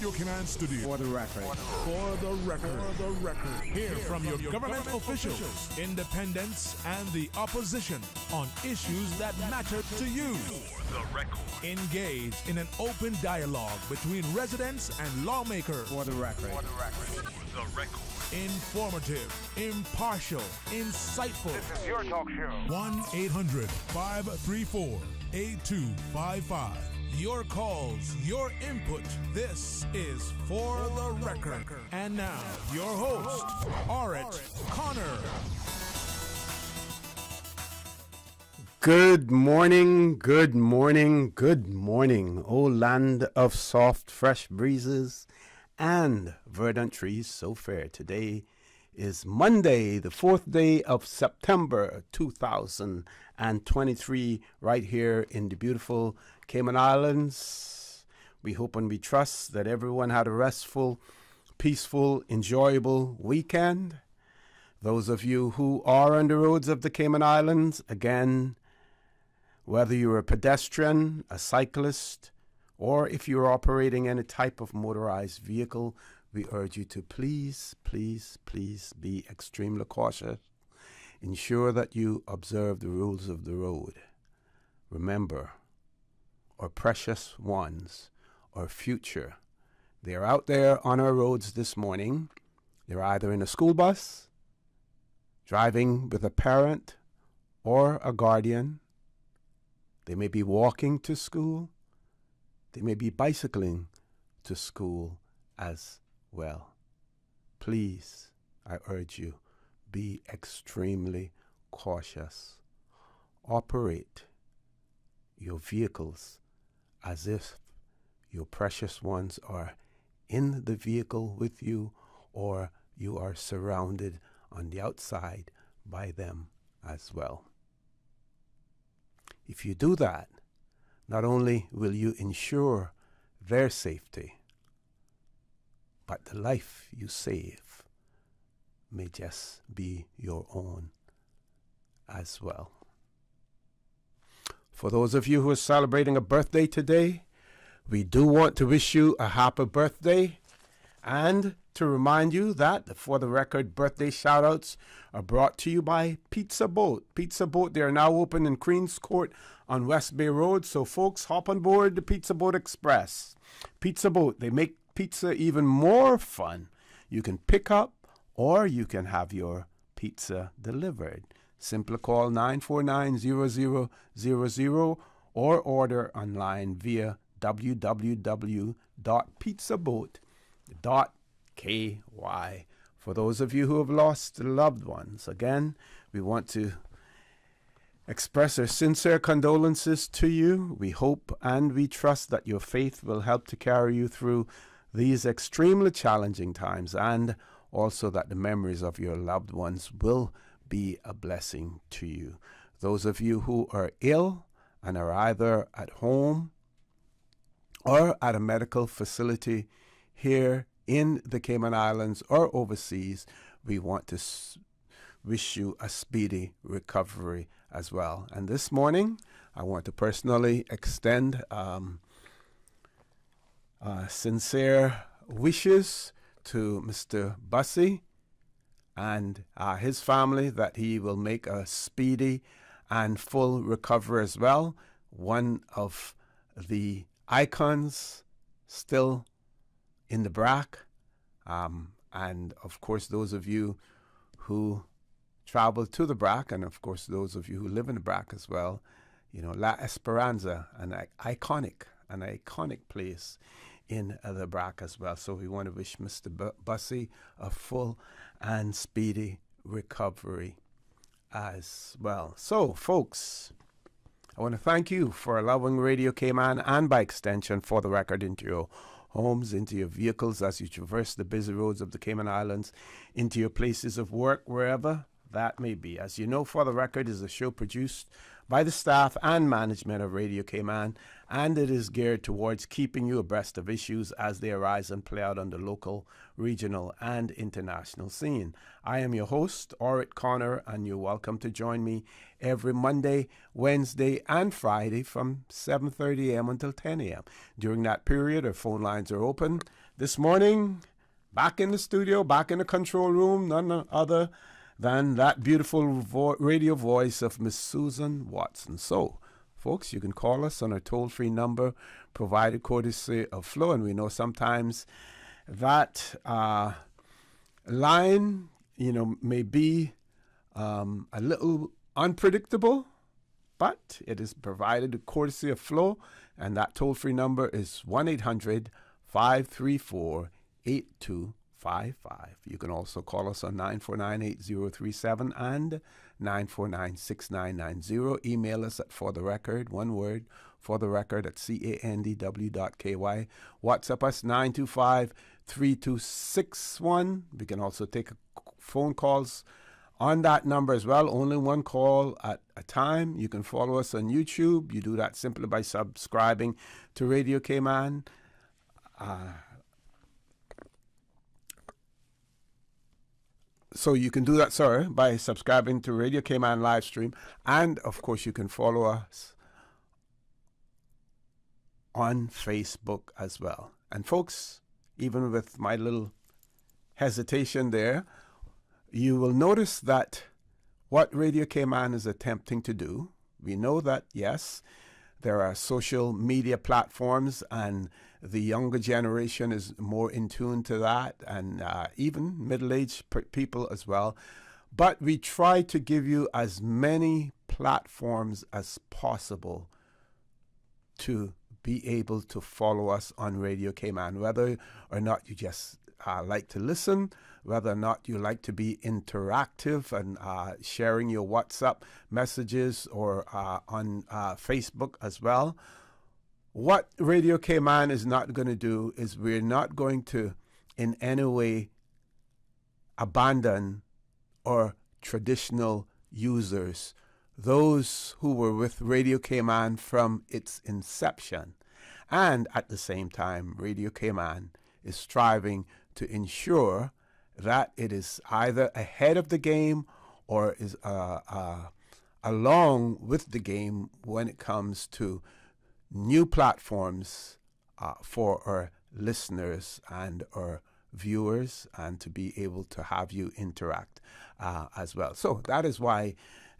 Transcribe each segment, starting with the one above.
Radio Cayman studio. For the record. For the record. For the record. Hear from your government officials, independents, and the opposition on issues that matter to you. For the record. Engage in an open dialogue between residents and lawmakers. For the record. For the record. For the record. Informative, impartial, insightful. This is your talk show. 1-800-534-8255. Your calls, your input. This is For the Record. And now, your host, Orrett Connor. Good morning, good morning, good morning, O land of soft, fresh breezes and verdant trees so fair. Today is Monday, the 4th day of September 2023, right here in the beautiful Cayman Islands. We hope and we trust that everyone had a restful, peaceful, enjoyable weekend. Those of you who are on the roads of the Cayman Islands, again, whether you're a pedestrian, a cyclist, or if you're operating any type of motorized vehicle, we urge you to please, please, please be extremely cautious. Ensure that you observe the rules of the road. Remember, our precious ones, our future, they're out there on our roads this morning. They're either in a school bus, driving with a parent or a guardian. They may be walking to school. They may be bicycling to school as well. Please, I urge you, be extremely cautious. Operate your vehicles as if your precious ones are in the vehicle with you, or you are surrounded on the outside by them as well. If you do that, not only will you ensure their safety, but the life you save may just be your own as well. For those of you who are celebrating a birthday today, we do want to wish you a happy birthday, and to remind you that For the Record birthday shout-outs are brought to you by Pizza Boat. Pizza Boat, they are now open in Queens Court on West Bay Road, so folks, hop on board the Pizza Boat Express. Pizza Boat, they make pizza even more fun. You can pick up or you can have your pizza delivered. Simply call 949-0000 or order online via www.pizzaboat.ky. For those of you who have lost loved ones, again, we want to express our sincere condolences to you. We hope and we trust that your faith will help to carry you through these extremely challenging times, and also that the memories of your loved ones will be a blessing to you. Those of you who are ill and are either at home or at a medical facility here in the Cayman Islands or overseas, we want to wish you a speedy recovery as well. And this morning, I want to personally extend sincere wishes to Mr. Bussey and his family that he will make a speedy and full recovery as well. One of the icons still in the BRAC, and of course those of you who travel to the BRAC, and of course those of you who live in the BRAC as well, you know, La Esperanza, an iconic place in the BRAC as well. So we want to wish Mr. Bussey a full and speedy recovery as well. So folks, I want to thank you for allowing Radio Cayman, and by extension For the Record, into your homes, into your vehicles as you traverse the busy roads of the Cayman Islands, into your places of work, wherever that may be. As you know, For the Record is a show produced by the staff and management of Radio Cayman, and it is geared towards keeping you abreast of issues as they arise and play out on the local, regional, and international scene. I am your host, Orrett Connor, and you're welcome to join me every Monday, Wednesday, and Friday from 7:30 a.m. until 10 a.m. During that period, our phone lines are open. this morning, back in the studio, back in the control room, none other than that beautiful radio voice of Miss Susan Watson. So, folks, you can call us on our toll-free number provided courtesy of Flo, and we know sometimes that line, may be a little unpredictable, but it is provided courtesy of Flo, and that toll-free number is 1-800-534-8255. You can also call us on 949-8037 and 949-6990. Email us at fortherecord, one word, fortherecord at candw.ky. WhatsApp us 925-3261. We can also take phone calls on that number as well. Only one call at a time. You can follow us on YouTube. You do that simply by subscribing to Radio Cayman. So you can do that, by subscribing to Radio Cayman live stream. And, of course, you can follow us on Facebook as well. And, folks, even with my little hesitation there, you will notice that what Radio Cayman is attempting to do, we know that, yes, there are social media platforms, and the younger generation is more in tune to that, and even middle-aged people as well. But we try to give you as many platforms as possible to be able to follow us on Radio Cayman, whether or not you just like to listen, whether or not you like to be interactive and sharing your WhatsApp messages or on Facebook as well. What Radio Cayman is not going to do is we're not going to in any way abandon our traditional users, those who were with Radio Cayman from its inception. And at the same time, Radio Cayman is striving to ensure that it is either ahead of the game or is along with the game when it comes to new platforms for our listeners and our viewers, and to be able to have you interact as well. So that is why,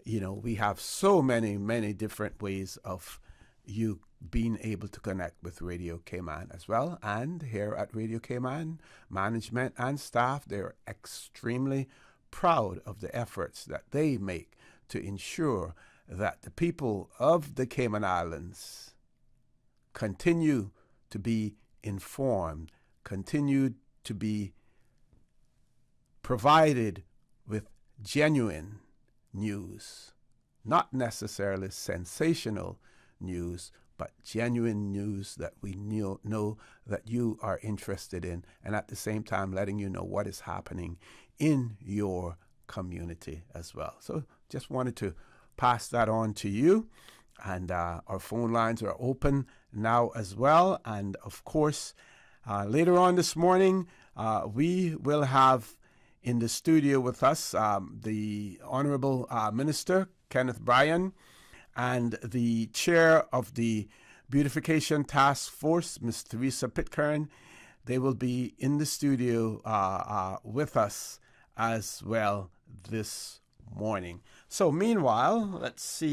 we have so many different ways of you being able to connect with Radio Cayman as well. And here at Radio Cayman, management and staff, they're extremely proud of the efforts that they make to ensure that the people of the Cayman Islands continue to be informed, continue to be provided with genuine news, not necessarily sensational news, but genuine news that we know that you are interested in, and at the same time letting you know what is happening in your community as well. So just wanted to pass that on to you. And our phone lines are open now as well. And of course, later on this morning, we will have in the studio with us the Honorable Minister, Kenneth Bryan, and the chair of the Beautification Task Force, Ms. Theresa Pitcairn. They will be in the studio with us as well this morning. So meanwhile, let's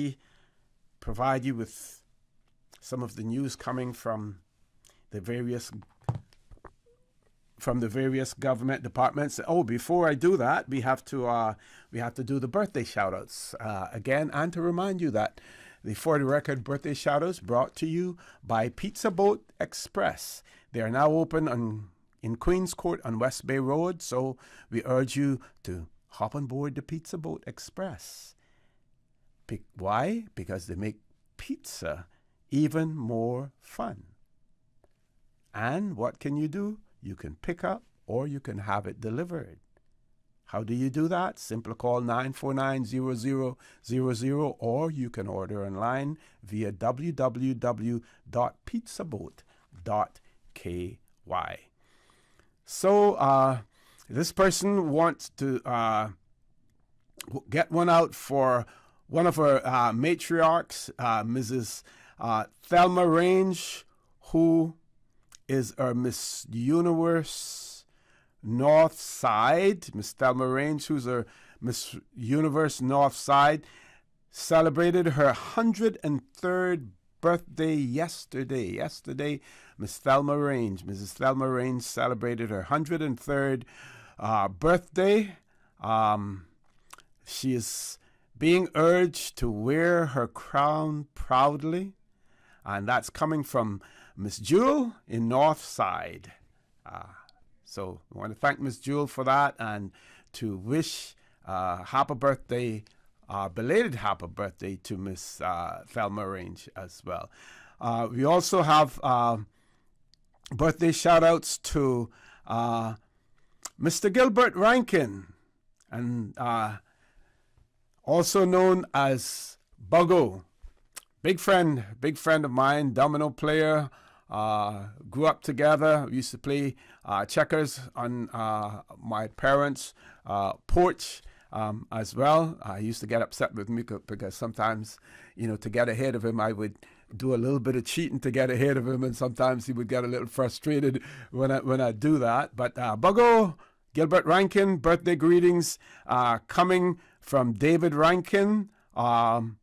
provide you with some of the news coming from the various government departments. Oh, before I do that, we have to do the birthday shout-outs again, and to remind you that the For the Record birthday shout-outs brought to you by Pizza Boat Express. They are now open in Queens Court on West Bay Road, so we urge you to hop on board the Pizza Boat Express. Why? Because they make pizza even more fun. And what can you do? You can pick up or you can have it delivered. How do you do that? Simply call 949-0000, or you can order online via www.pizzaboat.ky. So this person wants to get one out for one of our matriarchs, Mrs. Thelma Range, who is our Miss Universe North Side, Miss Thelma Range, who's our Miss Universe North Side, celebrated her 103rd birthday yesterday. Yesterday, Miss Thelma Range, Mrs. Thelma Range celebrated her 103rd birthday. She is being urged to wear her crown proudly, and that's coming from Miss Jewel in Northside. So I want to thank Miss Jewel for that, and to wish happy birthday, belated happy birthday to Miss Thelma Range as well. We also have birthday shout-outs to Mr. Gilbert Rankin, and also known as Buggo. Big friend of mine, domino player. Grew up together. We used to play checkers on my parents' porch as well. He used to get upset with me because sometimes, to get ahead of him, I would do a little bit of cheating to get ahead of him, and sometimes he would get a little frustrated when I do that. But Buggo, Gilbert Rankin, birthday greetings coming from David Rankin, from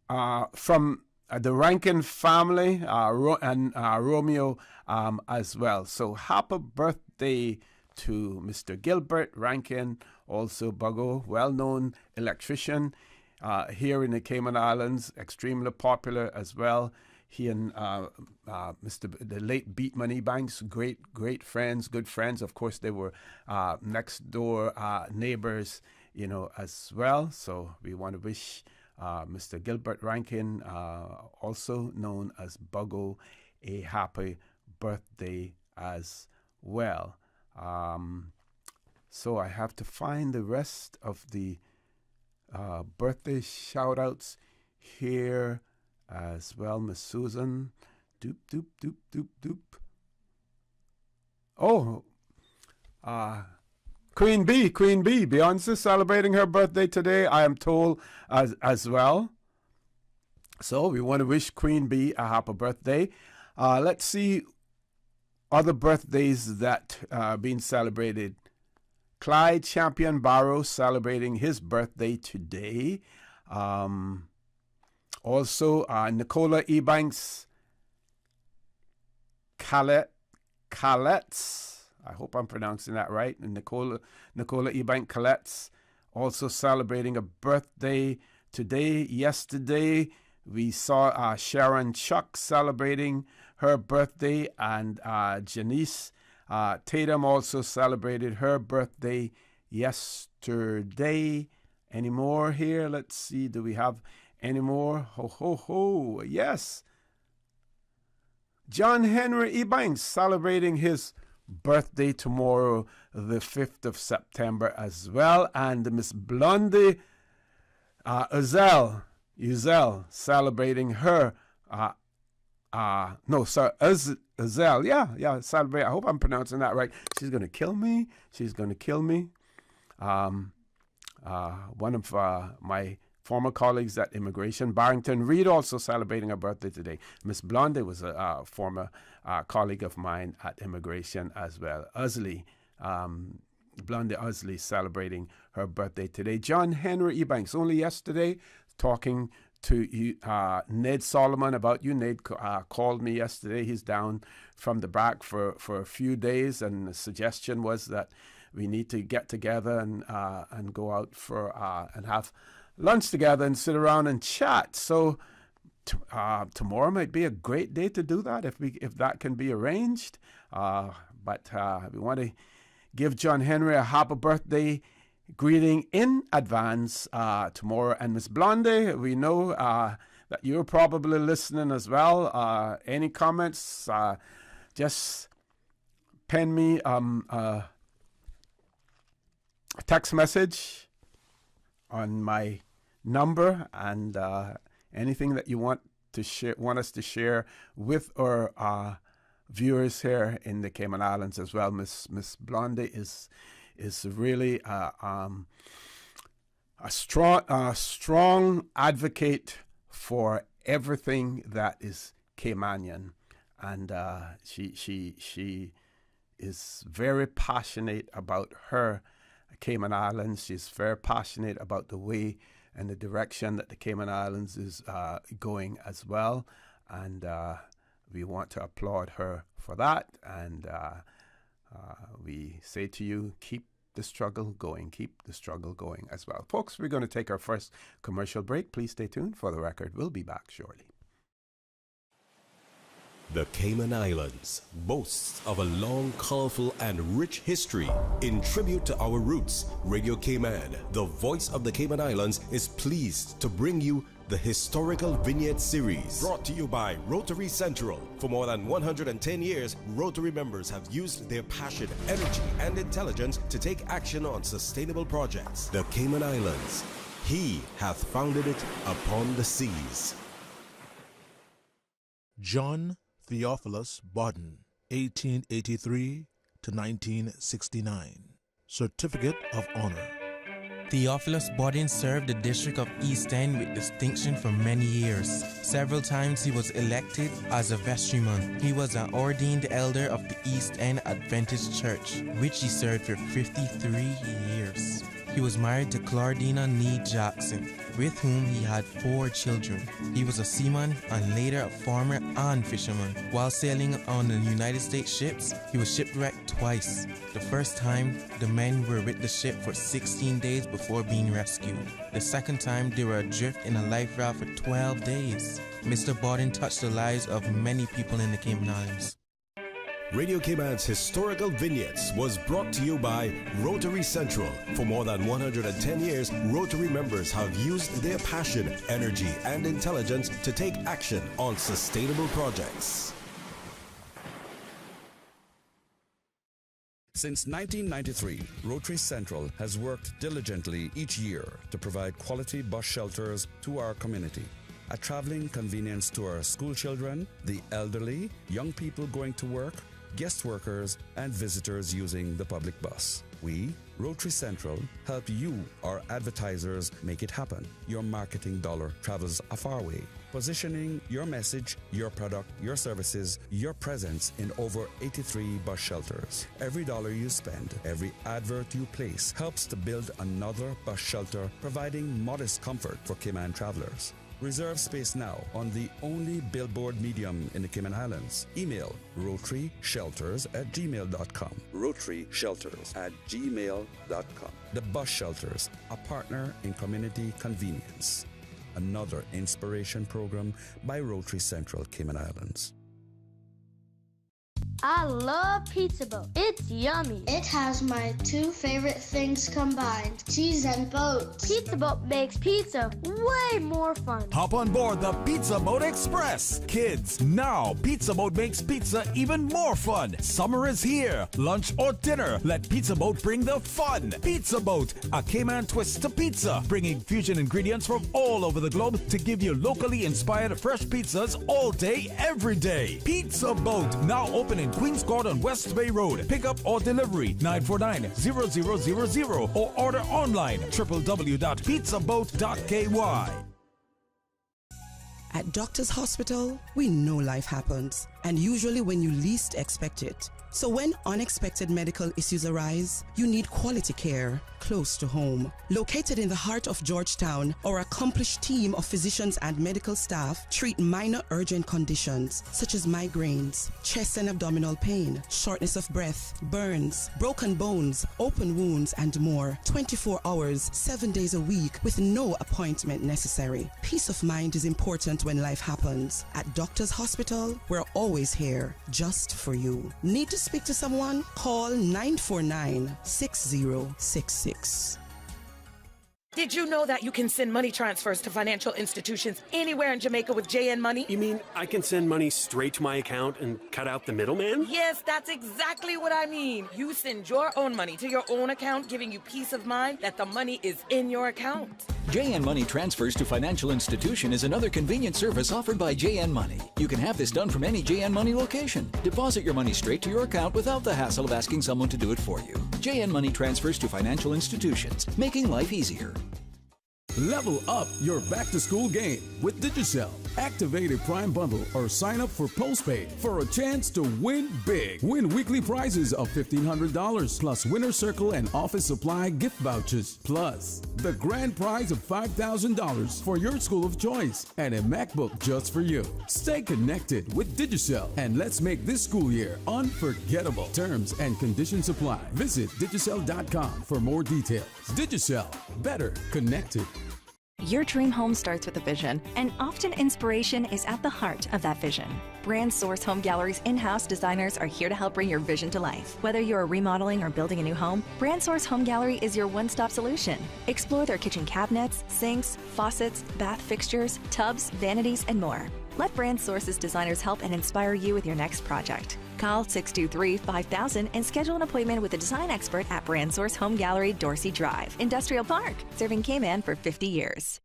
the Rankin family, and Romeo as well. So happy birthday to Mr. Gilbert Rankin, also Buggo, well-known electrician here in the Cayman Islands, extremely popular as well. He and the late Beatman Ebanks, great friends, good friends. Of course, they were next door neighbors, as well. So we want to wish Mr. Gilbert Rankin, also known as Buggo, a happy birthday as well. So I have to find the rest of the birthday shout-outs here as well. Miss Susan, doop, doop, doop, doop, doop. Oh, Queen B, Beyonce celebrating her birthday today, I am told, as well. So we want to wish Queen B a happy birthday. Let's see other birthdays that are being celebrated. Clyde Champion Barrow celebrating his birthday today. Also, Nicola Ebanks Calletts. I hope I'm pronouncing that right. And Nicola Ebank Calletts also celebrating a birthday today. Yesterday, we saw Sharon Chuck celebrating her birthday, and Janice Tatum also celebrated her birthday yesterday. Any more here? Let's see. Do we have any more? Ho, ho, ho. Yes. John Henry Ebanks celebrating his birthday tomorrow, the 5th of September as well. And Miss Blondie Uzel celebrating her Uzel, celebrate. I hope I'm pronouncing that right. She's gonna kill me. One of my former colleagues at Immigration, Barrington Reed, also celebrating her birthday today. Miss Blondie was a former colleague of mine at Immigration as well. Blondie Usley celebrating her birthday today. John Henry Ebanks, only yesterday, talking to Ned Solomon about you. Ned called me yesterday. He's down from the back for a few days, and the suggestion was that we need to get together and go out for and have lunch together and sit around and chat. So tomorrow might be a great day to do that if that can be arranged. But we want to give John Henry a happy birthday greeting in advance tomorrow. And Miss Blondie, we know that you're probably listening as well. Any comments? Just pen me a text message on my number, and anything that you want us to share with our viewers here in the Cayman Islands as well. Miss Blondie is really a strong advocate for everything that is Caymanian and she is very passionate about her Cayman Islands. She's very passionate about the way and the direction that the Cayman Islands is going as well. And we want to applaud her for that. And we say to you, keep the struggle going. Keep the struggle going as well. Folks, we're going to take our first commercial break. Please stay tuned for the record. We'll be back shortly. The Cayman Islands boasts of a long, colorful, and rich history. In tribute to our roots, Radio Cayman, the voice of the Cayman Islands, is pleased to bring you the Historical Vignette Series, brought to you by Rotary Central. For more than 110 years, Rotary members have used their passion, energy, and intelligence to take action on sustainable projects. The Cayman Islands, He hath founded it upon the seas. John Theophilus Bodden, 1883 to 1969. Certificate of Honor. Theophilus Bodden served the District of East End with distinction for many years. Several times he was elected as a vestryman. He was an ordained elder of the East End Adventist Church, which he served for 53 years. He was married to Claudina Nee Jackson, with whom he had 4 children. He was a seaman and later a farmer and fisherman. While sailing on the United States ships, he was shipwrecked twice. The first time, the men were with the ship for 16 days before being rescued. The second time, they were adrift in a life raft for 12 days. Mr. Bodden touched the lives of many people in the Cayman Islands. Radio Cayman's Historical Vignettes was brought to you by Rotary Central. For more than 110 years, Rotary members have used their passion, energy, and intelligence to take action on sustainable projects. Since 1993, Rotary Central has worked diligently each year to provide quality bus shelters to our community. A traveling convenience to our school children, the elderly, young people going to work, guest workers, and visitors using the public bus. We, Rotary Central, help you, our advertisers, make it happen. Your marketing dollar travels a far way. Positioning your message, your product, your services, your presence in over 83 bus shelters. Every dollar you spend, every advert you place helps to build another bus shelter, providing modest comfort for Cayman travelers. Reserve space now on the only billboard medium in the Cayman Islands. Email rotaryshelters@gmail.com. rotaryshelters@gmail.com. The Bus Shelters, a partner in community convenience. Another inspiration program by Rotary Central Cayman Islands. I love Pizza Boat. It's yummy. It has my 2 favorite things combined, cheese and boats. Pizza Boat makes pizza way more fun. Hop on board the Pizza Boat Express. Kids, now Pizza Boat makes pizza even more fun. Summer is here. Lunch or dinner, let Pizza Boat bring the fun. Pizza Boat, a Cayman twist to pizza, bringing fusion ingredients from all over the globe to give you locally inspired fresh pizzas all day, every day. Pizza Boat, now open in Queens Court on West Bay Road. Pick up or delivery 949-0000 or order online www.pizzaboat.ky. At Doctors Hospital, we know life happens, and usually when you least expect it. So when unexpected medical issues arise, you need quality care close to home. Located in the heart of Georgetown, our accomplished team of physicians and medical staff treat minor urgent conditions such as migraines, chest and abdominal pain, shortness of breath, burns, broken bones, open wounds, and more. 24 hours, 7 days a week with no appointment necessary. Peace of mind is important when life happens. At Doctors Hospital, we're always here just for you. Need to speak to someone? Call 949-6066. Did you know that you can send money transfers to financial institutions anywhere in Jamaica with JN Money? You mean I can send money straight to my account and cut out the middleman? Yes, that's exactly what I mean. You send your own money to your own account, giving you peace of mind that the money is in your account. JN Money Transfers to Financial Institution is another convenient service offered by JN Money. You can have this done from any JN Money location. Deposit your money straight to your account without the hassle of asking someone to do it for you. JN Money Transfers to Financial Institutions, making life easier. Level up your back-to-school game with Digicel. Activate a Prime bundle or sign up for postpaid for a chance to win big. Win weekly prizes of $1,500 plus Winner Circle and office supply gift vouchers, plus the grand prize of $5,000 for your school of choice and a MacBook just for you. Stay connected with Digicel and let's make this school year unforgettable. Terms and conditions apply. Visit Digicel.com for more details. Digicel, better connected. Your dream home starts with a vision, and often inspiration is at the heart of that vision. Brand Source Home Gallery's in-house designers are here to help bring your vision to life. Whether you're remodeling or building a new home, Brand Source Home Gallery is your one-stop solution. Explore their kitchen cabinets, sinks, faucets, bath fixtures, tubs, vanities, and more. Let Brand Source's designers help and inspire you with your next project. Call 623-5000 and schedule an appointment with a design expert at Brand Source Home Gallery, Dorsey Drive, Industrial Park, serving Cayman for 50 years.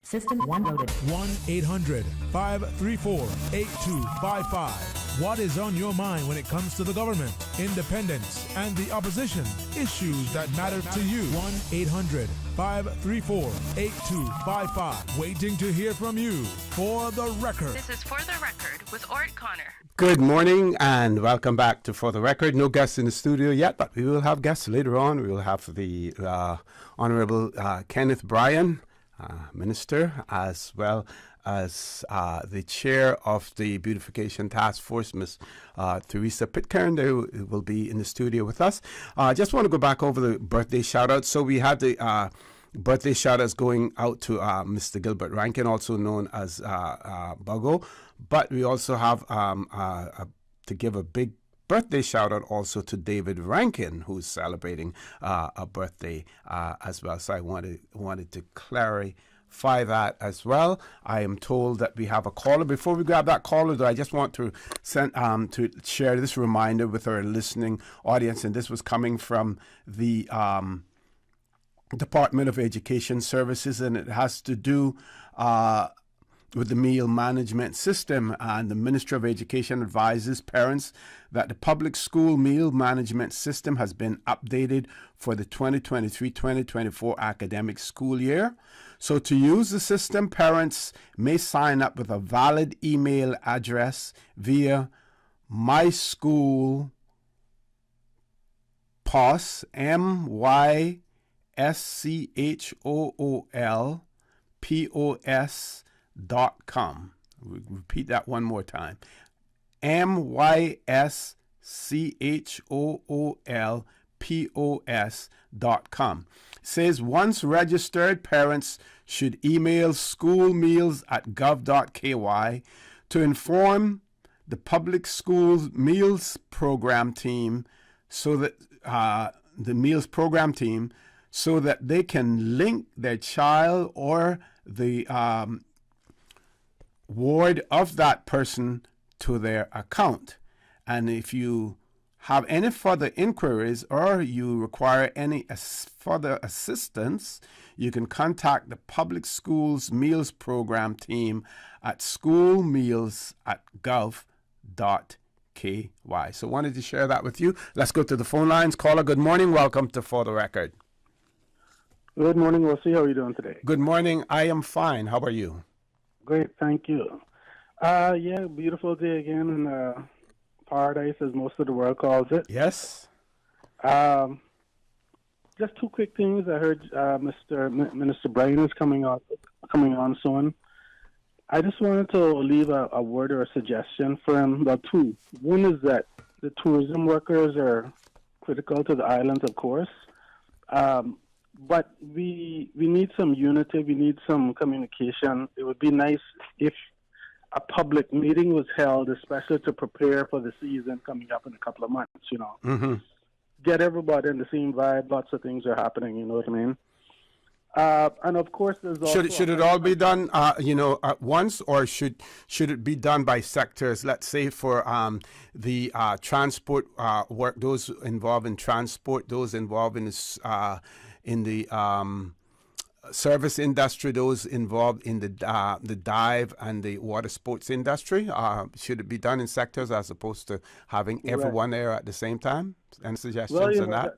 System 1 loaded. 1-800-534-8255. What is on your mind when it comes to the government, independence, and the opposition? Issues that matter to you. 1-800-534-8255. Waiting to hear from you. For the Record. This is For the Record with Orrett Connor. Good morning and welcome back to For the Record. No guests in the studio yet, but we will have guests later on. We will have the Honorable Kenneth Bryan, Minister, as well as the chair of the Beautification Task Force, Ms. Theresa Pitcairn. They will be in the studio with us. I just want to go back over the birthday shout-outs. So we had the birthday shout-outs going out to Mr. Gilbert Rankin, also known as Buggo. But we also have to give a big birthday shout-out also to David Rankin, who's celebrating a birthday as well. So I wanted to clarify that as well. I am told that we have a caller. Before we grab that caller, though, I just want to send to share this reminder with our listening audience, and this was coming from the Department of Education Services, and it has to do with the meal management system. And the Ministry of Education advises parents that the public school meal management system has been updated for the 2023-2024 academic school year. So to use the system, parents may sign up with a valid email address via MySchoolPOS, MySchoolPOS.com. Repeat that one more time. MySchoolPOS.com. It says once registered, parents should email schoolmeals@gov.ky to inform the public schools meals program team so that so that they can link their child or the ward of that person to their account. And if you have any further inquiries or you require any further assistance, you can contact the public schools meals program team at schoolmeals@gov.ky. So wanted to share that with you. Let's go to the phone lines. Caller, good morning. Welcome to For the Record. Good morning, Wesley. How are you doing today? Good morning. I am fine. How are you? Great, thank you. Yeah, beautiful day again in paradise, as most of the world calls it. Yes. Just two quick things. I heard Minister Bryan is coming on soon. I just wanted to leave a word or a suggestion for him. Well, two. One is that the tourism workers are critical to the islands, of course. But we need some unity. We need some communication. It would be nice if a public meeting was held, especially to prepare for the season coming up in a couple of months, Mm-hmm. Get everybody in the same vibe. Lots of things are happening, you know what I mean? And of course, there's also... Should it all be done, at once, or should it be done by sectors? Let's say for the transport work, those involved in transport, those involved in the service industry, those involved in the dive and the water sports industry. Should it be done in sectors as opposed to having everyone there at the same time? Any suggestions on that?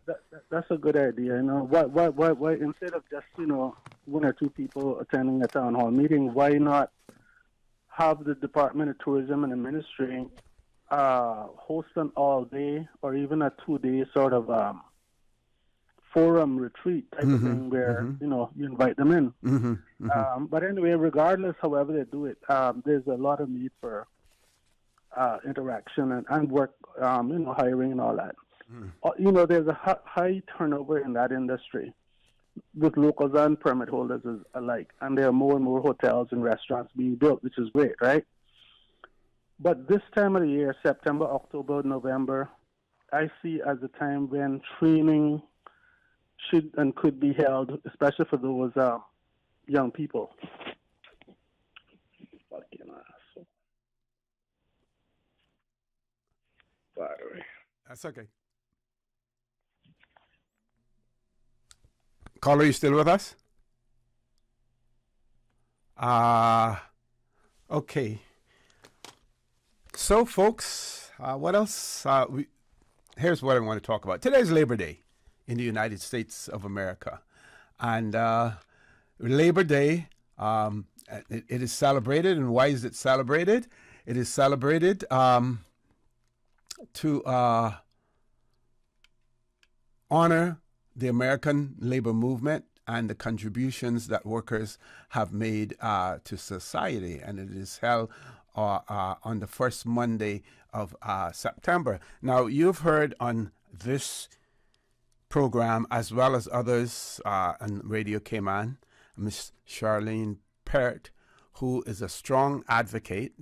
That's a good idea. Why instead of just one or two people attending a town hall meeting, why not have the Department of Tourism and the Ministry host an all-day or even a 2-day sort of forum retreat type of thing where, you invite them in. But anyway, regardless, however they do it, there's a lot of need for interaction and work, hiring and all that. There's a high turnover in that industry with locals and permit holders alike. And there are more and more hotels and restaurants being built, which is great, right? But this time of the year, September, October, November, I see as a time when training should and could be held, especially for those young people. Fucking asshole. Battery. That's okay. Caller, you still with us? Okay. So, folks, what else? Here's what I want to talk about. Today's Labor Day in the United States of America. And Labor Day, it is celebrated. And why is it celebrated? It is celebrated to honor the American labor movement and the contributions that workers have made to society. And it is held on the first Monday of September. Now, you've heard on this program, as well as others on Radio Cayman, Miss Charlene Pert, who is a strong advocate,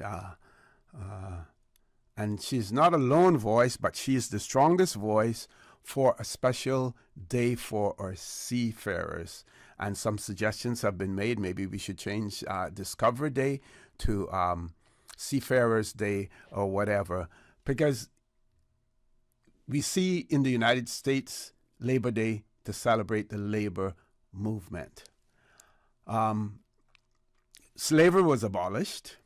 and she's not a lone voice, but she's the strongest voice for a special day for our seafarers. And some suggestions have been made. Maybe we should change Discovery Day to Seafarers Day or whatever, because we see in the United States Labor Day to celebrate the labor movement. Slavery was abolished.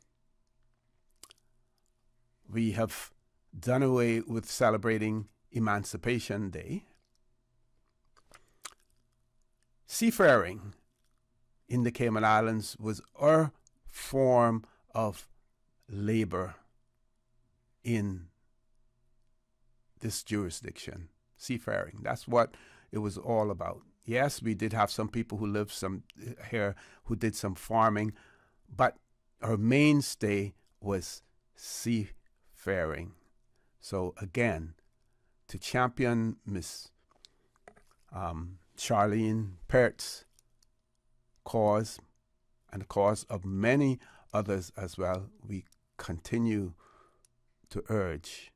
We have done away with celebrating Emancipation Day. Seafaring in the Cayman Islands was our form of labor in this jurisdiction. Seafaring, that's what it was all about. Yes, we did have some people who lived here who did some farming, but our mainstay was seafaring. So again, to champion Miss Charlene Pert's cause and the cause of many others as well, we continue to urge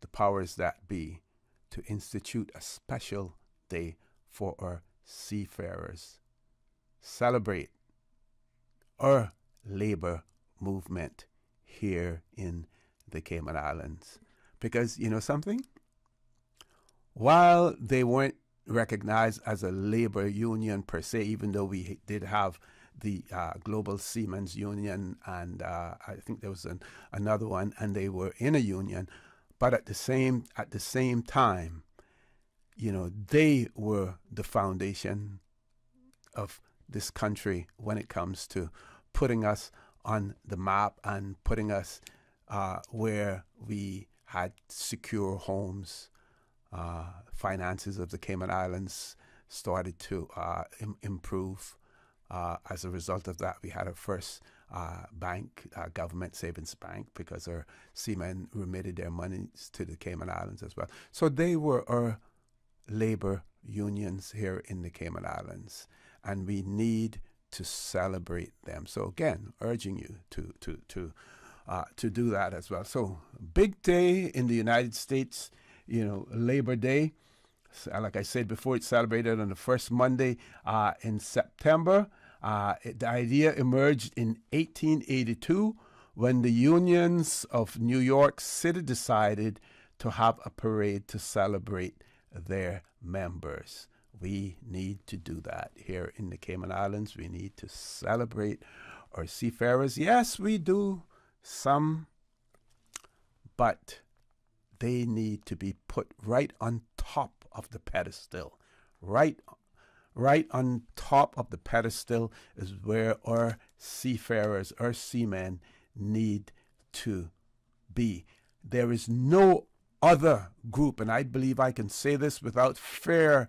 the powers that be to institute a special day for our seafarers. Celebrate our labor movement here in the Cayman Islands. Because, you know something? While they weren't recognized as a labor union per se, even though we did have the Global Seamen's Union, and I think there was another one, and they were in a union, but at the same time, you know, they were the foundation of this country when it comes to putting us on the map and putting us where we had secure homes. Finances of the Cayman Islands started to improve. As a result of that, we had our first bank, government savings bank, because our seamen remitted their monies to the Cayman Islands as well. So they were our labor unions here in the Cayman Islands, and we need to celebrate them. So again, urging you to do that as well. So big day in the United States, you know, Labor Day. Like I said before, it's celebrated on the first Monday in September. The idea emerged in 1882 when the unions of New York City decided to have a parade to celebrate their members. We need to do that here in the Cayman Islands. We need to celebrate our seafarers. Yes, we do some, but they need to be put right on top of the pedestal, right right on top of the pedestal is where our seafarers, our seamen need to be. There is no other group, and I believe I can say this without fear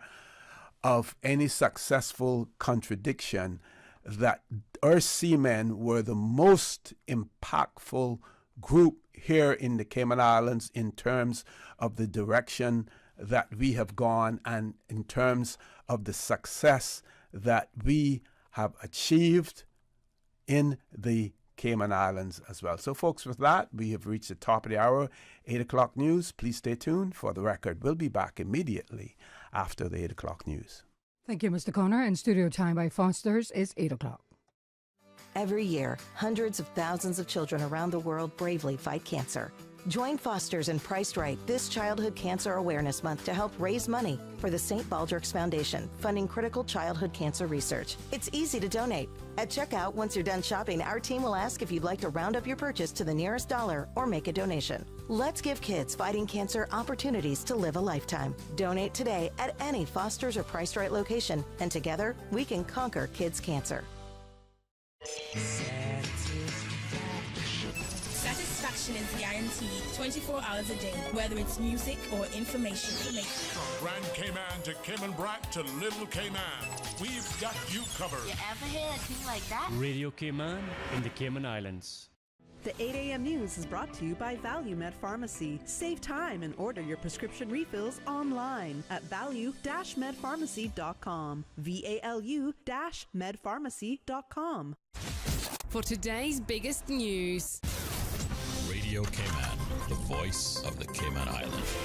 of any successful contradiction, that our seamen were the most impactful group here in the Cayman Islands in terms of the direction that we have gone and in terms of the success that we have achieved in the Cayman Islands as well. So, folks, with that, we have reached the top of the hour. 8 o'clock news. Please stay tuned for the record. We'll be back immediately after the 8 o'clock news. Thank you, Mr. Conner. And studio time by Foster's is 8 o'clock. Every year, hundreds of thousands of children around the world bravely fight cancer. Join Foster's and Priced Right this Childhood Cancer Awareness Month to help raise money for the St. Baldrick's Foundation, funding critical childhood cancer research. It's easy to donate. At checkout, once you're done shopping, our team will ask if you'd like to round up your purchase to the nearest dollar or make a donation. Let's give kids fighting cancer opportunities to live a lifetime. Donate today at any Foster's or Priced Right location, and together we can conquer kids' cancer. Satisfaction is guaranteed 24 hours a day, whether it's music or information. From Grand Cayman to Cayman Brac to Little Cayman, we've got you covered. You ever hear a thing like that? Radio Cayman in the Cayman Islands. The 8 a.m. news is brought to you by ValueMed Pharmacy. Save time and order your prescription refills online at value-medpharmacy.com. VALU-medpharmacy.com. For today's biggest news. Radio Cayman, the voice of the Cayman Islands.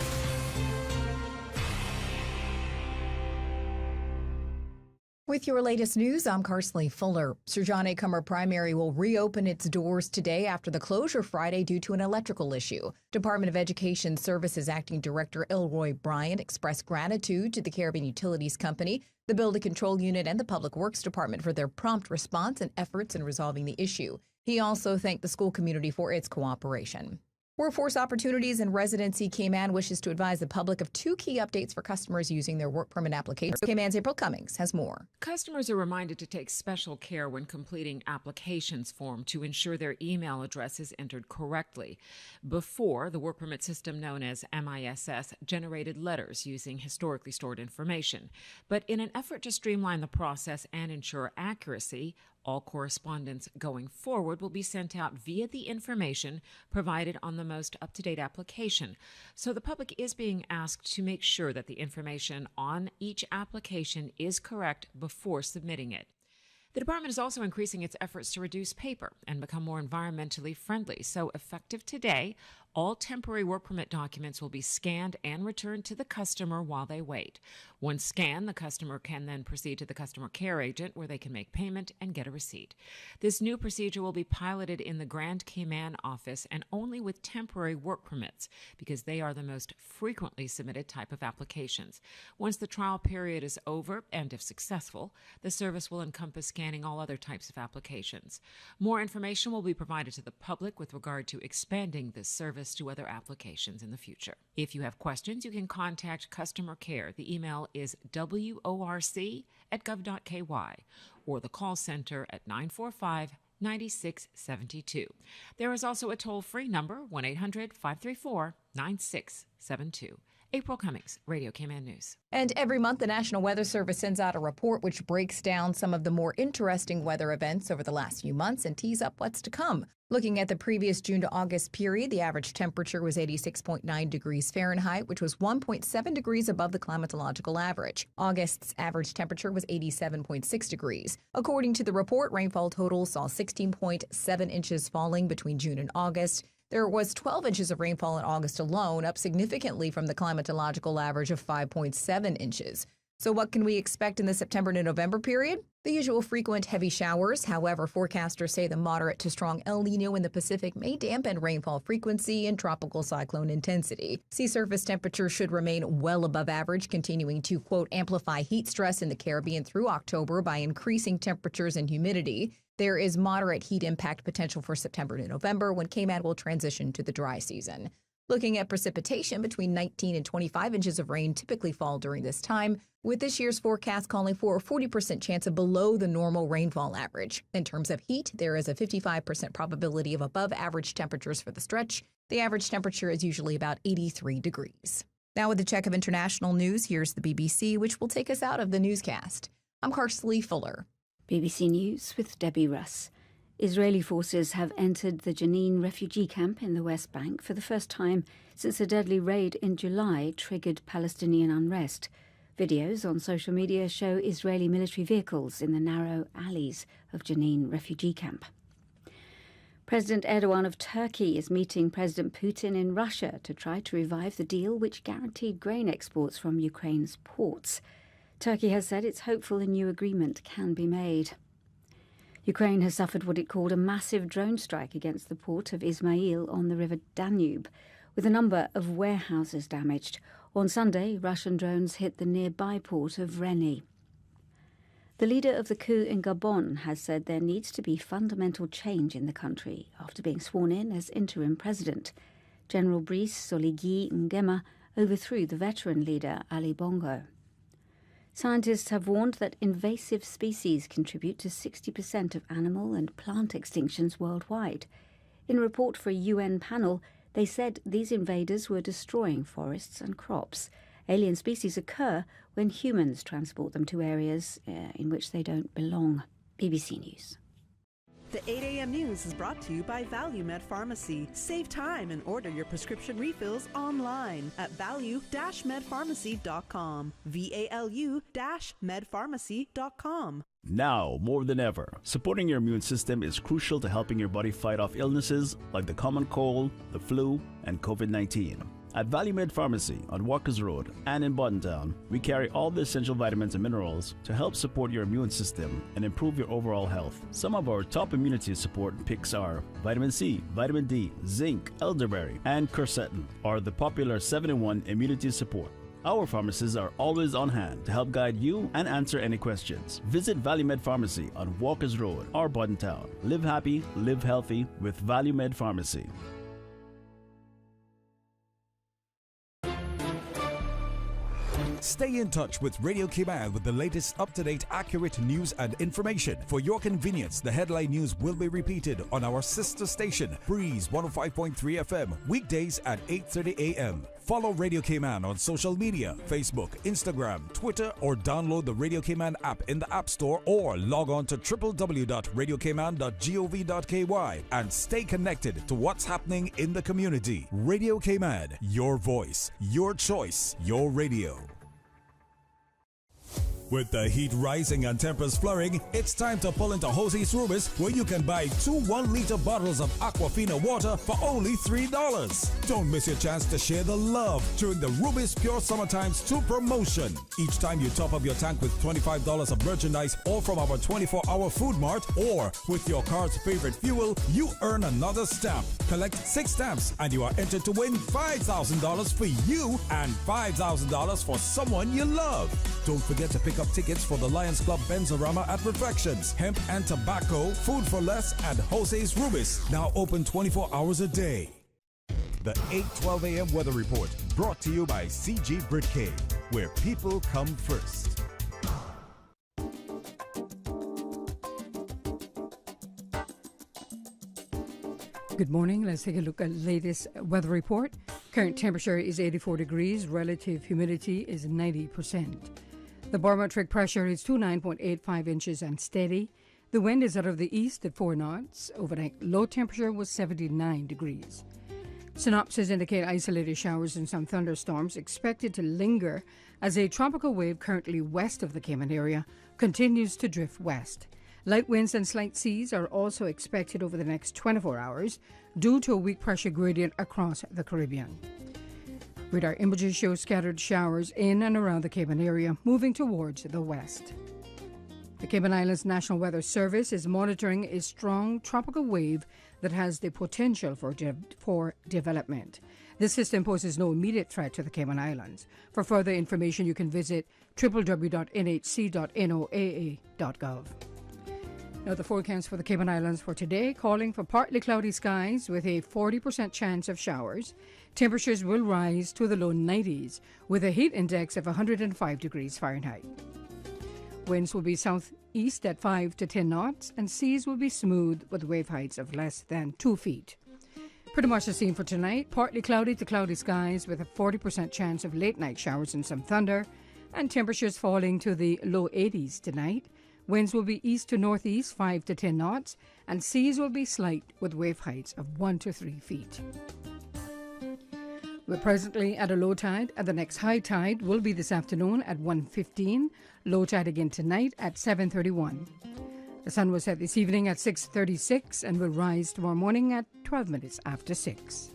With your latest news, I'm Carsley Fuller. Sir John A. Comer Primary will reopen its doors today after the closure Friday due to an electrical issue. Department of Education Services Acting Director Elroy Bryan expressed gratitude to the Caribbean Utilities Company, the Building Control Unit, and the Public Works Department for their prompt response and efforts in resolving the issue. He also thanked the school community for its cooperation. Workforce Opportunities and Residency Cayman wishes to advise the public of two key updates for customers using their work permit applications. Cayman's April Cummings has more. Customers are reminded to take special care when completing applications form to ensure their email address is entered correctly. Before, the work permit system known as MISS generated letters using historically stored information. But in an effort to streamline the process and ensure accuracy, all correspondence going forward will be sent out via the information provided on the most up-to-date application. So the public is being asked to make sure that the information on each application is correct before submitting it. The department is also increasing its efforts to reduce paper and become more environmentally friendly. So effective today, all temporary work permit documents will be scanned and returned to the customer while they wait. Once scanned, the customer can then proceed to the customer care agent where they can make payment and get a receipt. This new procedure will be piloted in the Grand Cayman office and only with temporary work permits because they are the most frequently submitted type of applications. Once the trial period is over, and if successful, the service will encompass scanning all other types of applications. More information will be provided to the public with regard to expanding this service to other applications in the future. If you have questions, you can contact customer care. The email is worc@gov.ky or the call center at 945-9672. There is also a toll-free number, 1-800-534-9672. April Cummings, Radio Cayman News. And every month, the National Weather Service sends out a report which breaks down some of the more interesting weather events over the last few months and tees up what's to come. Looking at the previous June to August period, the average temperature was 86.9 degrees Fahrenheit, which was 1.7 degrees above the climatological average. August's average temperature was 87.6 degrees. According to the report, rainfall totals saw 16.7 inches falling between June and August. There was 12 inches of rainfall in August alone, up significantly from the climatological average of 5.7 inches. So what can we expect in the September to November period? The usual frequent heavy showers. However, forecasters say the moderate to strong El Nino in the Pacific may dampen rainfall frequency and tropical cyclone intensity. Sea surface temperatures should remain well above average, continuing to, quote, amplify heat stress in the Caribbean through October by increasing temperatures and humidity. There is moderate heat impact potential for September to November when Cayman will transition to the dry season. Looking at precipitation, between 19 and 25 inches of rain typically fall during this time. with this year's forecast calling for a 40% chance of below the normal rainfall average. In terms of heat, there is a 55% probability of above average temperatures for the stretch. The average temperature is usually about 83 degrees. Now with a check of international news, here's the BBC, which will take us out of the newscast. I'm Karsley Fuller. BBC News with Debbie Russ. Israeli forces have entered the Jenin refugee camp in the West Bank for the first time since a deadly raid in July triggered Palestinian unrest. Videos on social media show Israeli military vehicles in the narrow alleys of Jenin refugee camp. President Erdogan of Turkey is meeting President Putin in Russia to try to revive the deal which guaranteed grain exports from Ukraine's ports. Turkey has said it's hopeful a new agreement can be made. Ukraine has suffered what it called a massive drone strike against the port of Ismail on the river Danube, with a number of warehouses damaged. On Sunday, Russian drones hit the nearby port of Reni. The leader of the coup in Gabon has said there needs to be fundamental change in the country after being sworn in as interim president. General Brice Oligui Nguema overthrew the veteran leader Ali Bongo. Scientists have warned that invasive species contribute to 60% of animal and plant extinctions worldwide. In a report for a UN panel, they said these invaders were destroying forests and crops. Alien species occur when humans transport them to areas in which they don't belong. BBC News. The 8 a.m. news is brought to you by ValueMed Pharmacy. Save time and order your prescription refills online at value-medpharmacy.com. VALU-medpharmacy.com. Now, more than ever, supporting your immune system is crucial to helping your body fight off illnesses like the common cold, the flu, and COVID-19. At ValueMed Pharmacy on Walkers Road and in Buttontown, we carry all the essential vitamins and minerals to help support your immune system and improve your overall health. Some of our top immunity support picks are vitamin C, vitamin D, zinc, elderberry, and quercetin are the popular 7-in-1 immunity support. Our pharmacists are always on hand to help guide you and answer any questions. Visit ValueMed Pharmacy on Walkers Road or Buttontown. Live happy, live healthy with ValueMed Pharmacy. Stay in touch with Radio Cayman with the latest up-to-date, accurate news and information. For your convenience, the headline news will be repeated on our sister station, Breeze 105.3 FM, weekdays at 8:30 a.m. Follow Radio Cayman on social media, Facebook, Instagram, Twitter, or download the Radio Cayman app in the App Store or log on to www.radiocayman.gov.ky and stay connected to what's happening in the community. Radio Cayman, your voice, your choice, your radio. With the heat rising and temps flurrying, it's time to pull into Jose's Rubis, where you can buy 2 1-liter bottles of Aquafina water for only $3. Don't miss your chance to share the love during the Rubis Pure Summer Times 2 promotion. Each time you top up your tank with $25 of merchandise or from our 24-hour food mart or with your car's favorite fuel, you earn another stamp. Collect 6 stamps and you are entered to win $5,000 for you and $5,000 for someone you love. Don't forget to pick up tickets for the Lions Club Benzorama at Reflections, Hemp and Tobacco, Food for Less, and Jose's Rubis, now open 24 hours a day. The 8:12 a.m. weather report brought to you by CG Britcay, where people come first. Good morning. Let's take a look at the latest weather report. Current temperature is 84 degrees. Relative humidity is 90%. The barometric pressure is 29.85 inches and steady. The wind is out of the east at 4 knots. Overnight low temperature was 79 degrees. Synopsis indicate isolated showers and some thunderstorms expected to linger as a tropical wave currently west of the Cayman area continues to drift west. Light winds and slight seas are also expected over the next 24 hours due to a weak pressure gradient across the Caribbean. Radar images show scattered showers in and around the Cayman area, moving towards the west. The Cayman Islands National Weather Service is monitoring a strong tropical wave that has the potential for development. This system poses no immediate threat to the Cayman Islands. For further information, you can visit www.nhc.noaa.gov. Now, the forecast for the Cayman Islands for today, calling for partly cloudy skies with a 40% chance of showers. Temperatures will rise to the low 90s with a heat index of 105 degrees Fahrenheit. Winds will be southeast at 5 to 10 knots, and seas will be smooth with wave heights of less than 2 feet. Pretty much the scene for tonight, partly cloudy to cloudy skies with a 40% chance of late night showers and some thunder, and temperatures falling to the low 80s tonight. Winds will be east to northeast, 5 to 10 knots, and seas will be slight with wave heights of 1 to 3 feet. We're presently at a low tide, and the next high tide will be this afternoon at 1:15. Low tide again tonight at 7:31. The sun will set this evening at 6:36 and will rise tomorrow morning at 12 minutes after 6.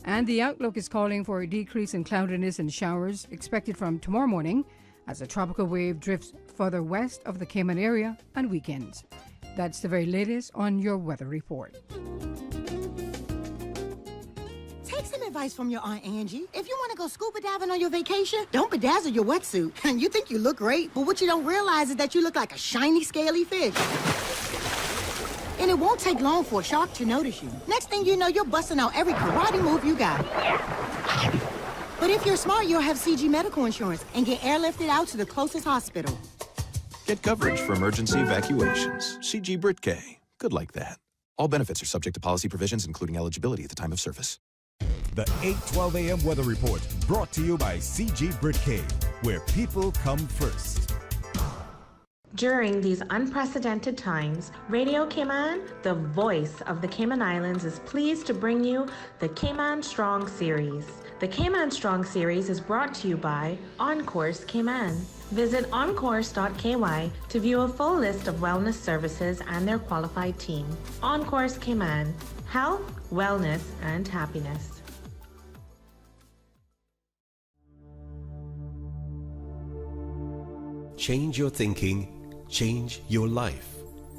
And the outlook is calling for a decrease in cloudiness and showers expected from tomorrow morning as a tropical wave drifts further west of the Cayman area on weekends. That's the very latest on your weather report. Take some advice from your Aunt Angie. If you want to go scuba diving on your vacation, don't bedazzle your wetsuit. And you think you look great, but what you don't realize is that you look like a shiny, scaly fish. And it won't take long for a shark to notice you. Next thing you know, you're busting out every karate move you got. But if you're smart, you'll have CG medical insurance and get airlifted out to the closest hospital. Get coverage for emergency evacuations. CG Britcay. Good like that. All benefits are subject to policy provisions, including eligibility at the time of service. The 8:12 a.m. weather report brought to you by CG Britcay, where people come first. During these unprecedented times, Radio Cayman, the voice of the Cayman Islands, is pleased to bring you the Cayman Strong Series. The Cayman Strong Series is brought to you by OnCourse Cayman. Visit oncourse.ky to view a full list of wellness services and their qualified team. OnCourse Cayman, health, wellness, and happiness. Change your thinking, change your life.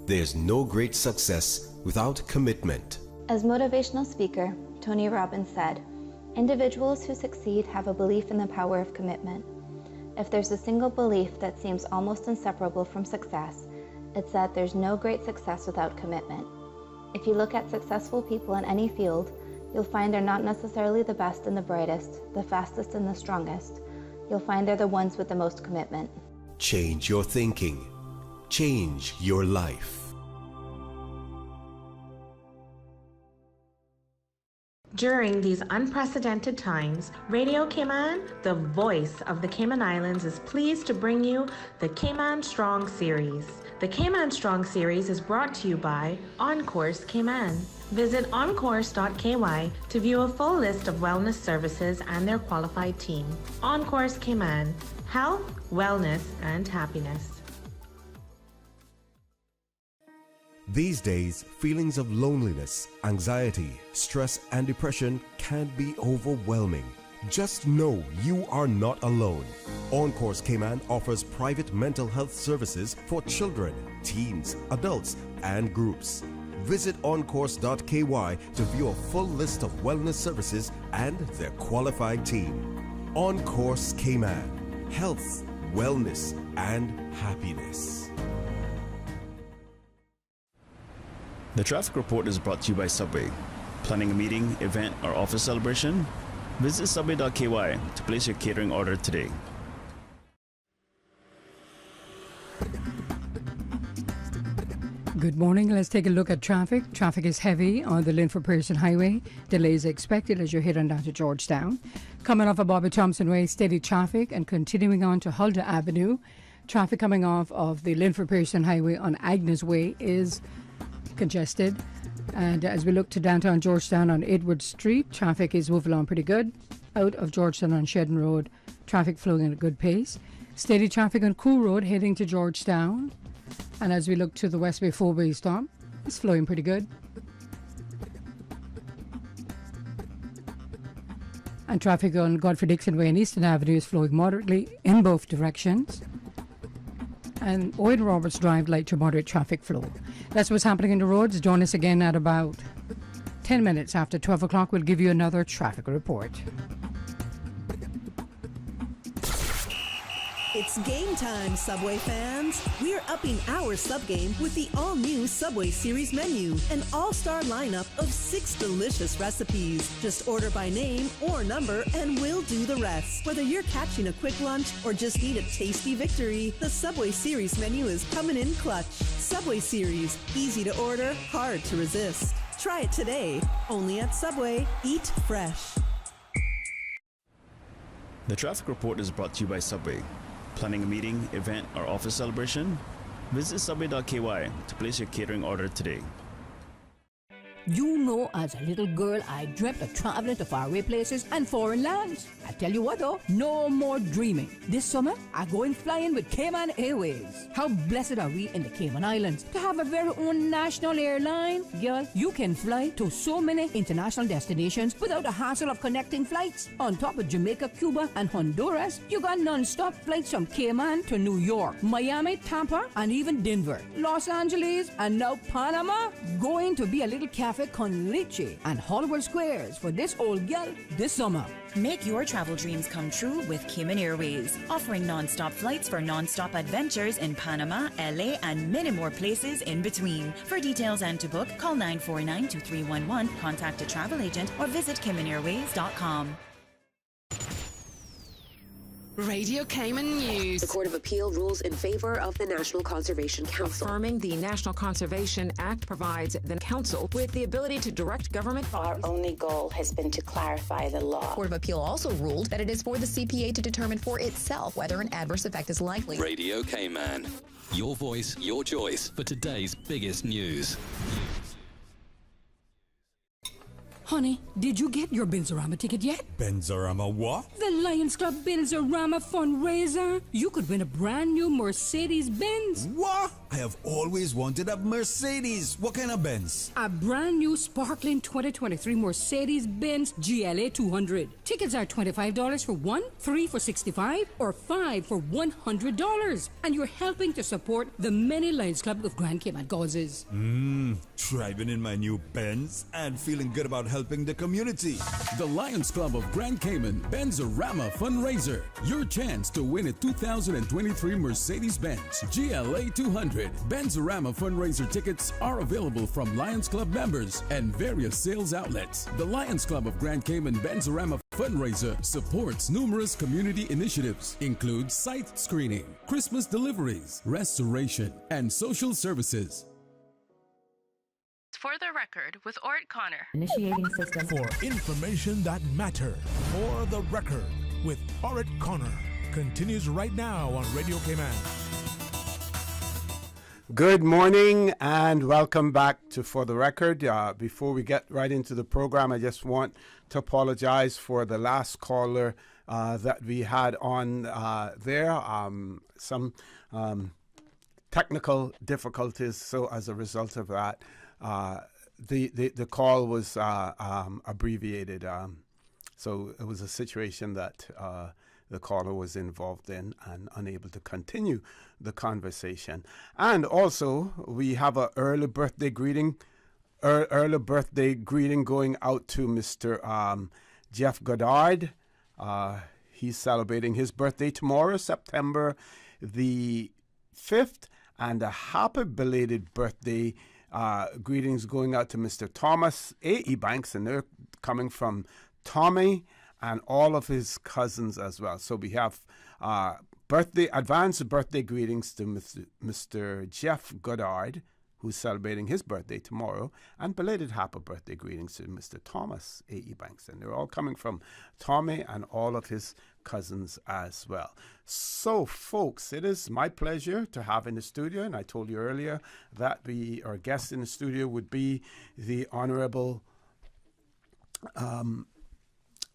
There's no great success without commitment. As motivational speaker Tony Robbins said, individuals who succeed have a belief in the power of commitment. If there's a single belief that seems almost inseparable from success, it's that there's no great success without commitment. If you look at successful people in any field, you'll find they're not necessarily the best and the brightest, the fastest and the strongest. You'll find they're the ones with the most commitment. Change your thinking, change your life. During these unprecedented times, Radio Cayman, the voice of the Cayman Islands, is pleased to bring you the Cayman Strong Series. The Cayman Strong Series is brought to you by OnCourse Cayman. Visit oncourse.ky to view a full list of wellness services and their qualified team. OnCourse Cayman, health, wellness, and happiness. These days, feelings of loneliness, anxiety, stress, and depression can be overwhelming. Just know you are not alone. OnCourse Cayman offers private mental health services for children, teens, adults, and groups. Visit oncourse.ky to view a full list of wellness services and their qualified team. OnCourse Cayman, health, wellness, and happiness. The traffic report is brought to you by Subway. Planning a meeting, event, or office celebration? Visit subway.ky to place your catering order today. Good morning. Let's take a look at traffic. Traffic is heavy on the Linford Pearson Highway. Delays expected as you're heading down to Georgetown. Coming off of Bobby Thompson Way, steady traffic, and continuing on to Huldah Avenue. Traffic coming off of the Linford Pearson Highway on Agnes Way is congested. And as we look to downtown Georgetown on Edward Street, traffic is moving along pretty good. Out of Georgetown on Shedden Road, traffic flowing at a good pace. Steady traffic on Cool Road heading to Georgetown. And as we look to the West Bay 4-way stop, it's flowing pretty good. And traffic on Godfrey Dixon Way and Eastern Avenue is flowing moderately in both directions. And Owen Roberts Drive, light to moderate traffic flow. That's what's happening in the roads. Join us again at about 10 minutes after 12 o'clock. We'll give you another traffic report. It's game time, Subway fans. We're upping our sub game with the all-new Subway Series menu, an all-star lineup of 6 delicious recipes. Just order by name or number and we'll do the rest. Whether you're catching a quick lunch or just need a tasty victory, the Subway Series menu is coming in clutch. Subway Series, easy to order, hard to resist. Try it today, only at Subway. Eat fresh. The traffic report is brought to you by Subway. Planning a meeting, event, or office celebration? Visit subway.ky to place your catering order today. You know, as a little girl, I dreamt of traveling to faraway places and foreign lands. I tell you what though, no more dreaming. This summer, I'm going flying with Cayman Airways. How blessed are we in the Cayman Islands to have a very own national airline? Girl, you can fly to so many international destinations without the hassle of connecting flights. On top of Jamaica, Cuba, and Honduras, you got non-stop flights from Cayman to New York, Miami, Tampa, and even Denver, Los Angeles, and now Panama. Going to be a little cafe con leche and Hollywood Squares for this old gal this summer. Make your travel dreams come true with Cayman Airways, offering non-stop flights for non-stop adventures in Panama, LA, and many more places in between. For details and to book, call 949-2311, contact a travel agent, or visit CaymanAirways.com. Radio Cayman News. The Court of Appeal rules in favor of the National Conservation Council. Affirming the National Conservation Act provides the Council with the ability to direct government. Our only goal has been to clarify the law. Court of Appeal also ruled that it is for the CPA to determine for itself whether an adverse effect is likely. Radio Cayman. Your voice, your choice for today's biggest news. Honey, did you get your Benzorama ticket yet? Benzorama what? The Lions Club Benzorama fundraiser. You could win a brand new Mercedes-Benz. What? I have always wanted a Mercedes. What kind of Benz? A brand new sparkling 2023 Mercedes-Benz GLA 200. Tickets are $25 for one, $3 for $65, or $5 for $100. And you're helping to support the many Lions Club of Grand Cayman causes. Driving in my new Benz and feeling good about helping the community. The Lions Club of Grand Cayman Benzorama Fundraiser. Your chance to win a 2023 Mercedes-Benz GLA 200. Benzorama fundraiser tickets are available from Lions Club members and various sales outlets. The Lions Club of Grand Cayman Benzorama Fundraiser supports numerous community initiatives, include site screening, Christmas deliveries, restoration, and social services. For the record, with Orrett Connor. Initiating system. For information that matters. For the record, with Orrett Connor. Continues right now on Radio Cayman. Good morning and welcome back to For the Record. Before we get right into the program, I just want to apologize for the last caller that we had on there. Some technical difficulties, so as a result of that, the call was abbreviated. So it was a situation that the caller was involved in and unable to continue the conversation. And also, we have an early birthday greeting going out to Mr. Jeff Goddard. He's celebrating his birthday tomorrow, September the 5th. And a happy belated birthday greetings going out to Mr. Thomas A.E. Banks, and they're coming from Tommy and all of his cousins as well. So we have advanced birthday greetings to Mr. Jeff Goddard, who's celebrating his birthday tomorrow, and belated happy birthday greetings to Mr. Thomas A.E. Banks. And they're all coming from Tommy and all of his cousins as well. So, folks, it is my pleasure to have in the studio, and I told you earlier that our guest in the studio would be the Honorable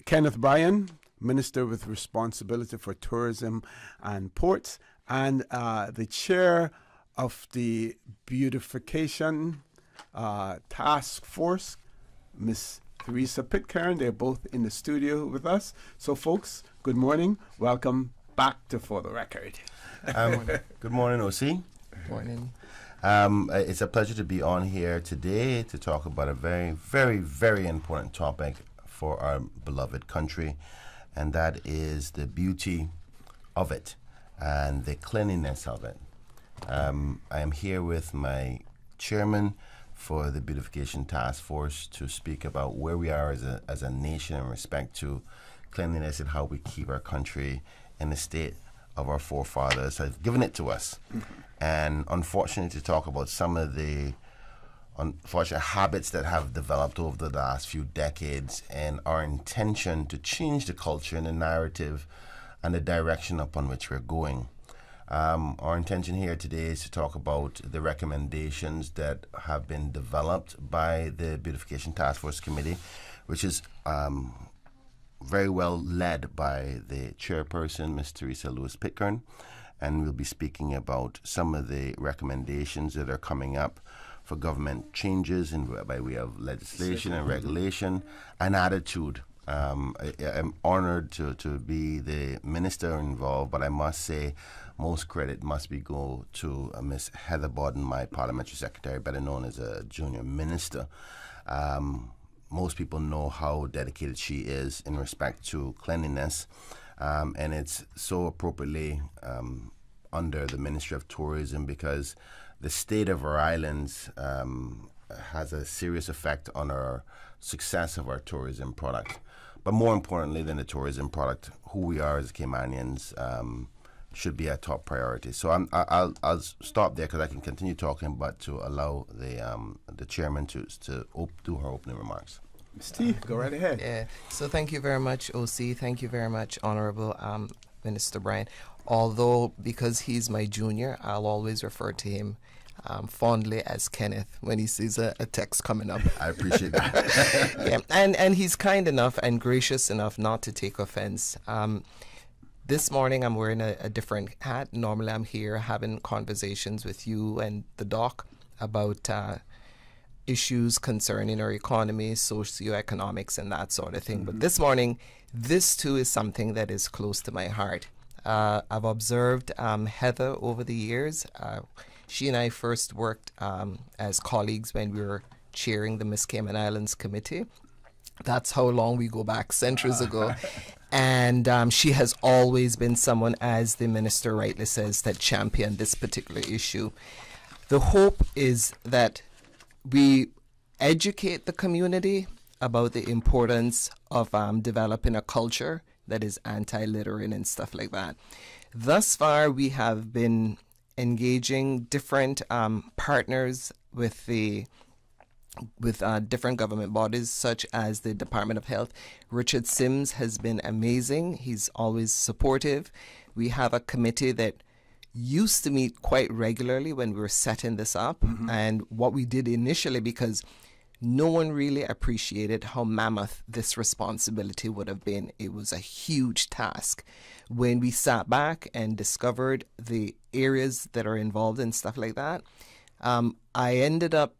Kenneth Bryan, Minister with responsibility for tourism and ports, and the chair of the Beautification Task Force, Miss Theresa Pitcairn. They're both in the studio with us. So, folks, good morning. Welcome back to For the Record. Good morning, OC. Morning. It's a pleasure to be on here today to talk about a very, very, very important topic for our beloved country, and that is the beauty of it. and the cleanliness of it. I am here with my chairman for the Beautification Task Force to speak about where we are as a nation in respect to cleanliness and how we keep our country in the state of our forefathers have given it to us. And unfortunately, to talk about some of the unfortunate habits that have developed over the last few decades and our intention to change the culture and the narrative and the direction upon which we're going. Our intention here today is to talk about the recommendations that have been developed by the Beautification Task Force Committee, which is very well led by the chairperson, Ms. Theresa Pitcairn, and we'll be speaking about some of the recommendations that are coming up for government changes by way of legislation and regulation and attitude. I'm honored to be the minister involved, but I must say most credit must go to Ms. Heather Bodden, my parliamentary secretary, better known as a junior minister. Most people know how dedicated she is in respect to cleanliness, and it's so appropriately under the Ministry of Tourism because the state of our islands has a serious effect on our success of our tourism product. But more importantly than the tourism product, who we are as Caymanians should be a top priority. So I'll stop there because I can continue talking, but to allow the chairman to do her opening remarks. Steve, go right ahead. Yeah. So thank you very much, OC. Thank you very much, Honorable Minister Bryan. Although, because he's my junior, I'll always refer to him fondly as Kenneth when he sees a text coming up. I appreciate that. Yeah, and he's kind enough and gracious enough not to take offense. This morning I'm wearing a different hat. Normally I'm here having conversations with you and the doc about issues concerning our economy, socioeconomics, and that sort of thing. Mm-hmm. But this morning, this too is something that is close to my heart. I've observed Heather over the years. She and I first worked as colleagues when we were chairing the Miss Cayman Islands Committee. That's how long we go back, centuries ago. And she has always been someone, as the minister rightly says, that championed this particular issue. The hope is that we educate the community about the importance of developing a culture that is anti-littering and stuff like that. Thus far, we have been engaging different partners with different government bodies, such as the Department of Health. Richard Sims has been amazing. He's always supportive. We have a committee that used to meet quite regularly when we were setting this up. Mm-hmm. And what we did initially, because no one really appreciated how mammoth this responsibility would have been. It was a huge task. When we sat back and discovered the areas that are involved and stuff like that, I ended up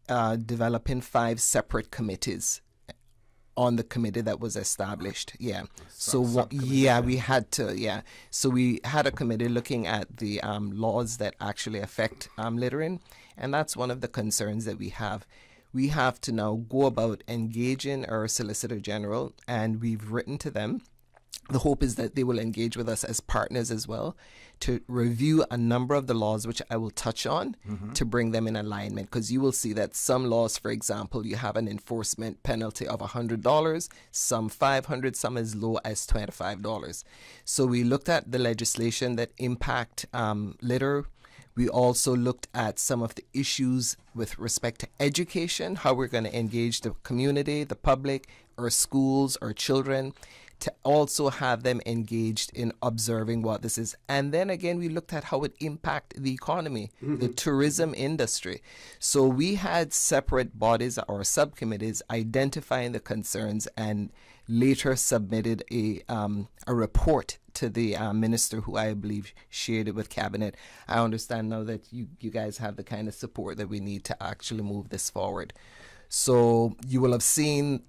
developing 5 separate committees on the committee that was established. Yeah. So we had to. Yeah. So we had a committee looking at the laws that actually affect littering, and that's one of the concerns that we have. We have to now go about engaging our Solicitor General, and we've written to them. The hope is that they will engage with us as partners as well to review a number of the laws, which I will touch on, to bring them in alignment. Because you will see that some laws, for example, you have an enforcement penalty of $100, some $500, some as low as $25. So we looked at the legislation that impact litter. We also looked at some of the issues with respect to education, how we're going to engage the community, the public, our schools, our children, to also have them engaged in observing what this is. And then again, we looked at how it impacts the economy, the tourism industry. So we had separate bodies or subcommittees identifying the concerns and later submitted a report to the minister, who I believe shared it with cabinet. I understand now that you guys have the kind of support that we need to actually move this forward. So you will have seen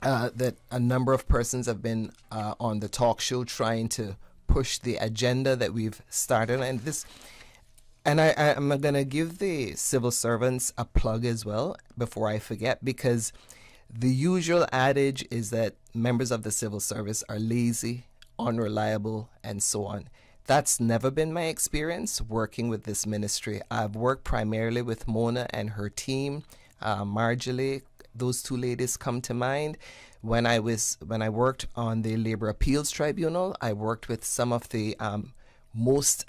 that a number of persons have been on the talk show trying to push the agenda that we've started. And I'm going to give the civil servants a plug as well before I forget, because the usual adage is that members of the civil service are lazy, unreliable, and so on. That's never been my experience working with this ministry. I've worked primarily with Mona and her team, Marjorie. Those two ladies come to mind. When I worked on the Labor Appeals Tribunal, I worked with some of the most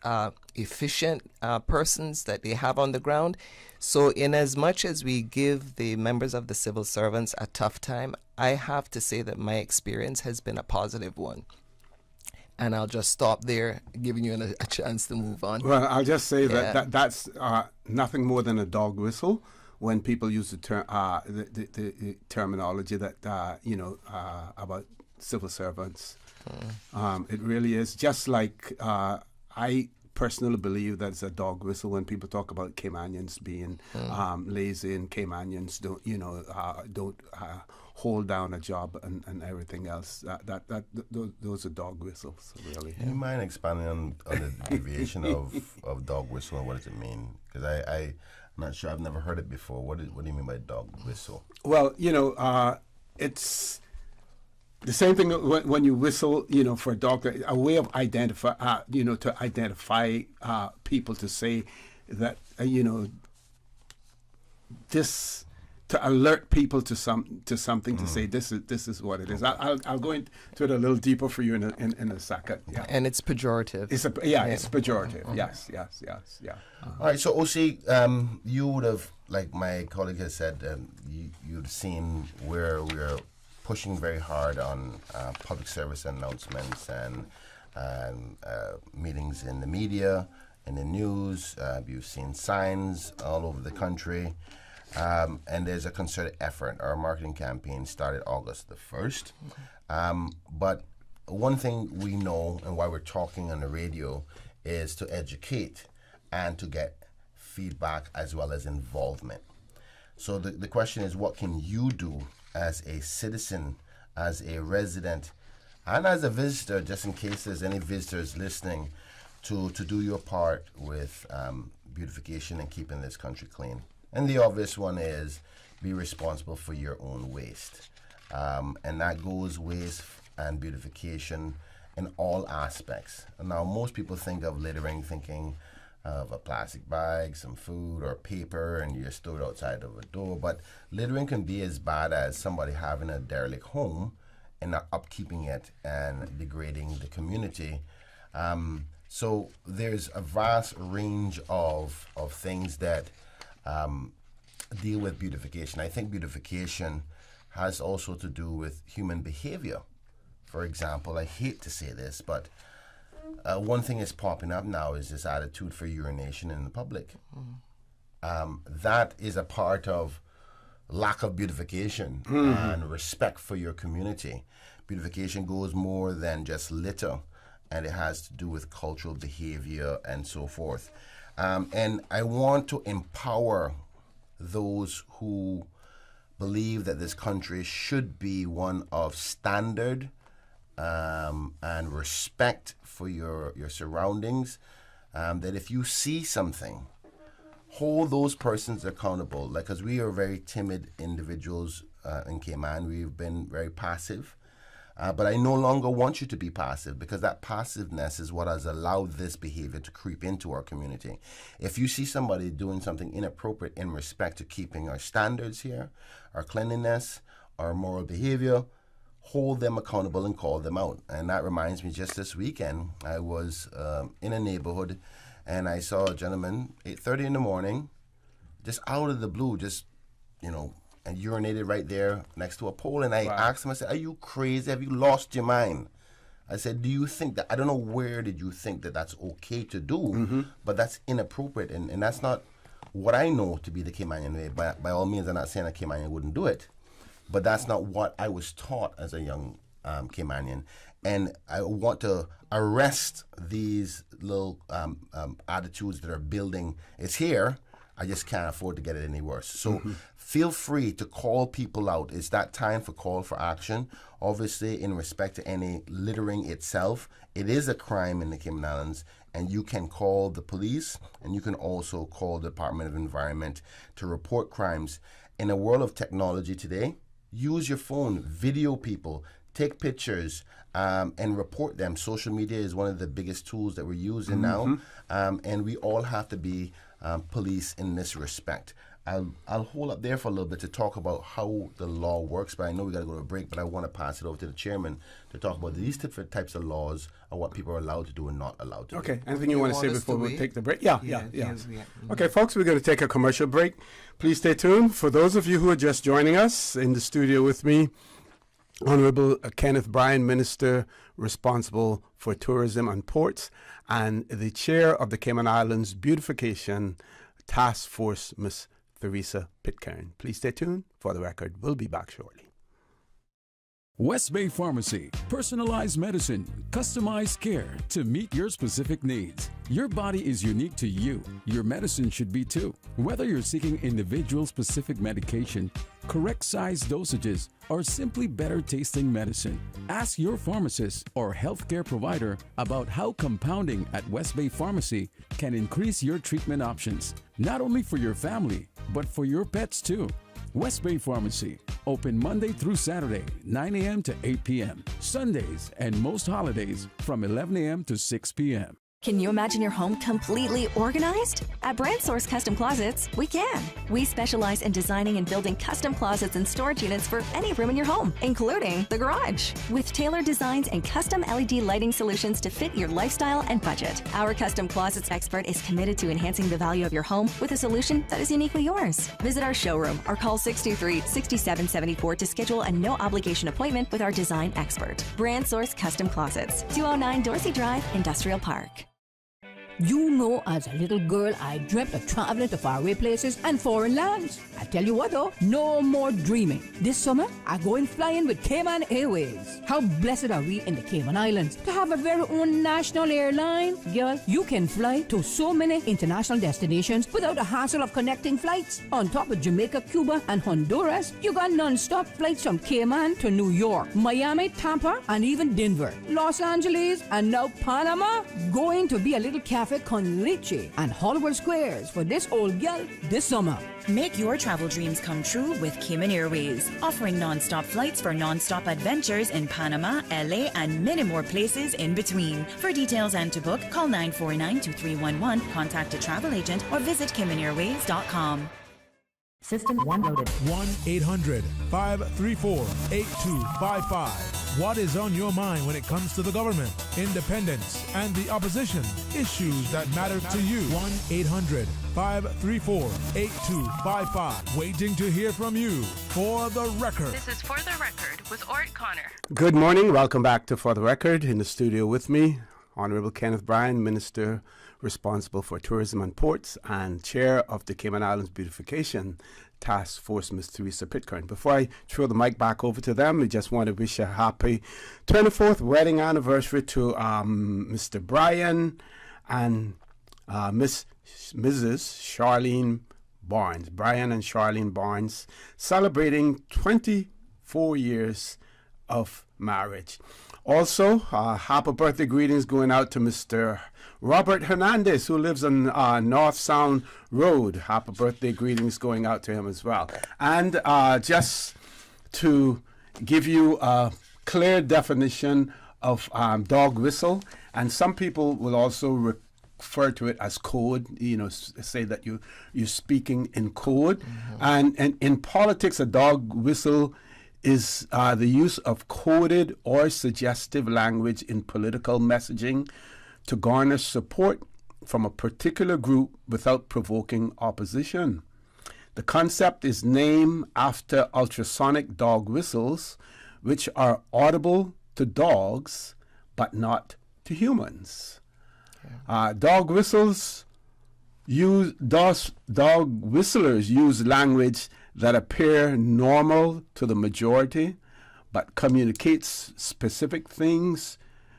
efficient persons that they have on the ground. So in as much as we give the members of the civil servants a tough time, I have to say that my experience has been a positive one. And I'll just stop there, giving you a chance to move on. Well, I'll just say that's nothing more than a dog whistle when people use the term, the terminology that about civil servants. It really is just like I personally believe that it's a dog whistle when people talk about Caymanians being lazy and Caymanians don't hold down a job and everything else. Those are dog whistles, really. Do you mind expanding on the deviation of dog whistle and what does it mean? Because I'm not sure, I've never heard it before. What do you mean by dog whistle? Well, it's the same thing when you whistle, for a dog, a way of identify, to identify people, to say that, this, to alert people to something, to say this is what it is. I'll go into it a little deeper for you in a second. Yeah. And it's pejorative. It's pejorative. Yes. All right. So OC, you would have, like my colleague has said, you've seen where we're pushing very hard on public service announcements and meetings in the media, in the news. You've seen signs all over the country. And there's a concerted effort. Our marketing campaign started August the 1st. But one thing we know and why we're talking on the radio is to educate and to get feedback as well as involvement. So the question is, what can you do as a citizen, as a resident, and as a visitor, just in case there's any visitors listening, to do your part with beautification and keeping this country clean? And the obvious one is be responsible for your own waste. And that goes waste and beautification in all aspects. And now most people think of littering thinking of a plastic bag, some food or paper, and you just throw it outside of a door. But littering can be as bad as somebody having a derelict home and not upkeeping it and degrading the community. So there's a vast range of things that deal with beautification. I think beautification has also to do with human behavior. For example, I hate to say this, but one thing is popping up now is this attitude for urination in the public. That is a part of lack of beautification and respect for your community. Beautification goes more than just litter, and it has to do with cultural behavior and so forth. And I want to empower those who believe that this country should be one of standard and respect for your surroundings, that if you see something, hold those persons accountable. Because we are very timid individuals in Cayman. We've been very passive. But I no longer want you to be passive, because that passiveness is what has allowed this behavior to creep into our community. If you see somebody doing something inappropriate in respect to keeping our standards here, our cleanliness, our moral behavior, hold them accountable and call them out. And that reminds me, just this weekend, I was in a neighborhood and I saw a gentleman, 8:30 in the morning, just out of the blue, and urinated right there next to a pole. And I asked him, I said, "Are you crazy? Have you lost your mind?" I said, "Do you think that, I don't know where did you think that that's okay to do, but that's inappropriate. And that's not what I know to be the Caymanian way. By all means, I'm not saying a Caymanian wouldn't do it, but that's not what I was taught as a young Caymanian. And I want to arrest these little attitudes that are building. It's here. I just can't afford to get it any worse. So feel free to call people out. It's that time for call for action. Obviously, in respect to any littering itself, it is a crime in the Cayman Islands, and you can call the police, and you can also call the Department of Environment to report crimes. In a world of technology today, use your phone, video people, take pictures, and report them. Social media is one of the biggest tools that we're using now, and we all have to be police in this respect. I'll hold up there for a little bit to talk about how the law works, but I know we got to go to a break, but I want to pass it over to the chairman to talk about these different types of laws and what people are allowed to do and not allowed to do. Okay, anything you want to say before we take the break? Yeah. Okay, folks, we're going to take a commercial break. Please stay tuned. For those of you who are just joining us, in the studio with me, Honorable Kenneth Bryan, Minister responsible for tourism and ports, and the chair of the Cayman Islands Beautification Task Force, Miss Theresa Pitcairn. Please stay tuned. For the record, we'll be back shortly. West Bay Pharmacy. Personalized medicine, customized care to meet your specific needs. Your body is unique to you. Your medicine should be too. Whether you're seeking individual-specific medication, correct size dosages, or simply better tasting medicine, ask your pharmacist or healthcare provider about how compounding at West Bay Pharmacy can increase your treatment options, not only for your family, but for your pets too. West Bay Pharmacy, open Monday through Saturday, 9 a.m. to 8 p.m., Sundays and most holidays from 11 a.m. to 6 p.m. Can you imagine your home completely organized? At Brand Source Custom Closets, we can. We specialize in designing and building custom closets and storage units for any room in your home, including the garage. With tailored designs and custom LED lighting solutions to fit your lifestyle and budget. Our custom closets expert is committed to enhancing the value of your home with a solution that is uniquely yours. Visit our showroom or call 623-6774 to schedule a no-obligation appointment with our design expert. Brand Source Custom Closets, 209 Dorsey Drive, Industrial Park. You know, as a little girl, I dreamt of traveling to faraway places and foreign lands. I tell you what though, no more dreaming. This summer, I'm going flying with Cayman Airways. How blessed are we in the Cayman Islands to have a very own national airline? Girl, you can fly to so many international destinations without the hassle of connecting flights. On top of Jamaica, Cuba, and Honduras, you got non-stop flights from Cayman to New York, Miami, Tampa, and even Denver, Los Angeles, and now Panama. Going to be a little cafe con leche and Hollywood Squares for this old gal this summer. Make your travel dreams come true with Cayman Airways, offering non-stop flights for non-stop adventures in Panama, LA, and many more places in between. For details and to book, call 949-2311, contact a travel agent, or visit CaymanAirways.com. System 1 loaded. 1-800-534-8255. What is on your mind when it comes to the government, independence, and the opposition? Issues that matter to you. 1-800-534-8255. Waiting to hear from you. For the Record. This is For the Record with Orrett Connor. Good morning. Welcome back to For the Record. In the studio with me, Honorable Kenneth Bryan, Minister responsible for tourism and ports and chair of the Cayman Islands Beautification Task Force, Ms. Theresa Pitcairn. Before I throw the mic back over to them, we just want to wish a happy 24th wedding anniversary to Mr. Bryan and Mrs. Charlene Barnes. Bryan and Charlene Barnes celebrating 24 years of marriage. Also, happy birthday greetings going out to Mr. Robert Hernandez, who lives on North Sound Road. Happy birthday greetings going out to him as well. And just to give you a clear definition of dog whistle, and some people will also refer to it as code, say that you're speaking in code. And in politics, a dog whistle is the use of coded or suggestive language in political messaging to garner support from a particular group without provoking opposition. The concept is named after ultrasonic dog whistles, which are audible to dogs but not to humans. Dog whistlers use language that appear normal to the majority, but communicates specific things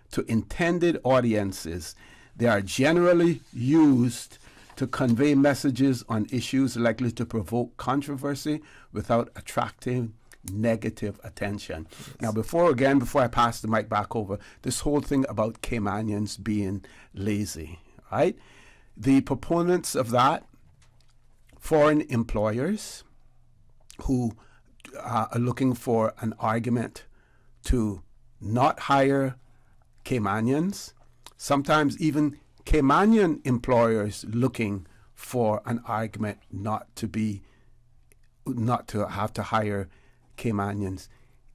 to intended audiences. They are generally used to convey messages on issues likely to provoke controversy without attracting negative attention. Yes. Now, before I pass the mic back over, this whole thing about Caymanians being lazy, right? The proponents of that, foreign employers who are looking for an argument to not hire Caymanians. Sometimes even Caymanian employers looking for an argument not to have to hire Caymanians.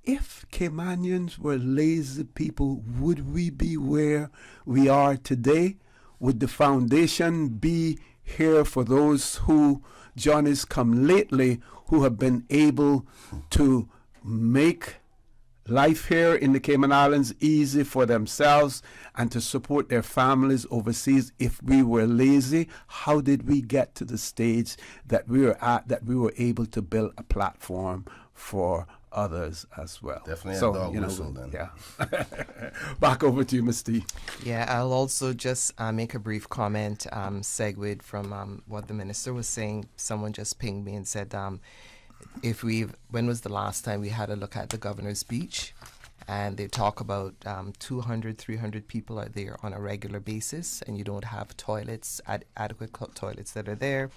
If Caymanians were lazy people, would we be where we are today? Would the foundation be here for those who, Johnny's come lately, who have been able to make life here in the Cayman Islands easy for themselves and to support their families overseas? If we were lazy, how did we get to the stage that we were at, that we were able to build a platform for others as well? Definitely so, a dog whistle then. Yeah. Back over to you, Ms. T. Yeah, I'll also just make a brief comment, segued from what the minister was saying. Someone just pinged me and said, when was the last time we had a look at the governor's beach? And they talk about 200, 300 people are there on a regular basis, and you don't have toilets, adequate toilets that are there.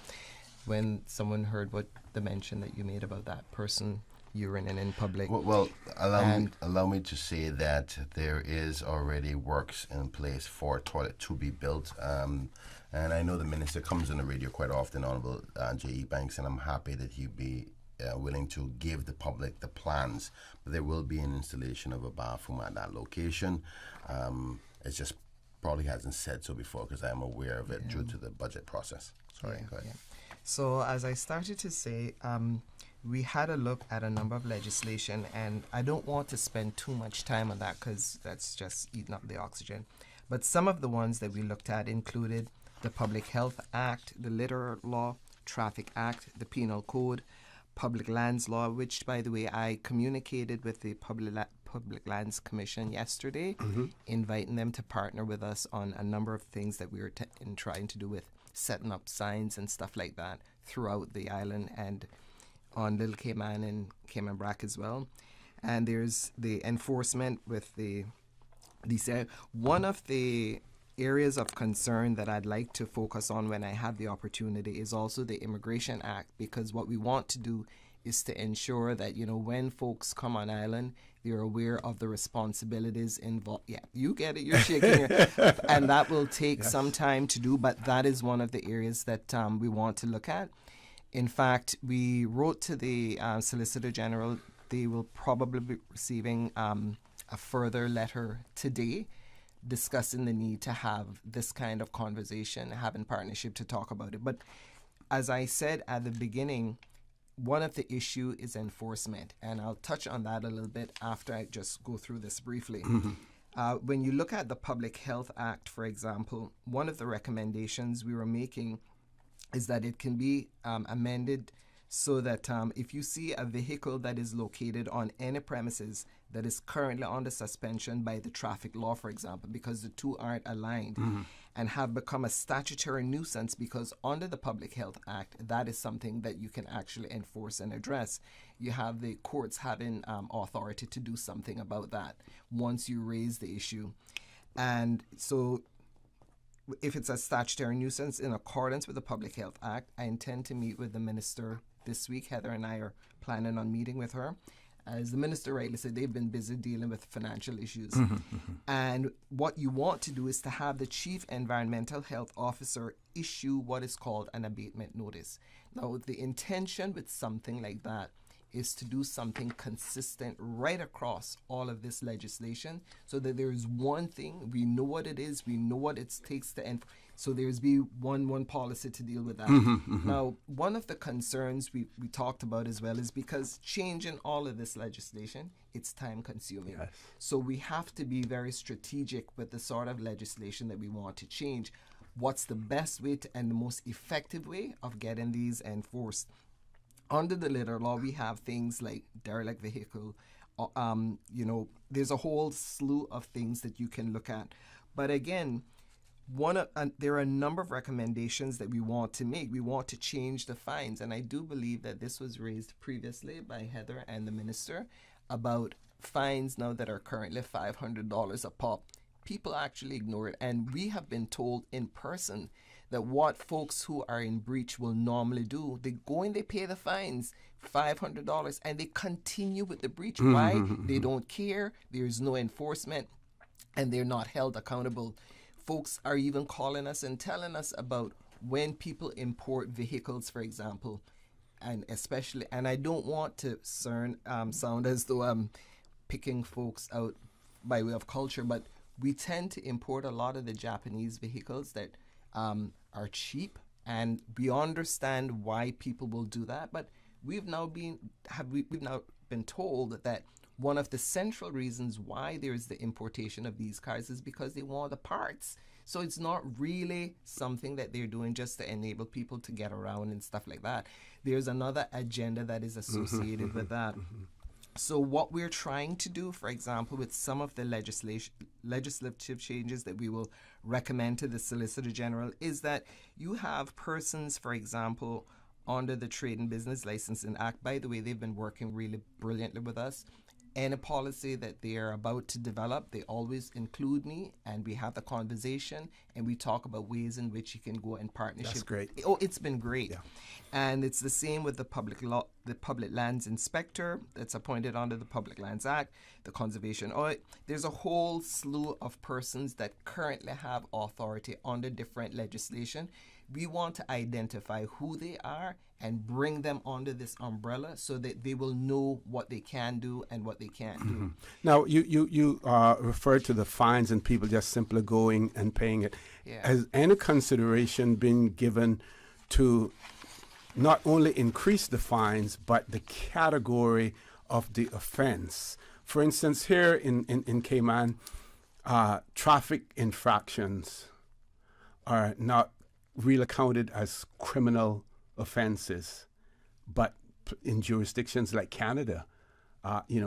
When someone heard what the mention that you made about that person urinating in public. Well, allow me to say that there is already works in place for a toilet to be built. And I know the minister comes on the radio quite often, Honorable J.E. Banks, and I'm happy that he'd be willing to give the public the plans. But there will be an installation of a bathroom at that location. It just probably hasn't said so before because I'm aware of it due to the budget process. Sorry, go ahead. So as I started to say, we had a look at a number of legislation, and I don't want to spend too much time on that because that's just eating up the oxygen. But some of the ones that we looked at included the Public Health Act, the Litter Law, Traffic Act, the Penal Code, Public Lands Law, which, by the way, I communicated with the Public Lands Commission yesterday, inviting them to partner with us on a number of things that we were trying to do with setting up signs and stuff like that throughout the island and on Little Cayman and Cayman Brac as well. And there's the enforcement with one of the areas of concern that I'd like to focus on when I have the opportunity is also the Immigration Act, because what we want to do is to ensure that, when folks come on island, they're aware of the responsibilities involved. Yeah, you get it, you're shaking your and that will take some time to do, but that is one of the areas that we want to look at. In fact, we wrote to the Solicitor General. They will probably be receiving a further letter today discussing the need to have this kind of conversation, having partnership to talk about it. But as I said at the beginning, one of the issue is enforcement, and I'll touch on that a little bit after I just go through this briefly. When you look at the Public Health Act, for example, one of the recommendations we were making is that it can be amended so that if you see a vehicle that is located on any premises that is currently under suspension by the traffic law, for example, because the two aren't aligned and have become a statutory nuisance, because under the Public Health Act, that is something that you can actually enforce and address. You have the courts having authority to do something about that once you raise the issue. And so if it's a statutory nuisance in accordance with the Public Health Act, I intend to meet with the minister this week. Heather and I are planning on meeting with her. As the minister rightly said, they've been busy dealing with financial issues. And what you want to do is to have the Chief Environmental Health Officer issue what is called an abatement notice. Now, the intention with something like that is to do something consistent right across all of this legislation, so that there is one thing, we know what it is, we know what it takes to end. So there's be one policy to deal with that. Now, one of the concerns we talked about as well is because changing all of this legislation, it's time consuming. So we have to be very strategic with the sort of legislation that we want to change. What's the best way and the most effective way of getting these enforced? Under the litter law, we have things like derelict vehicle. There's a whole slew of things that you can look at. But again, there are a number of recommendations that we want to make. We want to change the fines. And I do believe that this was raised previously by Heather and the minister about fines now that are currently $500 a pop. People actually ignore it. And we have been told in person that what folks who are in breach will normally do, they go and they pay the fines, $500, and they continue with the breach. Why? They don't care. There's no enforcement, and they're not held accountable. Folks are even calling us and telling us about when people import vehicles, for example, and especially, and I don't want to sound as though I'm picking folks out by way of culture, but we tend to import a lot of the Japanese vehicles that are cheap, and we understand why people will do that. But we've now been told that one of the central reasons why there is the importation of these cars is because they want the parts. So it's not really something that they're doing just to enable people to get around and stuff like that. There's another agenda that is associated with that. So what we're trying to do, for example, with some of the legislative changes that we will recommend to the Solicitor General, is that you have persons, for example, under the Trade and Business Licensing Act. By the way, they've been working really brilliantly with us. Any policy that they are about to develop, they always include me, and we have the conversation, and we talk about ways in which you can go in partnership. That's great. Oh, it's been great. Yeah. And it's the same with the public lands inspector that's appointed under the Public Lands Act, the conservation audit. There's a whole slew of persons that currently have authority under different legislation. We want to identify who they are and bring them under this umbrella so that they will know what they can do and what they can't do. Now, you referred to the fines and people just simply going and paying it. Yeah. Has any consideration been given to not only increase the fines, but the category of the offense? For instance, here in Cayman, traffic infractions are not really counted as criminal offenses, but in jurisdictions like Canada,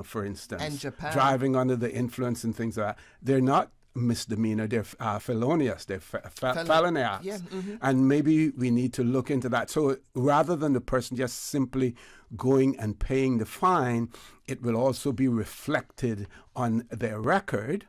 for instance, and Japan, driving under the influence and things like that, they're not misdemeanor, they're felonious, they're felony acts. Yeah, and maybe we need to look into that. So rather than the person just simply going and paying the fine, it will also be reflected on their record.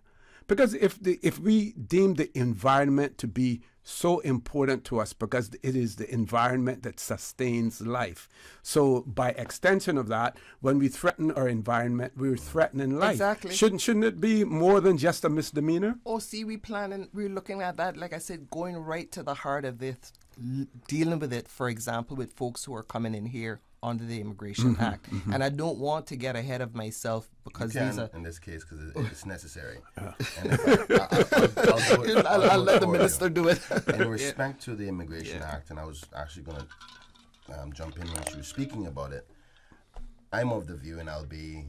Because if we deem the environment to be so important to us, because it is the environment that sustains life. So by extension of that, when we threaten our environment, we're threatening life. Exactly. Shouldn't it be more than just a misdemeanor? Oh, see, we're looking at that, like I said, going right to the heart of this, dealing with it, for example, with folks who are coming in here under the Immigration Act. And I don't want to get ahead of myself because these are... in this case, because it's necessary. And I'll let the minister do it. In respect to the Immigration Act, and I was actually going to jump in when she was speaking about it, I'm of the view, and I'll be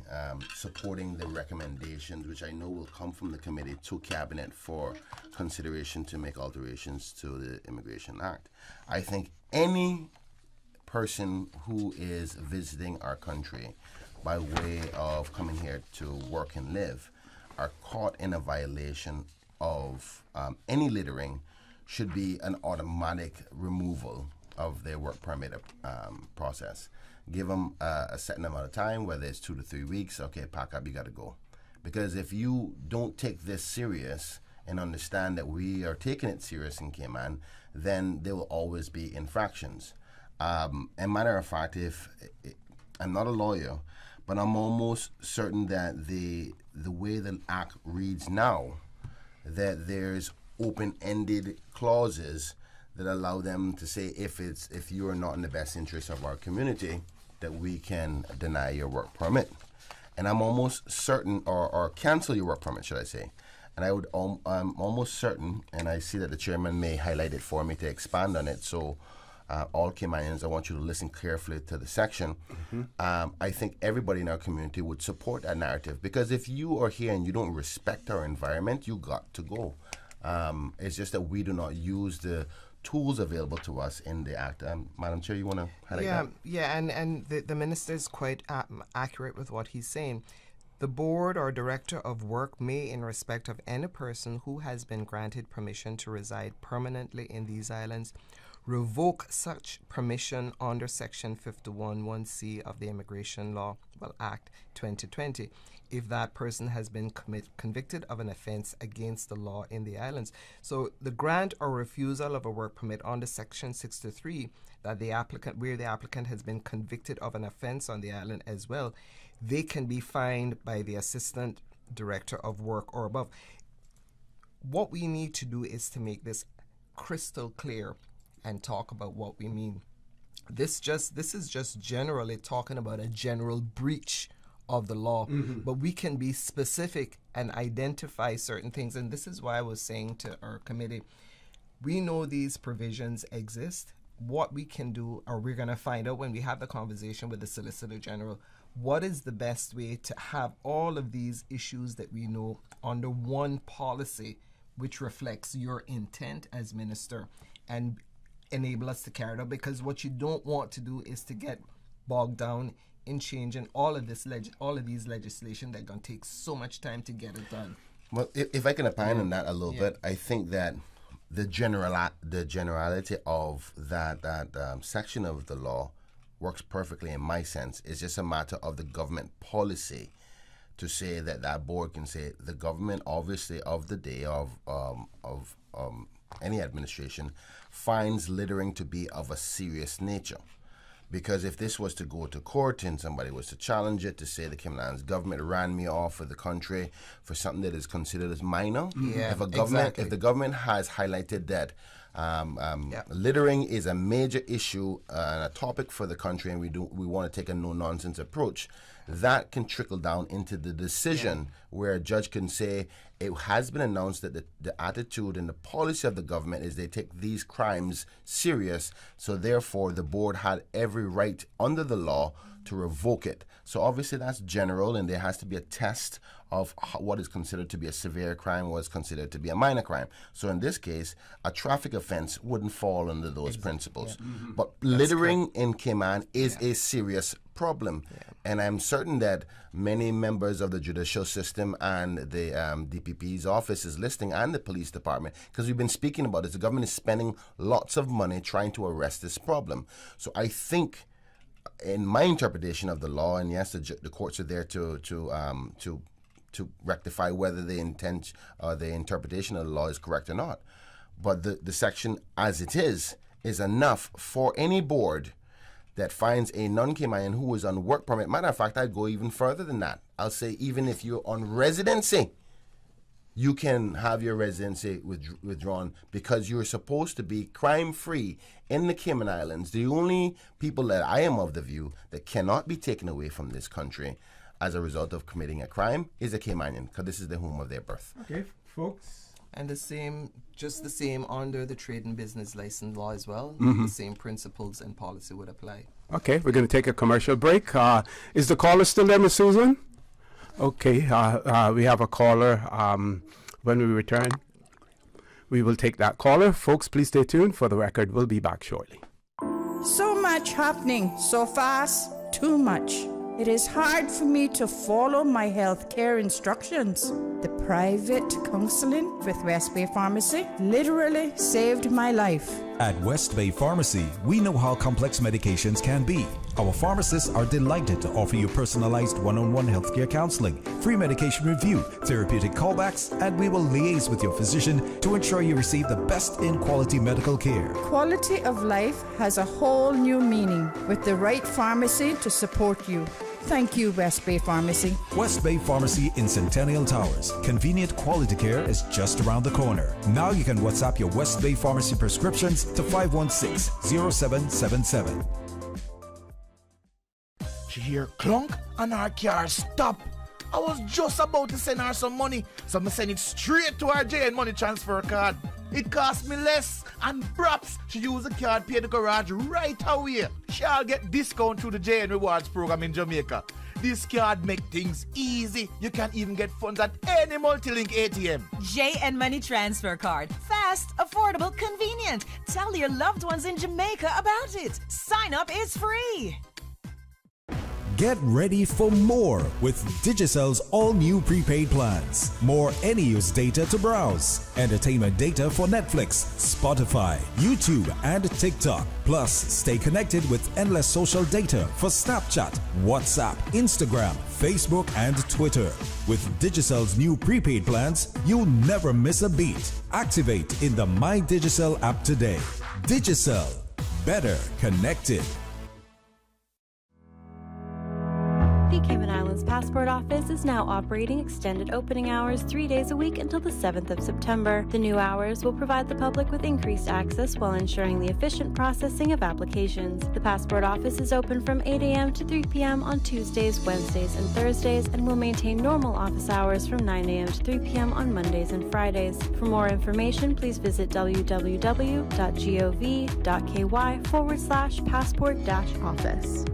supporting the recommendations, which I know will come from the committee to Cabinet for consideration to make alterations to the Immigration Act. I think any person who is visiting our country by way of coming here to work and live are caught in a violation of any littering should be an automatic removal of their work permit process. Give them a certain amount of time, whether it's 2 to 3 weeks. Okay, pack up, you got to go. Because if you don't take this serious and understand that we are taking it serious in Cayman, then there will always be infractions. And matter of fact, I'm not a lawyer, but I'm almost certain that the way the Act reads now, that there's open-ended clauses that allow them to say if you are not in the best interest of our community, that we can deny your work permit. And I'm almost certain, or cancel your work permit, should I say. And I'm almost certain, and I see that the chairman may highlight it for me to expand on it, so all Caymanians, I want you to listen carefully to the section. I think everybody in our community would support that narrative, because if you are here and you don't respect our environment, you got to go. It's just that we do not use the tools available to us in the Act. Madam Chair, you want to highlight that? Yeah, and the minister is quite accurate with what he's saying. The board or director of work may, in respect of any person who has been granted permission to reside permanently in these islands, revoke such permission under Section 51(1)(c) of the Immigration Law Act 2020 if that person has been convicted of an offense against the law in the islands. So the grant or refusal of a work permit under Section 63, that the applicant has been convicted of an offense on the island as well, they can be fined by the Assistant Director of Work or above. What we need to do is to make this crystal clear and talk about what we mean. This is just generally talking about a general breach of the law, but we can be specific and identify certain things. And this is why I was saying to our committee, we know these provisions exist. What we can do, or we're going to find out when we have the conversation with the Solicitor General, what is the best way to have all of these issues that we know under one policy which reflects your intent as minister and enable us to carry it out. Because what you don't want to do is to get bogged down in changing all of these legislation that are going to take so much time to get it done. Well, if I can opine on that a little bit, I think that the generality of that section of the law works perfectly in my sense. It's just a matter of the government policy to say that board can say the government, obviously, of the day of any administration finds littering to be of a serious nature. Because if this was to go to court and somebody was to challenge it to say the Cayman Islands government ran me off of the country for something that is considered as minor, if the government has highlighted that littering is a major issue and a topic for the country, and we want to take a no-nonsense approach, that can trickle down into the decision where a judge can say it has been announced that the attitude and the policy of the government is they take these crimes serious, so therefore the board had every right under the law to revoke it. So obviously that's general, and there has to be a test of what is considered to be a severe crime, what is considered to be a minor crime. So in this case, a traffic offense wouldn't fall under those principles. Yeah. But littering in Cayman is a serious problem. Yeah. And I'm certain that many members of the judicial system and the DPP's office is listening, and the police department, because we've been speaking about this. The government is spending lots of money trying to arrest this problem. So I think, in my interpretation of the law, and yes, the courts are there to rectify whether the intent or the interpretation of the law is correct or not. But the section as it is enough for any board that finds a non-Caymanian who is on work permit. Matter of fact, I'd go even further than that. I'll say even if you're on residency, you can have your residency withdrawn because you're supposed to be crime-free in the Cayman Islands. The only people that I am of the view that cannot be taken away from this country as a result of committing a crime is a Caymanian, because this is the home of their birth. Okay, folks. And the same under the trade and business license law as well. The same principles and policy would apply. Okay, we're going to take a commercial break. Is the caller still there, Ms. Susan? Okay, we have a caller. When we return, we will take that caller. Folks, please stay tuned. For the record, we'll be back shortly. So much happening, so fast, too much. It is hard for me to follow my health care instructions. The private counseling with West Bay Pharmacy literally saved my life. At West Bay Pharmacy, we know how complex medications can be. Our pharmacists are delighted to offer you personalized one-on-one healthcare counseling, free medication review, therapeutic callbacks, and we will liaise with your physician to ensure you receive the best in quality medical care. Quality of life has a whole new meaning with the right pharmacy to support you. Thank you, West Bay Pharmacy. West Bay Pharmacy in Centennial Towers. Convenient quality care is just around the corner. Now you can WhatsApp your West Bay Pharmacy prescriptions to 516-0777. She hear clunk and her car stop. I was just about to send her some money, so I send it straight to her JN Money Transfer card. It cost me less, and perhaps she use the card, pay the garage right away. She'll get discount through the JN Rewards program in Jamaica. This card make things easy. You can even get funds at any multi-link ATM. JN Money Transfer Card. Fast, affordable, convenient. Tell your loved ones in Jamaica about it. Sign up is free. Get ready for more with Digicel's all-new prepaid plans. More any-use data to browse. Entertainment data for Netflix, Spotify, YouTube, and TikTok. Plus, stay connected with endless social data for Snapchat, WhatsApp, Instagram, Facebook, and Twitter. With Digicel's new prepaid plans, you'll never miss a beat. Activate in the My Digicel app today. Digicel. Better connected. The Cayman Islands Passport Office is now operating extended opening hours 3 days a week until the 7th of September. The new hours will provide the public with increased access while ensuring the efficient processing of applications. The Passport Office is open from 8 a.m. to 3 p.m. on Tuesdays, Wednesdays, and Thursdays and will maintain normal office hours from 9 a.m. to 3 p.m. on Mondays and Fridays. For more information, please visit www.gov.ky/passport-office.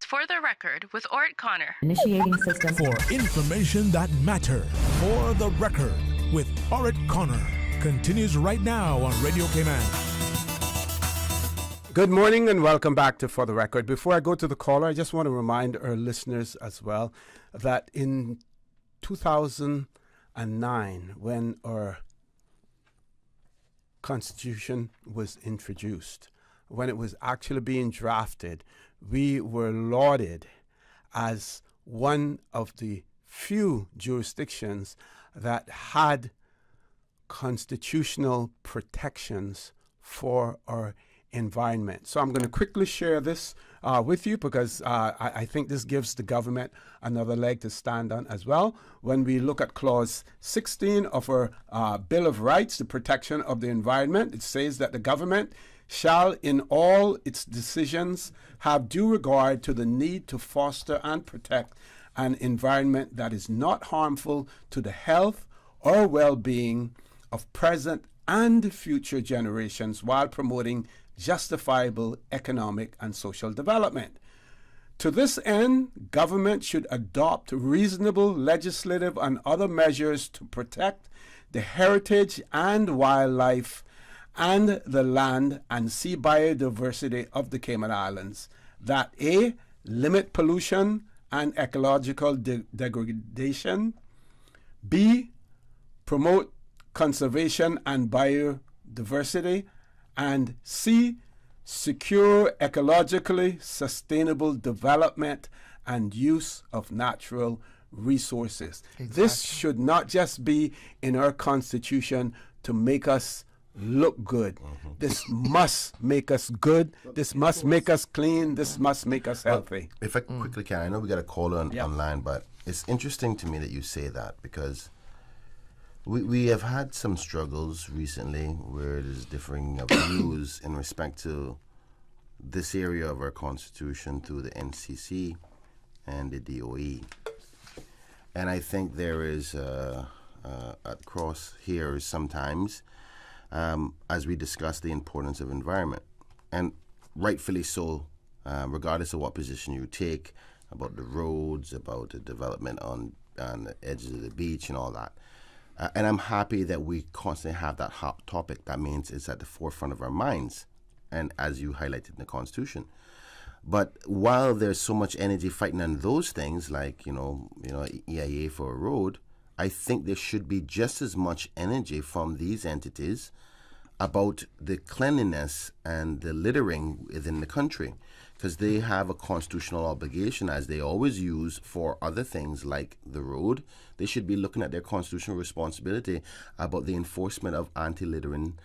For the record, with Orrett Connor. Initiating system. For information that matter. For the record, with Orrett Connor. Continues right now on Radio Cayman. Good morning and welcome back to For the Record. Before I go to the caller, I just want to remind our listeners as well that in 2009, when our Constitution was introduced, when it was actually being drafted, we were lauded as one of the few jurisdictions that had constitutional protections for our environment. So I'm going to quickly share this with you because I think this gives the government another leg to stand on as well. When we look at Clause 16 of our Bill of Rights, the protection of the environment, it says that the government shall in all its decisions have due regard to the need to foster and protect an environment that is not harmful to the health or well-being of present and future generations while promoting justifiable economic and social development. To this end, government should adopt reasonable legislative and other measures to protect the heritage and wildlife and the land and sea biodiversity of the Cayman Islands, that A, limit pollution and ecological degradation, B, promote conservation and biodiversity, and C, secure ecologically sustainable development and use of natural resources. Exactly. This should not just be in our Constitution to make us look good. This must make us good. This must make us clean. This must make us healthy. If I quickly can, I know we got a caller online, but it's interesting to me that you say that because we have had some struggles recently where there's differing of views in respect to this area of our Constitution through the NCC and the DOE. And I think there is at cross here sometimes as we discuss the importance of environment, and rightfully so, regardless of what position you take about the roads, about the development on the edges of the beach and all that. And I'm happy that we constantly have that hot topic. That means it's at the forefront of our minds, and as you highlighted in the Constitution. But while there's so much energy fighting on those things, like EIA for a road, I think there should be just as much energy from these entities about the cleanliness and the littering within the country, because they have a constitutional obligation, as they always use for other things like the road. They should be looking at their constitutional responsibility about the enforcement of anti-littering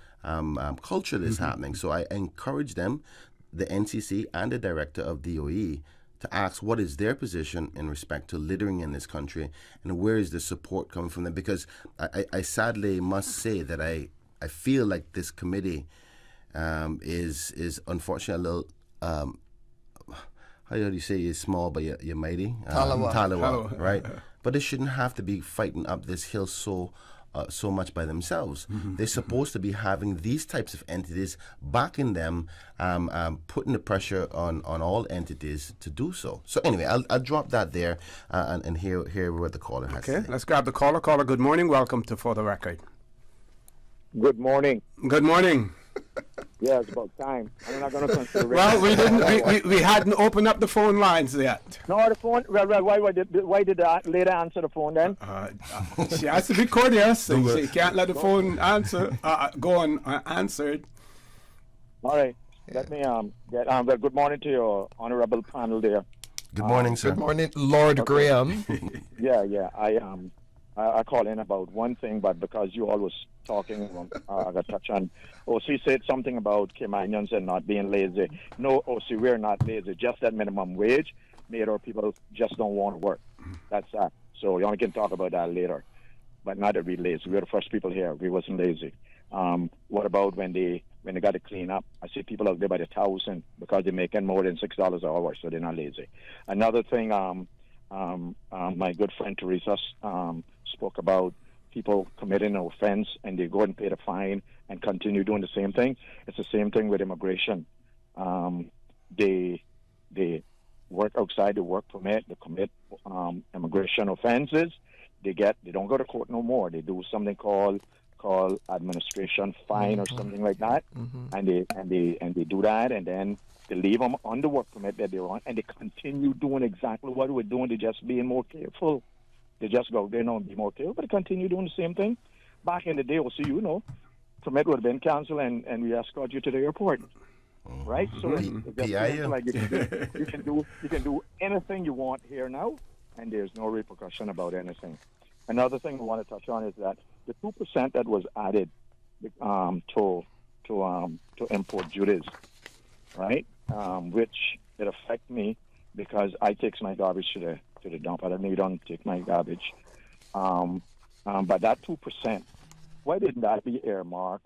culture that's happening. So I encourage them, the NCC and the director of DOE, to ask what is their position in respect to littering in this country and where is the support coming from them. Because I sadly must say that I feel like this committee is unfortunately a little, how do you say, you're small but you're mighty? Talawa, right? But they shouldn't have to be fighting up this hill so much by themselves. They're supposed to be having these types of entities backing them, putting the pressure on all entities to do so. So anyway, I'll drop that there and hear what the caller has to say. Okay, let's grab the caller. Caller, good morning. Welcome to For the Record. Good morning. Good morning. Yeah, it's about time. I'm not going to consider. Well, we hadn't opened up the phone lines yet. No, the phone. Well, why did the lady answer the phone then? She has to be courteous. So she can't let the phone answer go unanswered. All right. Let me get well, good morning to your honorable panel there. Good morning, sir. Good morning, Lord Graham. Yeah. I call in about one thing, but because you all was talking, I got touch on. OC said something about Caymanians and not being lazy. No, OC, we're not lazy. Just that minimum wage made our people just don't want to work. That's that. So we only can talk about that later. But not that we're lazy. We're the first people here. We wasn't lazy. What about when they got to clean up? I see people out there by the 1,000 because they're making more than $6 an hour, so they're not lazy. Another thing, my good friend Theresa spoke about people committing an offense and they go and pay the fine and continue doing the same thing. It's the same thing with immigration. They work outside the work permit, they commit immigration offenses. They don't go to court no more. They do something called administration fine or something like that, and they do that, and then they leave them on the work permit that they're on, and they continue doing exactly what we're doing. They're just being more careful. They just go there and be more careful, but they continue doing the same thing. Back in the day, permit would have been canceled, and we escort you to the airport, right? So it's just like you can do anything you want here now, and there's no repercussion about anything. Another thing I want to touch on is that the 2% that was added to import duties, right? Which it affect me because I take my garbage to the dump. I don't take my garbage. But that 2%, why didn't that be earmarked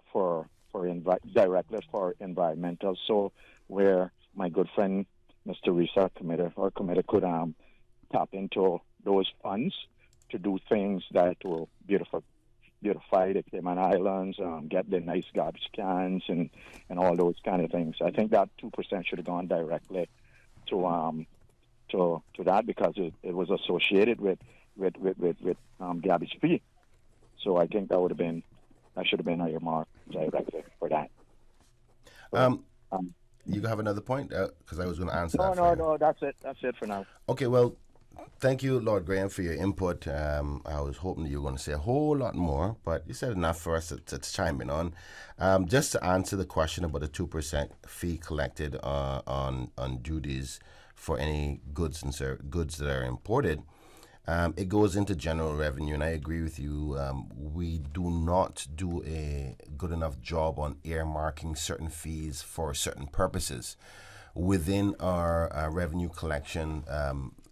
directly for environmental? So where my good friend Ms. Theresa committee could tap into those funds to do things that will beautify the Cayman Islands, get the nice garbage cans and all those kind of things. I think that 2% should have gone directly to that because it was associated with garbage fee. So I think that should have been earmarked directly for that. You have another point? Because I was going to answer that. No, that's it. That's it for now. Okay, well, thank you, Lord Graham, for your input. I was hoping that you were going to say a whole lot more, but you said enough for us to chime in on. Just to answer the question about the 2% fee collected on duties for any goods that are imported, it goes into general revenue, and I agree with you. We do not do a good enough job on earmarking certain fees for certain purposes. Within our revenue collection,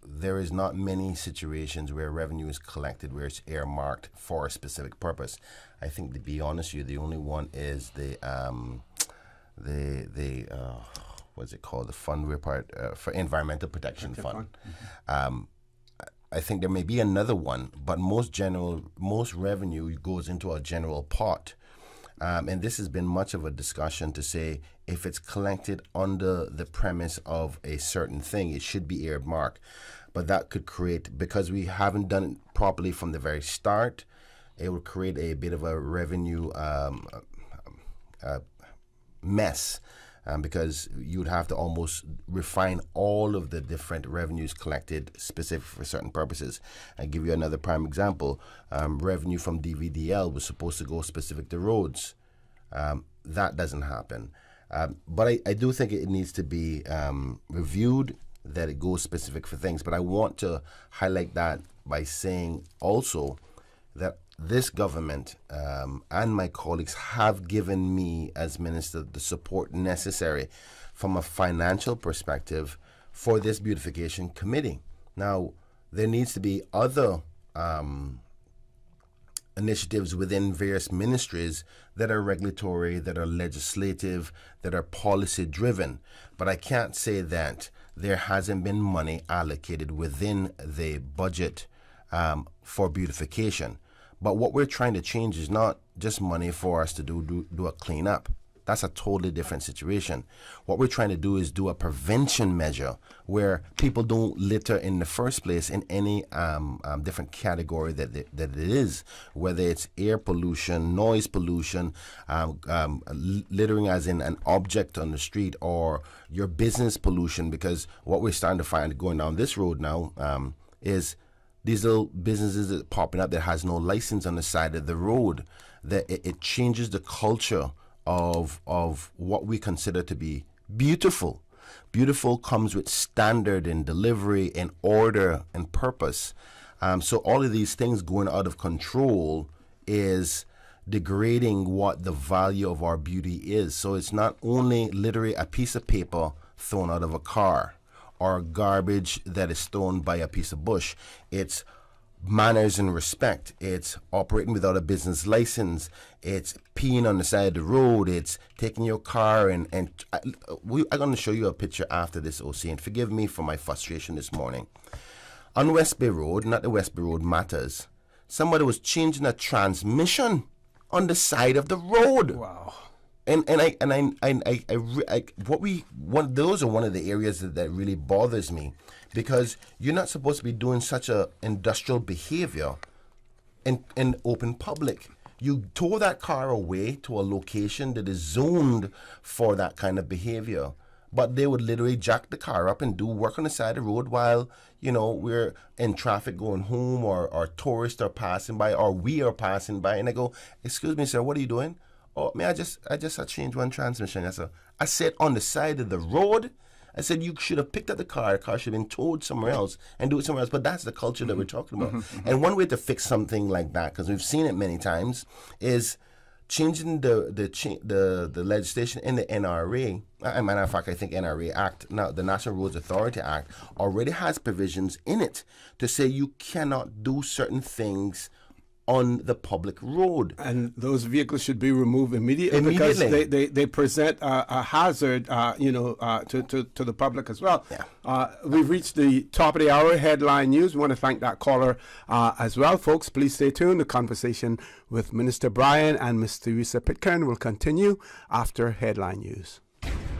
there is not many situations where revenue is collected where it's earmarked for a specific purpose. I think, to be honest with you, the only one is the what's it called? The fund for Environmental Protection Fund. I think there may be another one, but most revenue goes into a general pot. And this has been much of a discussion to say if it's collected under the premise of a certain thing, it should be earmarked. But that could create, because we haven't done it properly from the very start, it would create a bit of a revenue mess. Because you'd have to almost refine all of the different revenues collected specific for certain purposes. I'll give you another prime example. Revenue from DVDL was supposed to go specific to roads. That doesn't happen. But I do think it needs to be reviewed, that it goes specific for things. But I want to highlight that by saying also that this government and my colleagues have given me as minister the support necessary from a financial perspective for this beautification committee. Now, there needs to be other initiatives within various ministries that are regulatory, that are legislative, that are policy driven. But I can't say that there hasn't been money allocated within the budget for beautification. But what we're trying to change is not just money for us to do a cleanup. that's a totally different situation. What we're trying to do is do a prevention measure where people don't litter in the first place in any different category that it is, whether it's air pollution, noise pollution, littering as in an object on the street, or your business pollution, because what we're starting to find going down this road now is these little businesses that are popping up that has no license on the side of the road, that it changes the culture of what we consider to be beautiful. Beautiful comes with standard and delivery and order and purpose. So all of these things going out of control is degrading what the value of our beauty is. So it's not only literally a piece of paper thrown out of a car or garbage that is thrown by a piece of bush. It's manners and respect. It's operating without a business license. It's peeing on the side of the road. It's taking your car and I'm going to show you a picture after this, OC, and forgive me for my frustration this morning. On West Bay Road, not the West Bay Road matters, somebody was changing a transmission on the side of the road. Wow. Those are one of the areas that really bothers me, because you're not supposed to be doing such a industrial behavior in open public. You tow that car away to a location that is zoned for that kind of behavior, but they would literally jack the car up and do work on the side of the road while, we're in traffic going home, or tourists are passing by, or we are passing by, and I go, "Excuse me, sir, what are you doing?" "Oh, man, I just changed one transmission." I said, on the side of the road, I said, you should have picked up the car should have been towed somewhere else and do it somewhere else. But that's the culture that we're talking about. And one way to fix something like that, because we've seen it many times, is changing the legislation in the NRA. As a matter of fact, I think NRA Act, now the National Roads Authority Act, already has provisions in it to say you cannot do certain things on the public road, and those vehicles should be removed immediately. Because they present a hazard, to the public as well. Yeah. We've reached the top of the hour. Headline news. We want to thank that caller as well, folks. Please stay tuned. The conversation with Minister Bryan and Ms. Theresa Pitcairn will continue after headline news.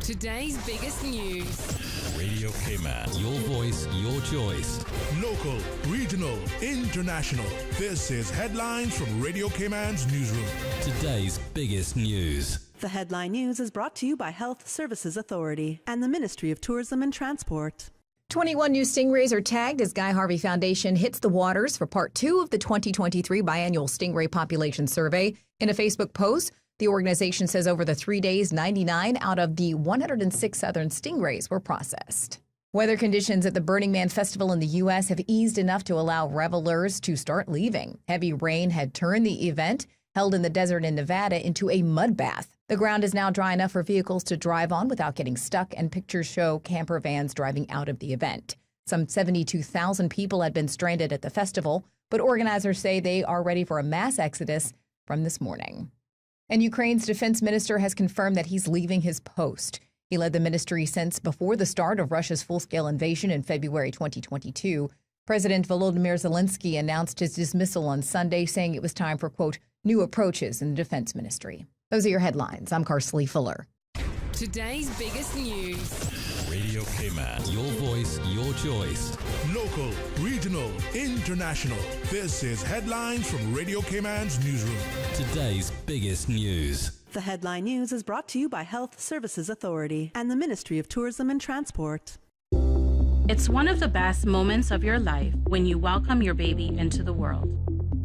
Today's biggest news. Radio Cayman, your voice, your choice. Local, regional, international. This is Headlines from Radio Cayman's newsroom. Today's biggest news. The Headline News is brought to you by Health Services Authority and the Ministry of Tourism and Transport. 21 new stingrays are tagged as Guy Harvey Foundation hits the waters for part 2 of the 2023 biannual stingray population survey. In a Facebook post, the organization says over the 3 days, 99 out of the 106 southern stingrays were processed. Weather conditions at the Burning Man Festival in the U.S. have eased enough to allow revelers to start leaving. Heavy rain had turned the event, held in the desert in Nevada, into a mud bath. The ground is now dry enough for vehicles to drive on without getting stuck, and pictures show camper vans driving out of the event. Some 72,000 people had been stranded at the festival, but organizers say they are ready for a mass exodus from this morning. And Ukraine's defense minister has confirmed that he's leaving his post. He led the ministry since before the start of Russia's full-scale invasion in February 2022. President Volodymyr Zelensky announced his dismissal on Sunday, saying it was time for, quote, new approaches in the defense ministry. Those are your headlines. I'm Carsley Fuller. Today's biggest news. Radio Cayman, your voice, your choice. Local, regional, international. This is Headlines from Radio Cayman's newsroom. Today's biggest news. The Headline News is brought to you by Health Services Authority and the Ministry of Tourism and Transport. It's one of the best moments of your life when you welcome your baby into the world.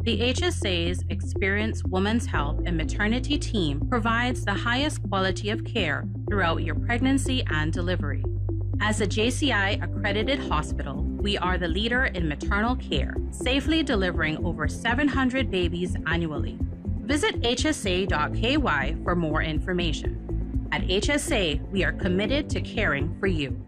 The HSA's Experienced Women's Health and Maternity team provides the highest quality of care throughout your pregnancy and delivery. As a JCI accredited hospital, we are the leader in maternal care, safely delivering over 700 babies annually. Visit hsa.ky for more information. At HSA, we are committed to caring for you.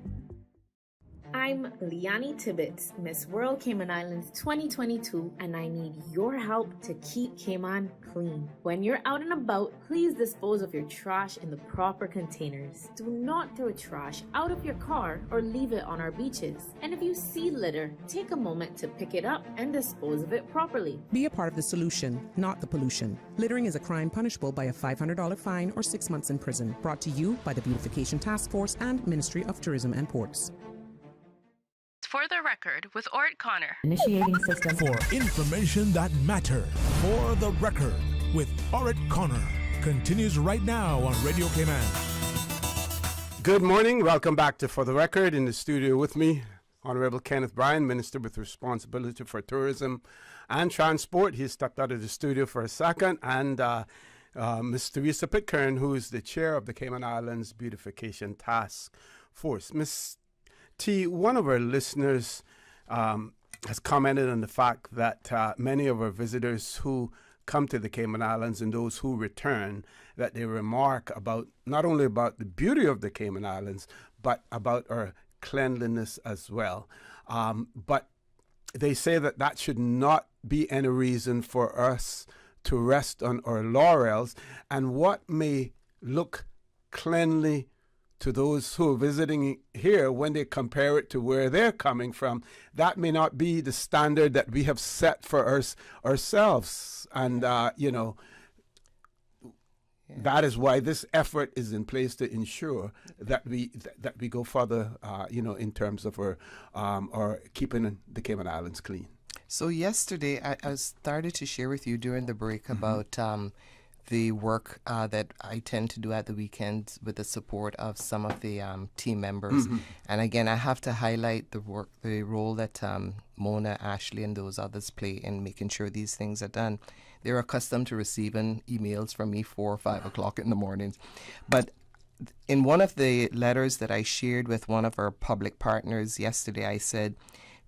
I I'm Liani Tibbetts, Miss World Cayman Islands 2022, and I need your help to keep Cayman clean. When you're out and about, please dispose of your trash in the proper containers. Do not throw trash out of your car or leave it on our beaches. And if you see litter, take a moment to pick it up and dispose of it properly. Be a part of the solution, not the pollution. Littering is a crime punishable by a $500 fine or 6 months in prison. Brought to you by the Beautification Task Force and Ministry of Tourism and Ports. For the record, with Orrett Connor. Initiating system. For information that matters. For the record, with Orrett Connor. Continues right now on Radio Cayman. Good morning. Welcome back to For the Record. In the studio with me, Honorable Kenneth Bryan, Minister with responsibility for tourism and transport. He stepped out of the studio for a second. And Ms. Theresa Pitcairn, who is the chair of the Cayman Islands Beautification Task Force. Ms. T, one of our listeners has commented on the fact that many of our visitors who come to the Cayman Islands and those who return, that they remark about not only about the beauty of the Cayman Islands, but about our cleanliness as well. But they say that that should not be any reason for us to rest on our laurels, and what may look cleanly to those who are visiting here when they compare it to where they're coming from, that may not be the standard that we have set for ourselves. And, that is why this effort is in place to ensure that we go further, in terms of our keeping the Cayman Islands clean. So yesterday, I started to share with you during the break about the work that I tend to do at the weekends with the support of some of the team members. And again, I have to highlight the role that Mona, Ashley, and those others play in making sure these things are done. They're accustomed to receiving emails from me 4 or 5 o'clock in the mornings. But in one of the letters that I shared with one of our public partners yesterday, I said,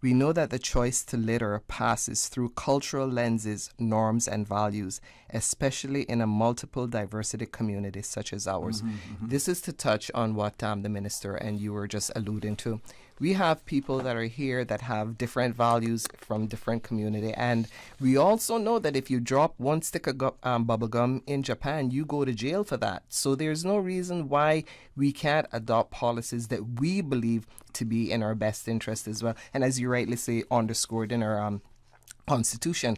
we know that the choice to litter passes through cultural lenses, norms, and values, especially in a multiple diversity community such as ours. This is to touch on what the minister and you were just alluding to. We have people that are here that have different values from different community, and we also know that if you drop one stick of bubble gum in Japan, you go to jail for that. So there's no reason why we can't adopt policies that we believe to be in our best interest as well. And as you rightly say, underscored in our Constitution.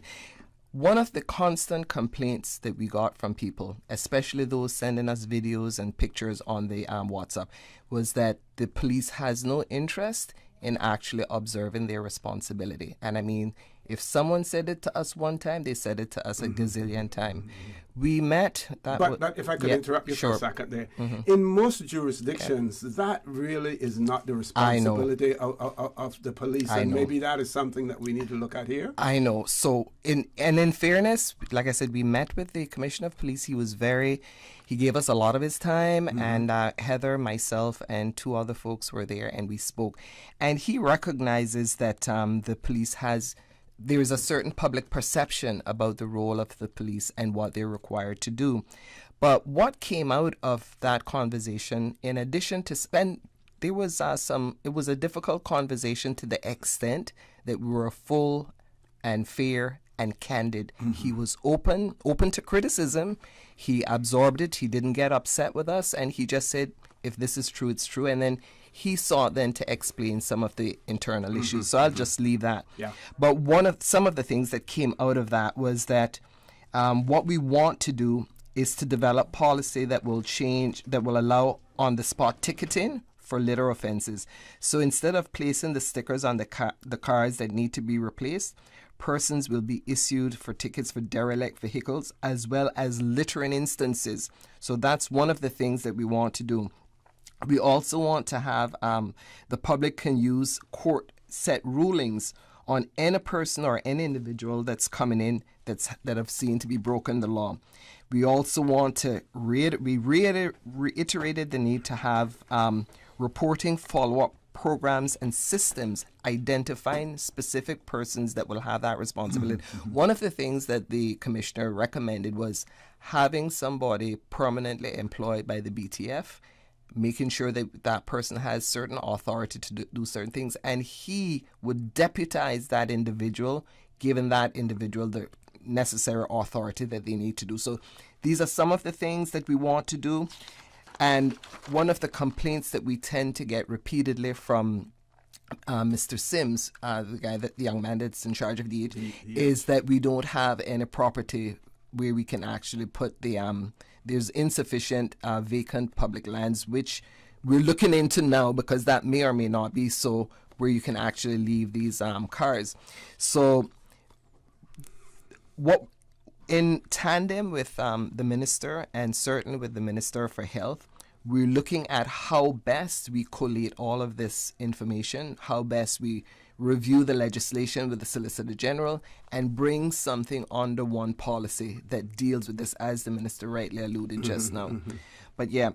One of the constant complaints that we got from people, especially those sending us videos and pictures on the WhatsApp, was that the police has no interest in actually observing their responsibility. And I mean, if someone said it to us one time, they said it to us a gazillion times. We met... But if I could interrupt you for a second there. In most jurisdictions, that really is not the responsibility of the police. And maybe that is something that we need to look at here. I know. So, in fairness, like I said, we met with the Commissioner of Police. He gave us a lot of his time, and Heather, myself, and 2 other folks were there, and we spoke. And he recognizes that the police there is a certain public perception about the role of the police and what they're required to do. But what came out of that conversation, in addition to there was it was a difficult conversation to the extent that we were full and fair and candid. He was open to criticism. He absorbed it. He didn't get upset with us, and he just said, if this is true, it's true. And then he sought then to explain some of the internal issues. So I'll just leave that. Yeah. But some of the things that came out of that was that what we want to do is to develop policy that will allow on-the-spot ticketing for litter offenses. So instead of placing the stickers on the cars that need to be replaced, persons will be issued for tickets for derelict vehicles as well as littering instances. So that's one of the things that we want to do. We also want to have the public can use court set rulings on any person or any individual that's coming in that have seen to be broken the law. We also want to reiterated the need to have reporting follow-up programs and systems identifying specific persons that will have that responsibility. One of the things that the commissioner recommended was having somebody permanently employed by the BTF making sure that that person has certain authority to do certain things, and he would deputize that individual, giving that individual the necessary authority that they need to do. So these are some of the things that we want to do. And one of the complaints that we tend to get repeatedly from Mr. Sims, the young man that's in charge of the is that we don't have any property where we can actually put the there's insufficient vacant public lands, which we're looking into now, because that may or may not be so, where you can actually leave these cars. So what, in tandem with the minister, and certainly with the Minister for Health, we're looking at how best we collate all of this information, how best we review the legislation with the Solicitor General, and bring something under one policy that deals with this, as the Minister rightly alluded just now. But yeah.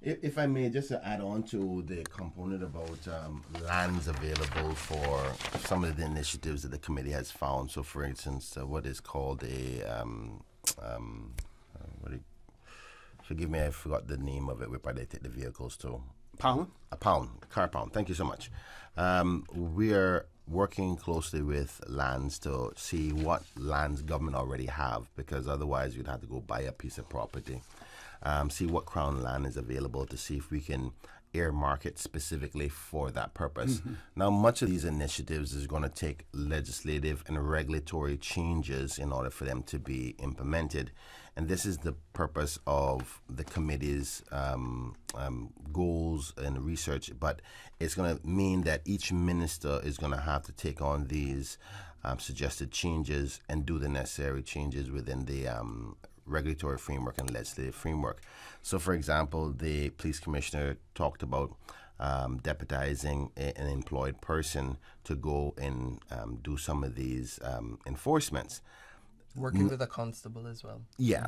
If I may, just to add on to the component about lands available for some of the initiatives that the committee has found. So, for instance, what is called forgive me, I forgot the name of it, where they take the vehicles to. Pound? A pound, car pound. Thank you so much. We are working closely with lands to see what lands government already have, because otherwise you'd have to go buy a piece of property. See what Crown land is available, to see if we can earmark it specifically for that purpose. Now, much of these initiatives is going to take legislative and regulatory changes in order for them to be implemented. And this is the purpose of the committee's goals and research. But it's going to mean that each minister is going to have to take on these suggested changes and do the necessary changes within the regulatory framework and legislative framework. So, for example, the police commissioner talked about deputizing an employed person to go and do some of these enforcements. Working with a constable as well. Yeah,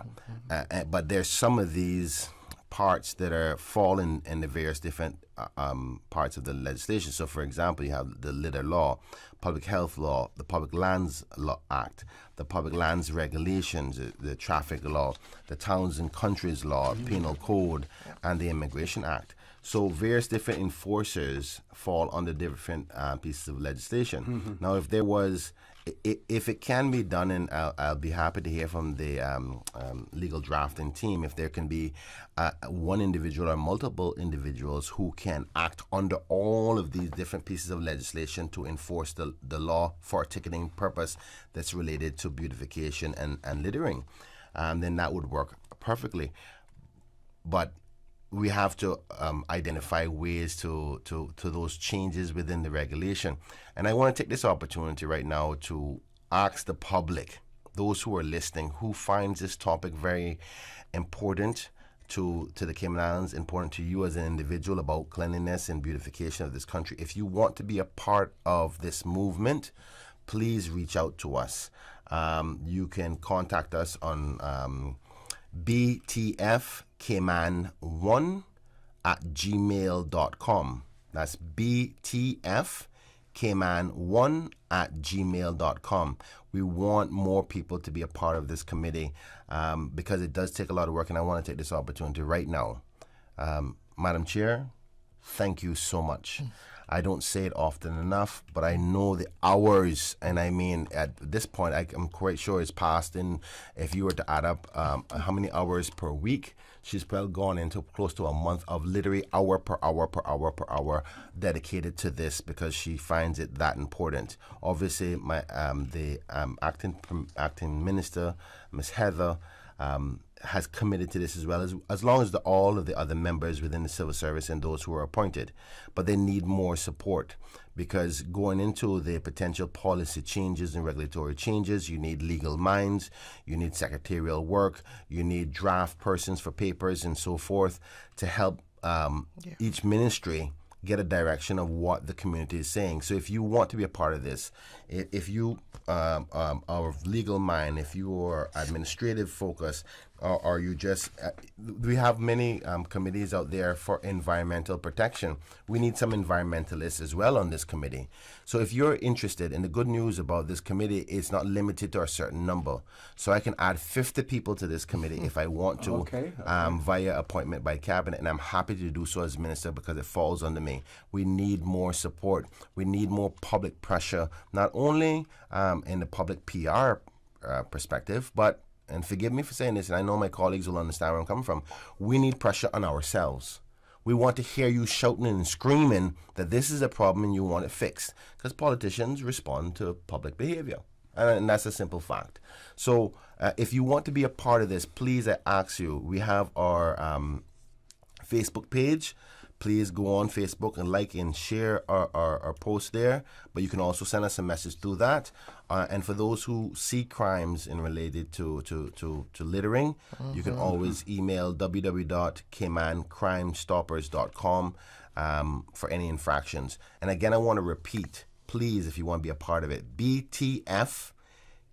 but there's some of these parts that are fall in the various different parts of the legislation. So, for example, you have the litter law, public health law, the Public Lands Law Act, the Public Lands Regulations, the traffic law, the Towns and Countries Law, Penal Code, and the Immigration Act. So various different enforcers fall under different pieces of legislation. Now, if there was, if it can be done, and I'll be happy to hear from the legal drafting team, if there can be one individual or multiple individuals who can act under all of these different pieces of legislation to enforce the law for a ticketing purpose that's related to beautification and littering, then that would work perfectly. But we have to identify ways to those changes within the regulation. And I want to take this opportunity right now to ask the public, those who are listening, who finds this topic very important to the Cayman Islands, important to you as an individual, about cleanliness and beautification of this country. If you want to be a part of this movement, please reach out to us. You can contact us on btfcayman1@gmail.com. That's btfcayman1@gmail.com. We want more people to be a part of this committee because it does take a lot of work, and I want to take this opportunity right now. Madam Chair, thank you so much. I don't say it often enough, but I know the hours, and I mean, at this point, I'm quite sure it's past. And if you were to add up how many hours per week, she's probably gone into close to a month of literally hour per hour dedicated to this, because she finds it that important. Obviously, the acting minister, Ms. Heather, has committed to this as well, as long as all of the other members within the civil service and those who are appointed. But they need more support, because going into the potential policy changes and regulatory changes, you need legal minds, you need secretarial work, you need draft persons for papers and so forth to help each ministry get a direction of what the community is saying. So if you want to be a part of this, if you are of legal mind, if you are administrative focus, or you just, we have many committees out there for environmental protection. We need some environmentalists as well on this committee. So if you're interested, and the good news about this committee is not limited to a certain number. So I can add 50 people to this committee if I want to, via appointment by cabinet, and I'm happy to do so as minister because it falls under me. We need more support. We need more public pressure, not only in the public PR perspective, but, and forgive me for saying this, and I know my colleagues will understand where I'm coming from, we need pressure on ourselves. We want to hear you shouting and screaming that this is a problem and you want it fixed, because politicians respond to public behavior, and that's a simple fact. So if you want to be a part of this, please, I ask you, we have our Facebook page. Please go on Facebook and like and share our post there, but you can also send us a message through that. And for those who see crimes in related to littering, you can always email www.caymancrimestoppers.com for any infractions. And again, I want to repeat, please, if you want to be a part of it, BTF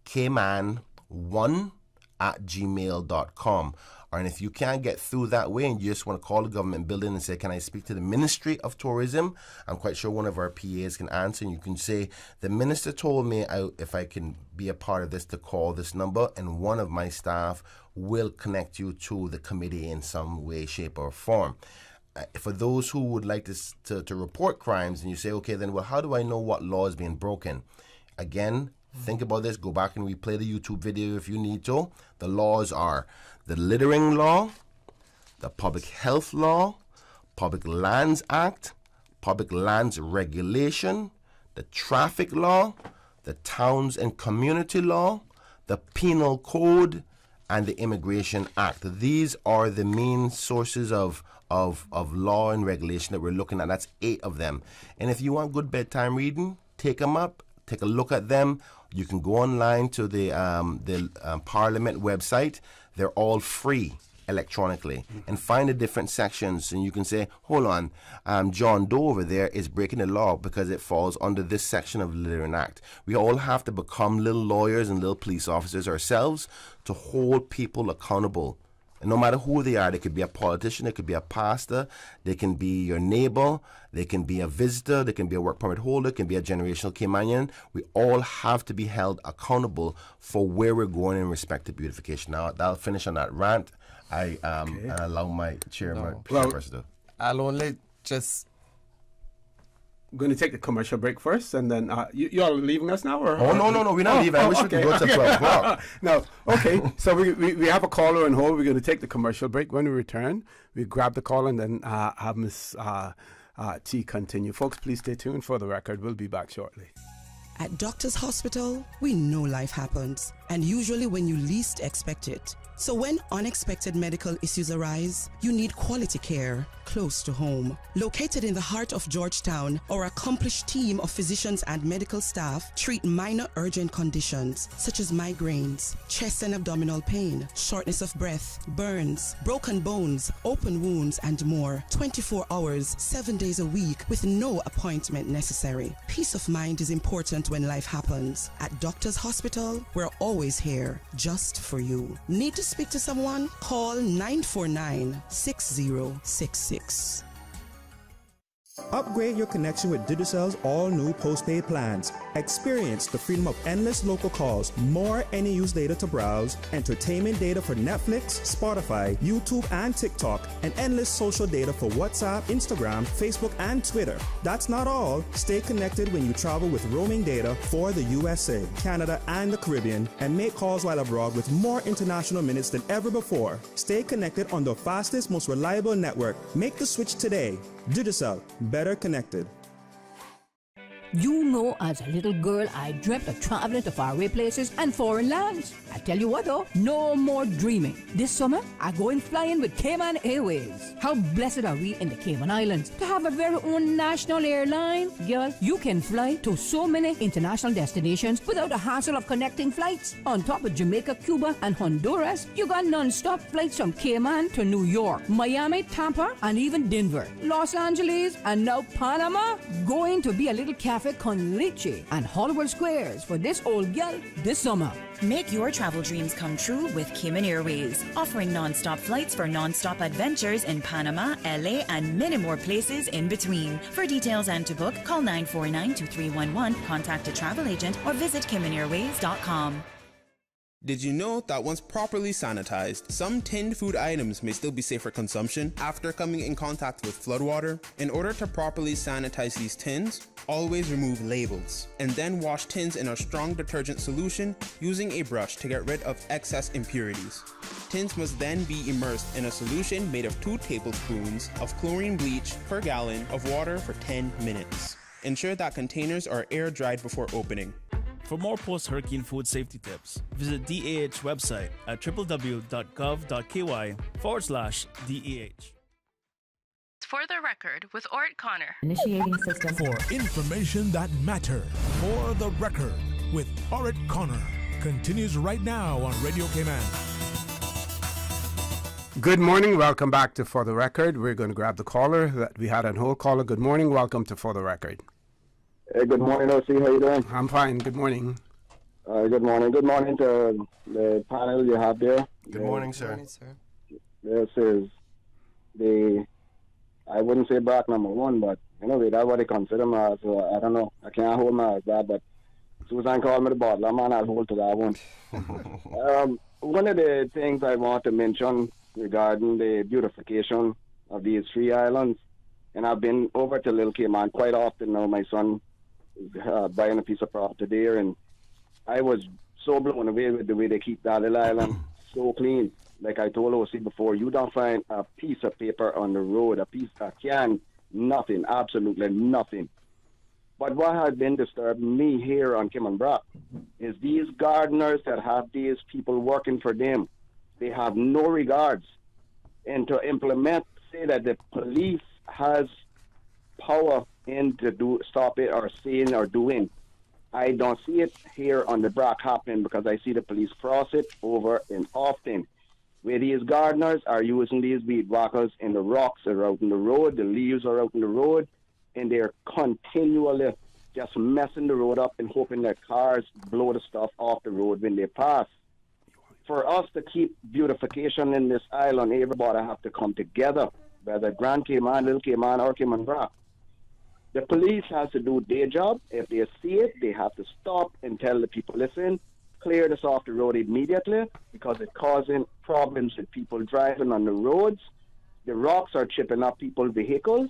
Cayman1@gmail.com. And if you can't get through that way and you just want to call the government building and say, can I speak to the Ministry of Tourism? I'm quite sure one of our PAs can answer, and you can say, the minister told me if I can be a part of this to call this number, and one of my staff will connect you to the committee in some way, shape, or form. For those who would like to report crimes, and you say, okay, then, well, how do I know what law is being broken? Again, think about this. Go back and replay the YouTube video if you need to. The laws are the Littering Law, the Public Health Law, Public Lands Act, Public Lands Regulation, the Traffic Law, the Towns and Community Law, the Penal Code, and the Immigration Act. These are the main sources of law and regulation that we're looking at. That's 8 of them. And if you want good bedtime reading, take them up. Take a look at them. You can go online to the Parliament website. They're all free electronically, and find the different sections, and you can say, hold on, John Doe over there is breaking the law because it falls under this section of the Littering Act. We all have to become little lawyers and little police officers ourselves to hold people accountable. And no matter who they are, they could be a politician, they could be a pastor, they can be your neighbor, they can be a visitor, they can be a work permit holder, they can be a generational Caymanian. We all have to be held accountable for where we're going in respect to beautification. Now, that'll finish on that rant. I and allow my chairperson to. I'll only just... I'm going to take the commercial break first, and then you're leaving us now? Or? Oh, no, we're not leaving. I wish we could go to 12 o'clock. No, okay. So we have a caller on hold. We're going to take the commercial break. When we return, we grab the call and then have Miss T continue. Folks, please stay tuned. For the record, we'll be back shortly. At Doctor's Hospital, we know life happens, and usually when you least expect it. So when unexpected medical issues arise, you need quality care close to home. Located in the heart of Georgetown, our accomplished team of physicians and medical staff treat minor urgent conditions such as migraines, chest and abdominal pain, shortness of breath, burns, broken bones, open wounds, and more. 24 hours, 7 days a week with no appointment necessary. Peace of mind is important when life happens. At Doctor's Hospital, we're always here just for you. Need to speak to someone? Call 949-6066. Upgrade your connection with Digicel's all-new postpaid plans. Experience the freedom of endless local calls, more any use data to browse, entertainment data for Netflix, Spotify, YouTube, and TikTok, and endless social data for WhatsApp, Instagram, Facebook, and Twitter. That's not all. Stay connected when you travel with roaming data for the USA, Canada, and the Caribbean, and make calls while abroad with more international minutes than ever before. Stay connected on the fastest, most reliable network. Make the switch today. Digicel, better connected. You know, as a little girl, I dreamt of traveling to faraway places and foreign lands. I tell you what though, no more dreaming. This summer, I'm going flying with Cayman Airways. How blessed are we in the Cayman Islands to have our very own national airline? Girl, you can fly to so many international destinations without the hassle of connecting flights. On top of Jamaica, Cuba, and Honduras, you got non-stop flights from Cayman to New York, Miami, Tampa, and even Denver, Los Angeles, and now Panama. Going to be a little cafe traffic con leche and Hollywood Squares for this old gal this summer. Make your travel dreams come true with Cayman Airways, offering non-stop flights for non-stop adventures in Panama, LA, and many more places in between. For details and to book, call 949-2311, contact a travel agent, or visit CaymanAirways.com. Did you know that once properly sanitized, some tinned food items may still be safe for consumption after coming in contact with floodwater? In order to properly sanitize these tins, always remove labels, and then wash tins in a strong detergent solution using a brush to get rid of excess impurities. Tins must then be immersed in a solution made of 2 tablespoons of chlorine bleach per gallon of water for 10 minutes. Ensure that containers are air dried before opening. For more post-hurricane food safety tips, visit DAH website at www.gov.ky/DAH. For the record with Orrett Connor. Initiating system. For information that matters. For the record with Orrett Connor. Continues right now on Radio Cayman. Good morning. Welcome back to For the Record. We're going to grab the caller that we had on hold. Caller, good morning. Welcome to For the Record. Hey, good morning, OC. How you doing? I'm fine. Good morning. Good morning. Good morning to the panel you have there. Good morning, sir. This is I wouldn't say back number 1, but anyway, that's what they consider me as. I don't know. I can't hold my as that, but Susan called me the bottle. Man, I'll hold to that one. One of the things I want to mention regarding the beautification of these 3 islands, and I've been over to Little Cayman quite often now. My son is buying a piece of property there, and I was so blown away with the way they keep that little island so clean. Like I told OC before, you don't find a piece of paper on the road, a can, nothing, absolutely nothing. But what has been disturbing me here on Cayman Brock is these gardeners that have these people working for them. They have no regards. And to implement, say that the police has power in to stop it or saying or doing. I don't see it here on the Brock happening because I see the police cross it over and often. Where these gardeners are using these weed whackers and the rocks are out in the road, the leaves are out in the road, and they're continually just messing the road up and hoping that cars blow the stuff off the road when they pass. For us to keep beautification in this island, everybody have to come together, whether Grand Cayman, Little Cayman, or Cayman Brock. The police has to do their job. If they see it, they have to stop and tell the people, listen, clear this off the road immediately because it's causing problems with people driving on the roads. The rocks are chipping up people's vehicles,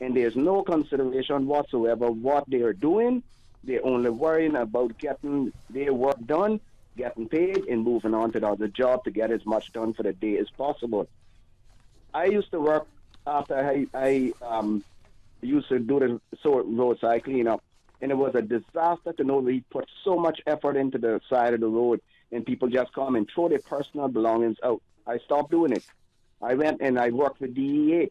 and there's no consideration whatsoever what they are doing. They're only worrying about getting their work done, getting paid, and moving on to the other job to get as much done for the day as possible. I used to work after I used to do the roadside cleanup, and it was a disaster to know we put so much effort into the side of the road, and people just come and throw their personal belongings out. I stopped doing it. I went and I worked with DEH,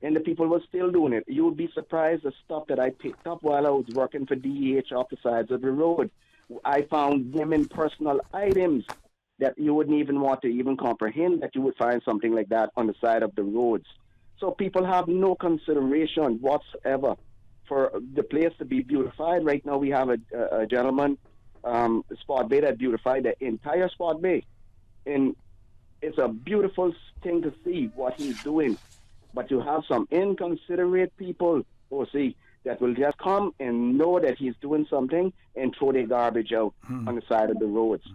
and the people were still doing it. You would be surprised the stuff that I picked up while I was working for DEH off the sides of the road. I found women personal items that you wouldn't even want to even comprehend that you would find something like that on the side of the roads. So people have no consideration whatsoever for the place to be beautified. Right now we have a gentleman, Spot Bay, that beautified the entire Spot Bay. And it's a beautiful thing to see what he's doing. But you have some inconsiderate people, OC, that will just come and know that he's doing something and throw their garbage out on the side of the roads.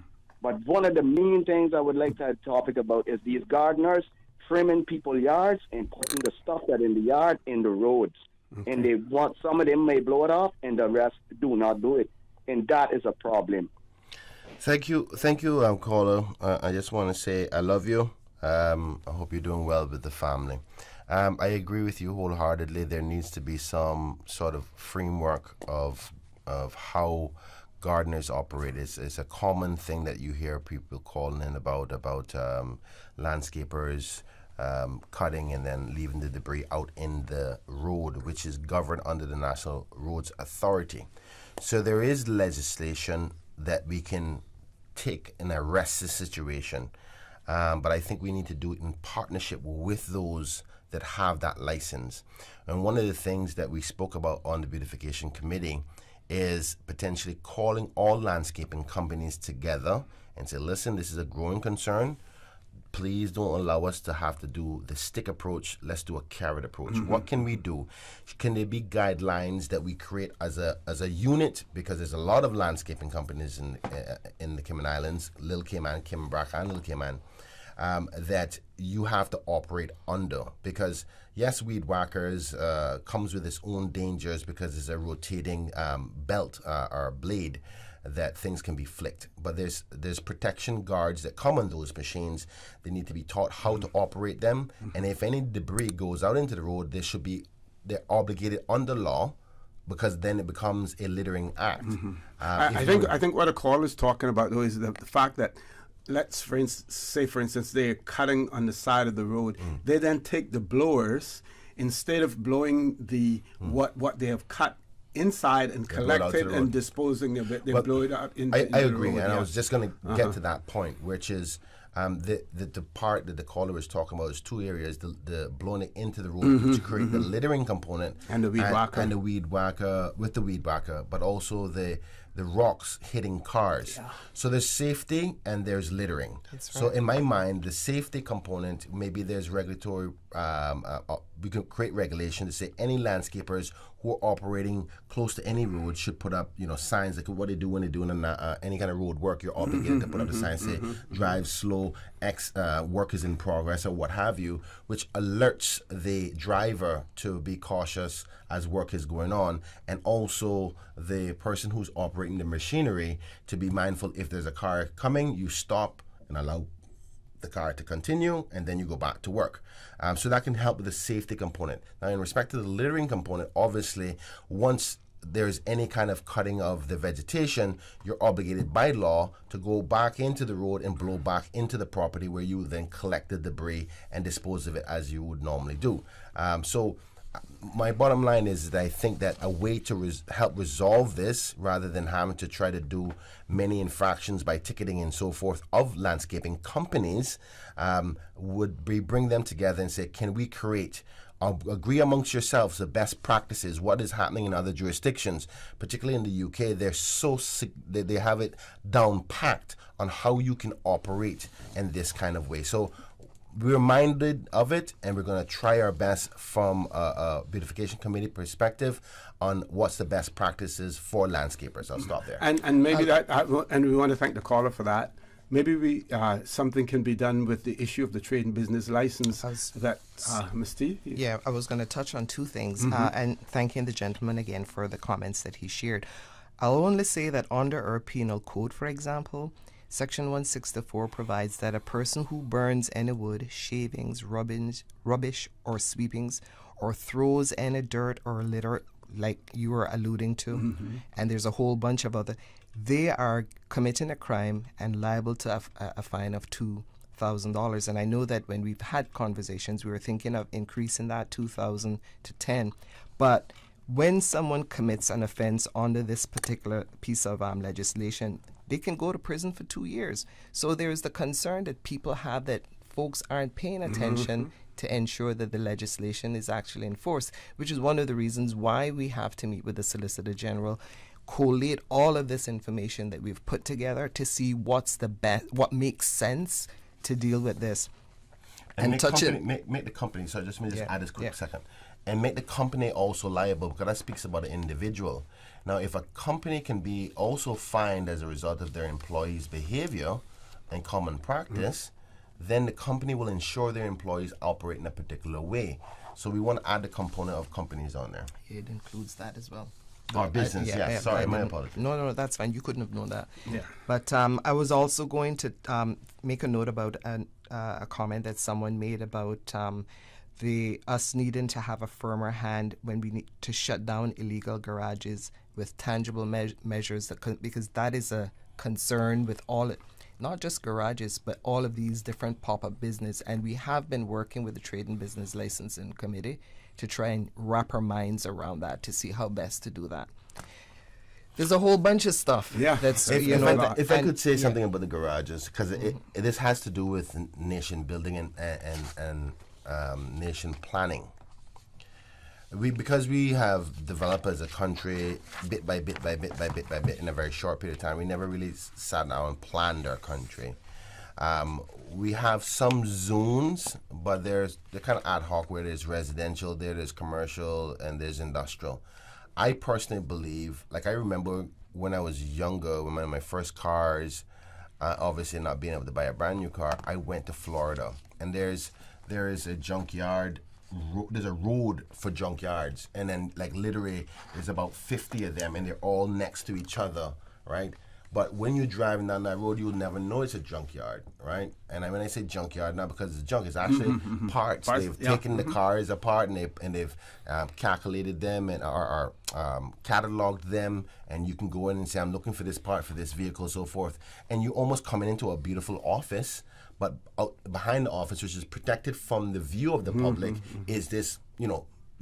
But one of the main things I would like to topic about is these gardeners trimming people's yards and putting the stuff that in the yard in the roads. Okay. And they want, some of them may blow it off and the rest do not do it. And that is a problem. Thank you, caller. I just want to say I love you. I hope you're doing well with the family. I agree with you wholeheartedly. There needs to be some sort of framework of how gardeners operate. It's a common thing that you hear people calling in about landscapers cutting and then leaving the debris out in the road, which is governed under the National Roads Authority. So there is legislation that we can take and arrest the situation. but I think we need to do it in partnership with those that have that license. And one of the things that we spoke about on the Beautification Committee is potentially calling all landscaping companies together and say, listen, this is a growing concern. Please don't allow us to have to do the stick approach. Let's do a carrot approach. Mm-hmm. What can we do? Can there be guidelines that we create as a unit? Because there's a lot of landscaping companies in the Cayman Islands, Little Cayman, Cayman Braca, and Little Cayman, that you have to operate under. Because yes, weed whackers comes with its own dangers because it's a rotating belt or blade that things can be flicked. But there's protection guards that come on those machines. They need to be taught how to operate them. And if any debris goes out into the road, they're obligated under law, because then it becomes a littering act. I think what a call is talking about, though, is the fact that, let's for instance, they're cutting on the side of the road. They then take the blowers, instead of blowing the what they have cut inside and collected and disposing of it, they blow it out into I the agree, road. and I was just going to get to that point, which is the part that the caller was talking about is two areas: the blowing it into the road to create the littering component, and the weed whacker, and the weed whacker with the weed whacker, but also the rocks hitting cars. Yeah. So there's safety and there's littering. That's right. So in my mind, the safety component, maybe there's regulatory, we can create regulation to say any landscapers who are operating close to any road should put up, signs like what they do when they're doing any kind of road work. You're obligated to put up a sign say drive slow, work is in progress, or what have you, which alerts the driver to be cautious as work is going on, and also the person who's operating the machinery to be mindful. If there's a car coming, you stop and allow the car to continue, and then you go back to work. So that can help with the safety component. Now, in respect to the littering component, obviously, once there's any kind of cutting of the vegetation, you're obligated by law to go back into the road and blow back into the property where you then collect the debris and dispose of it as you would normally do. So my bottom line is that I think that a way to help resolve this, rather than having to try to do many infractions by ticketing and so forth of landscaping companies, would be bring them together and say, can we create, agree amongst yourselves the best practices, what is happening in other jurisdictions, particularly in the UK. They have it down packed on how you can operate in this kind of way. So we're reminded of it, and we're going to try our best from a Beautification Committee perspective on what's the best practices for landscapers. I'll stop there. And maybe and we want to thank the caller for that. Maybe something can be done with the issue of the trade and business license. Ms. T? Yeah, I was going to touch on two things, and thanking the gentleman again for the comments that he shared. I'll only say that under our penal code, for example, Section 164 provides that a person who burns any wood, shavings, rubbish, or sweepings, or throws any dirt or litter, like you were alluding to, and there's a whole bunch of other, they are committing a crime and liable to a fine of $2,000. And I know that when we've had conversations, we were thinking of increasing that $2,000 to $10,000. But when someone commits an offense under this particular piece of legislation, they can go to prison for 2 years. So there's the concern that people have that folks aren't paying attention to ensure that the legislation is actually enforced, which is one of the reasons why we have to meet with the Solicitor General, collate all of this information that we've put together to see what's the best, what makes sense to deal with this. And make the company, so just let me add this quick second. And make the company also liable, because that speaks about an individual. Now, if a company can be also fined as a result of their employees' behavior and common practice, then the company will ensure their employees operate in a particular way. So we want to add the component of companies on there. It includes that as well. Or business, yes. Sorry, my apologies. No, that's fine. You couldn't have known that. Yeah. But I was also going to make a note about a comment that someone made about us needing to have a firmer hand when we need to shut down illegal garages with tangible measures, because that is a concern with not just garages, but all of these different pop-up business. And we have been working with the Trade and Business Licensing Committee to try and wrap our minds around that to see how best to do that. There's a whole bunch of stuff. Yeah. That's if I could say something about the garages, because this has to do with nation building and nation planning. Because we have developed as a country bit by bit in a very short period of time. We never really sat down and planned our country. We have some zones, but they're kind of ad hoc, where there's residential, there's commercial, and there's industrial. I personally believe, like I remember when I was younger, when one of my first cars, obviously not being able to buy a brand new car, I went to Florida, and there is a junkyard. There's a road for junkyards, and then like literally there's about 50 of them, and they're all next to each other, right? But when you're driving down that road, you'll never know it's a junkyard, right? And when I say junkyard, not because it's junk, it's actually parts. They've taken the cars apart, and they've calculated them and or cataloged them, and you can go in and say, I'm looking for this part for this vehicle, so forth. And you almost coming into a beautiful office, but behind the office, which is protected from the view of the public, is this,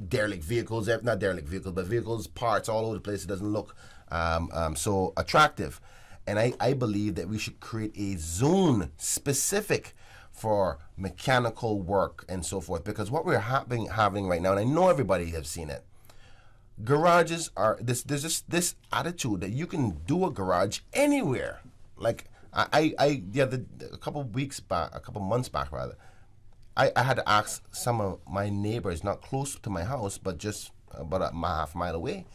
derelict vehicles, not derelict vehicles, but vehicles, parts all over the place. It doesn't look so attractive. And I believe that we should create a zone specific for mechanical work and so forth, because what we're having right now, and I know everybody has seen it, garages are, there's just this attitude that you can do a garage anywhere. Like, a couple months back, I had to ask some of my neighbors, not close to my house, but just about a half mile away,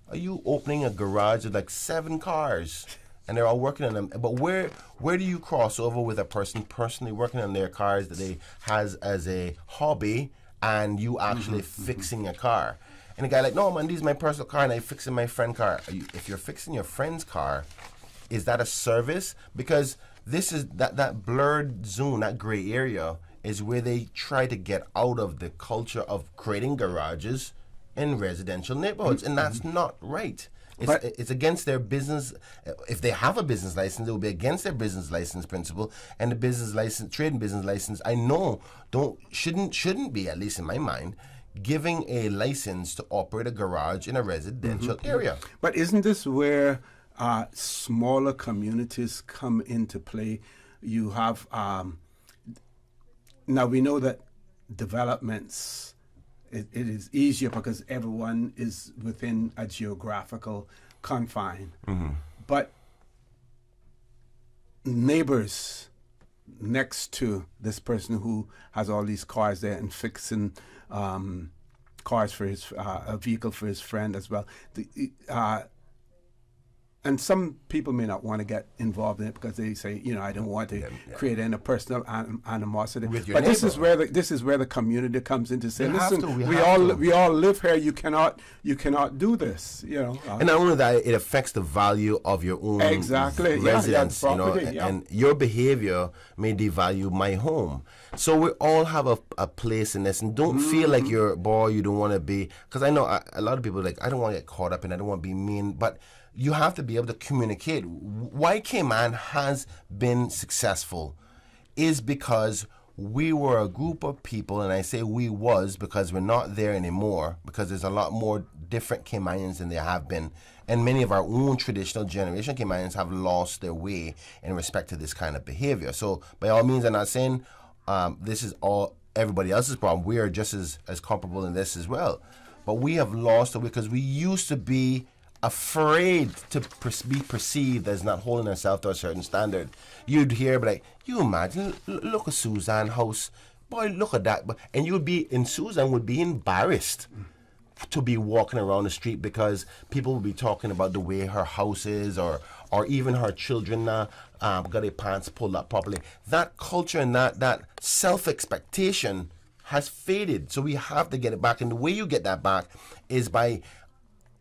are you opening a garage with like 7 cars? And they're all working on them. But where do you cross over with a person personally working on their cars that they has as a hobby, and you actually fixing a car? And the guy like, no man, this is my personal car and I'm fixing my friend's car. If you're fixing your friend's car, is that a service? Because this is that blurred zone, that gray area, is where they try to get out of the culture of creating garages in residential neighborhoods, and that's not right. It's against their business. If they have a business license, it will be against their business license principle, and the business license, trade and business license, I know shouldn't be, at least in my mind, giving a license to operate a garage in a residential area. But isn't this where smaller communities come into play? You have now we know that developments, it is easier because everyone is within a geographical confine. But neighbors next to this person who has all these cars there and fixing cars for his a vehicle for his friend as well. And some people may not want to get involved in it because they say, I don't want to create any personal animosity. But this is where the community comes in to say, listen, we all live here. You cannot do this. And not only that, it affects the value of your own residence. And your behavior may devalue my home. So we all have a place in this, and don't feel like you're a boy. You don't want to be, because I know a lot of people are like, I don't want to get caught up and I don't want to be mean, but you have to be able to communicate. Why Cayman has been successful is because we were a group of people, and I say we was because we're not there anymore, because there's a lot more different Caymanians than there have been, and many of our own traditional generation Caymanians have lost their way in respect to this kind of behavior. So by all means, I'm not saying this is all everybody else's problem. We are just as comparable in this as well. But we have lost it because we used to be afraid to be perceived as not holding ourselves to a certain standard. You'd hear, like, you imagine, look at Suzanne's house. Boy, look at that. And Suzanne would be embarrassed to be walking around the street because people would be talking about the way her house is, or even her children got their pants pulled up properly. That culture and that self-expectation has faded. So we have to get it back. And the way you get that back is by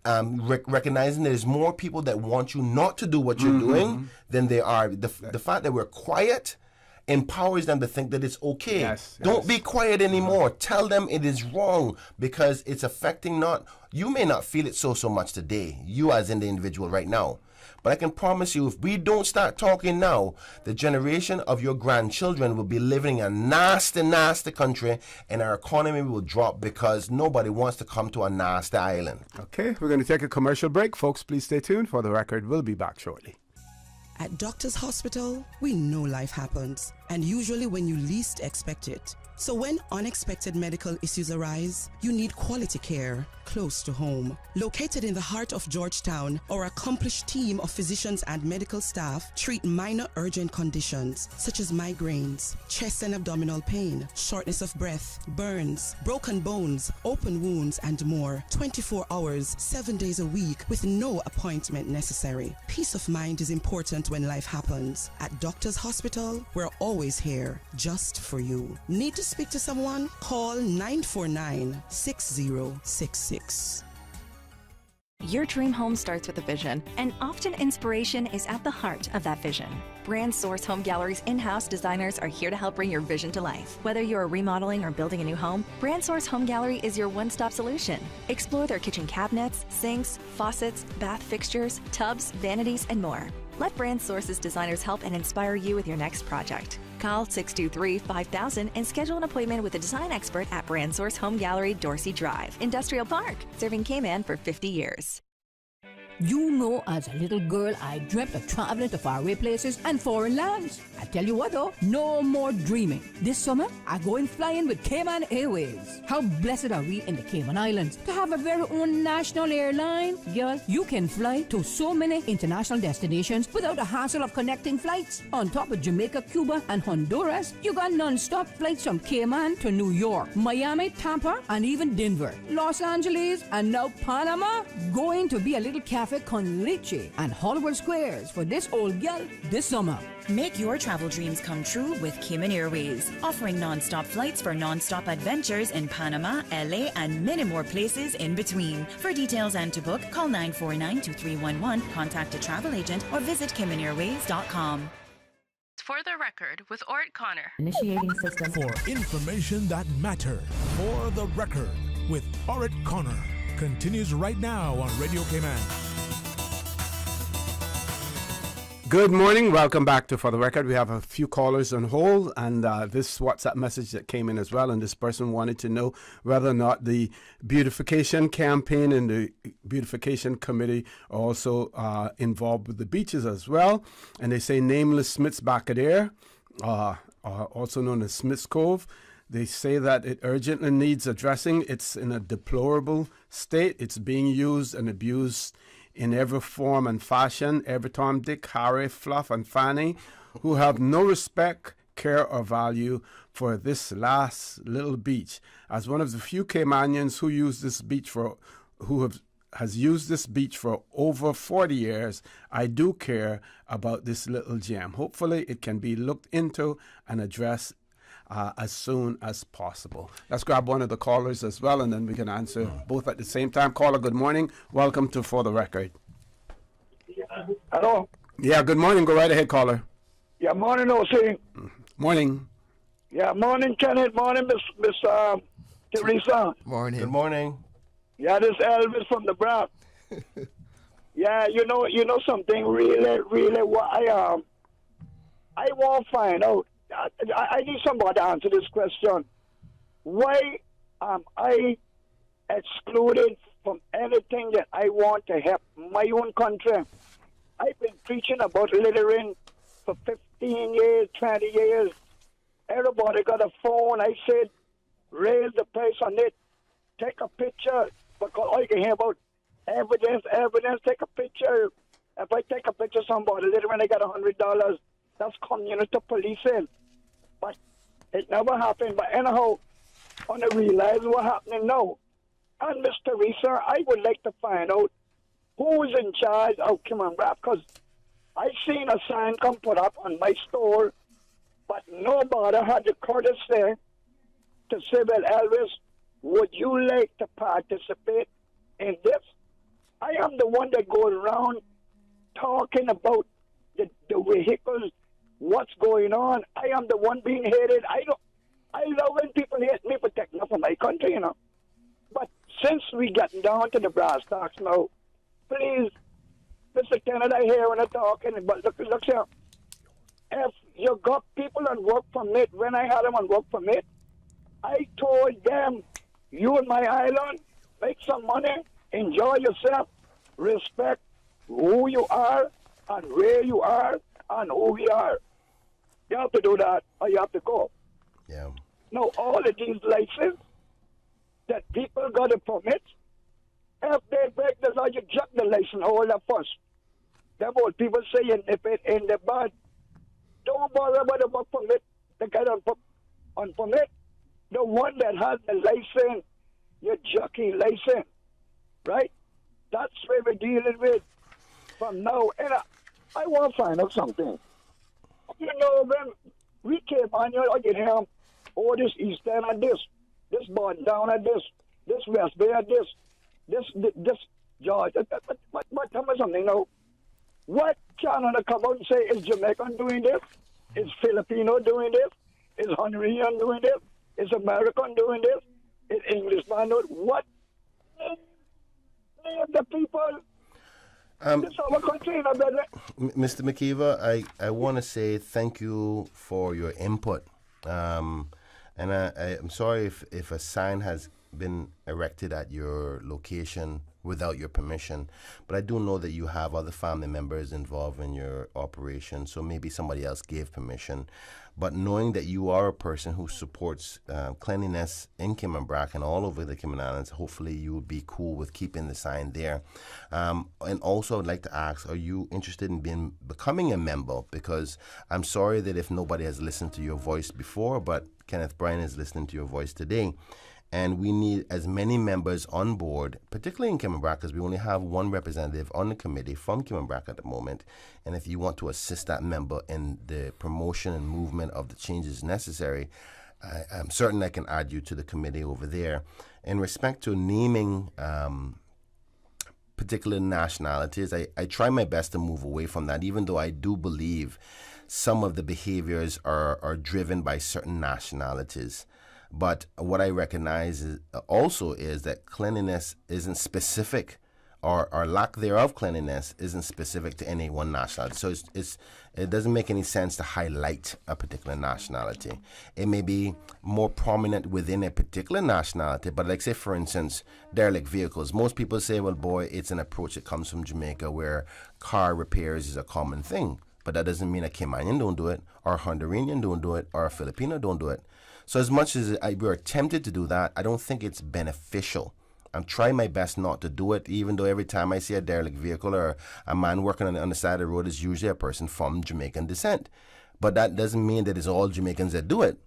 recognizing there's more people that want you not to do what you're doing than there are. The fact that we're quiet empowers them to think that it's okay. Don't be quiet anymore. Tell them it is wrong, because it's affecting you may not feel it so much today, you as in the individual right now, But I can promise you, if we don't start talking now, the generation of your grandchildren will be living in a nasty, nasty country, and our economy will drop because nobody wants to come to a nasty island. Okay, we're going to take a commercial break. Folks, please stay tuned. For the record, we'll be back shortly. At Doctor's Hospital, we know life happens, and usually when you least expect it. So when unexpected medical issues arise, you need quality care close to home. Located in the heart of Georgetown, our accomplished team of physicians and medical staff treat minor urgent conditions such as migraines, chest and abdominal pain, shortness of breath, burns, broken bones, open wounds, and more. 24 hours, 7 days a week with no appointment necessary. Peace of mind is important when life happens. At Doctor's Hospital, we're always here just for you. Need to speak to someone? Call 949-6066. Your dream home starts with a vision, and often inspiration is at the heart of that vision. Brand Source Home Gallery's in-house designers are here to help bring your vision to life. Whether you're remodeling or building a new home, Brand Source Home Gallery is your one-stop solution. Explore their kitchen cabinets, sinks, faucets, bath fixtures, tubs, vanities, and more. Let Brand Source's designers help and inspire you with your next project. Call 623-5000 and schedule an appointment with a design expert at Brand Source Home Gallery, Dorsey Drive, Industrial Park, serving Cayman for 50 years. You know, as a little girl, I dreamt of traveling to faraway places and foreign lands. I tell you what though, no more dreaming. This summer, I'm going flying with Cayman Airways. How blessed are we in the Cayman Islands to have a very own national airline? Girl, you can fly to so many international destinations without the hassle of connecting flights. On top of Jamaica, Cuba, and Honduras, you got non-stop flights from Cayman to New York, Miami, Tampa, and even Denver, Los Angeles, and now Panama. Going to be a little cafe con leche and Hollywood Squares for this old gal this summer. Make your travel dreams come true with Cayman Airways, offering non-stop flights for non-stop adventures in Panama, LA, and many more places in between. For details and to book, call 949-2311, contact a travel agent, or visit CaymanAirways.com. For the record, with Orrett Connor. Initiating system. For information that matters. For the record, with Orrett Connor. Continues right now on Radio Cayman. Good morning. Welcome back to For the Record. We have a few callers on hold, and this WhatsApp message that came in as well, and this person wanted to know whether or not the beautification campaign and the beautification committee are also involved with the beaches as well. And they say nameless Smith's Back-A-Dare, also known as Smith's Cove. They say that it urgently needs addressing. It's in a deplorable state. It's being used and abused in every form and fashion. Every Tom, Dick, Harry, Fluff, and Fanny, who have no respect, care, or value for this last little beach. As one of the few Caymanians who use this beach has used this beach for over 40 years, I do care about this little gem. Hopefully, it can be looked into and addressed as soon as possible. Let's grab one of the callers as well, and then we can answer both at the same time. Caller, good morning. Welcome to For the Record. Hello? Yeah, good morning. Go right ahead, caller. Yeah, morning, O.C. Morning. Yeah, morning, Kenneth. Morning, Miss Theresa. Morning. Good morning. Yeah, this Elvis from the Bronx. Yeah, you know something really what I want to find out. I need somebody to answer this question. Why am I excluded from anything that I want to help my own country? I've been preaching about littering for 15 years, 20 years. Everybody got a phone. I said, raise the price on it. Take a picture. Because all you can hear about evidence, take a picture. If I take a picture of somebody littering, I got $100. That's community policing. But it never happened. But anyhow, I want to realize what's happening now. And Miss Theresa, I would like to find out who's in charge of Cayman Rap, because I seen a sign come put up on my store, but nobody had the courtesy to say, well, Elvis, would you like to participate in this? I am the one that goes around talking about the vehicles, what's going on. I am the one being hated. I love when people hate me for taking up for my country, you know. But since we getting down to the brass tacks now, please Mr. Kenneth, I hear when I'm talking, but look here. If you got people on work permit, when I had them on work permit, I told them, you in my island, make some money, enjoy yourself, respect who you are and where you are and who we are. You have to do that or you have to go. Yeah. Now, all of these licenses that people got a permit, if they break the law, you jack the license holder first. Them old people say you nip it in the bud. Don't bother about the work permit. The guy on permit. The one that has the license, your jockey license, right? That's where we're dealing with from now. And I want to find out something. You know, when we came on here, I get him, oh, this East End and this Bond down at this West Bay at this George. But tell me something now. What Canada come out and say, is Jamaican doing this? Is Filipino doing this? Is Honduran doing this? Is American doing this? Is Englishman doing what? The people. This is our country, brother. Mr. McKeever, I want to say thank you for your input. And I'm sorry if a sign has been erected at your location without your permission, but I do know that you have other family members involved in your operation, so maybe somebody else gave permission. But knowing that you are a person who supports cleanliness in Cayman Brac and all over the Cayman Islands, hopefully you would be cool with keeping the sign there. And also I'd like to ask, are you interested in becoming a member? Because I'm sorry that if nobody has listened to your voice before, but Kenneth Bryan is listening to your voice today. And we need as many members on board, particularly in Cayman Brac, because we only have one representative on the committee from Cayman Brac at the moment. And if you want to assist that member in the promotion and movement of the changes necessary, I'm certain I can add you to the committee over there. In respect to naming particular nationalities, I try my best to move away from that, even though I do believe some of the behaviors are driven by certain nationalities. But what I recognize is that cleanliness isn't specific, or lack thereof cleanliness isn't specific to any one nationality. So it doesn't make any sense to highlight a particular nationality. It may be more prominent within a particular nationality, but like say, for instance, derelict vehicles. Most people say, well, boy, it's an approach that comes from Jamaica where car repairs is a common thing. But that doesn't mean a Caymanian don't do it, or a Honduran don't do it, or a Filipino don't do it. So as much as we're tempted to do that, I don't think it's beneficial. I'm trying my best not to do it, even though every time I see a derelict vehicle or a man working on the side of the road, is usually a person from Jamaican descent. But that doesn't mean that it's all Jamaicans that do it.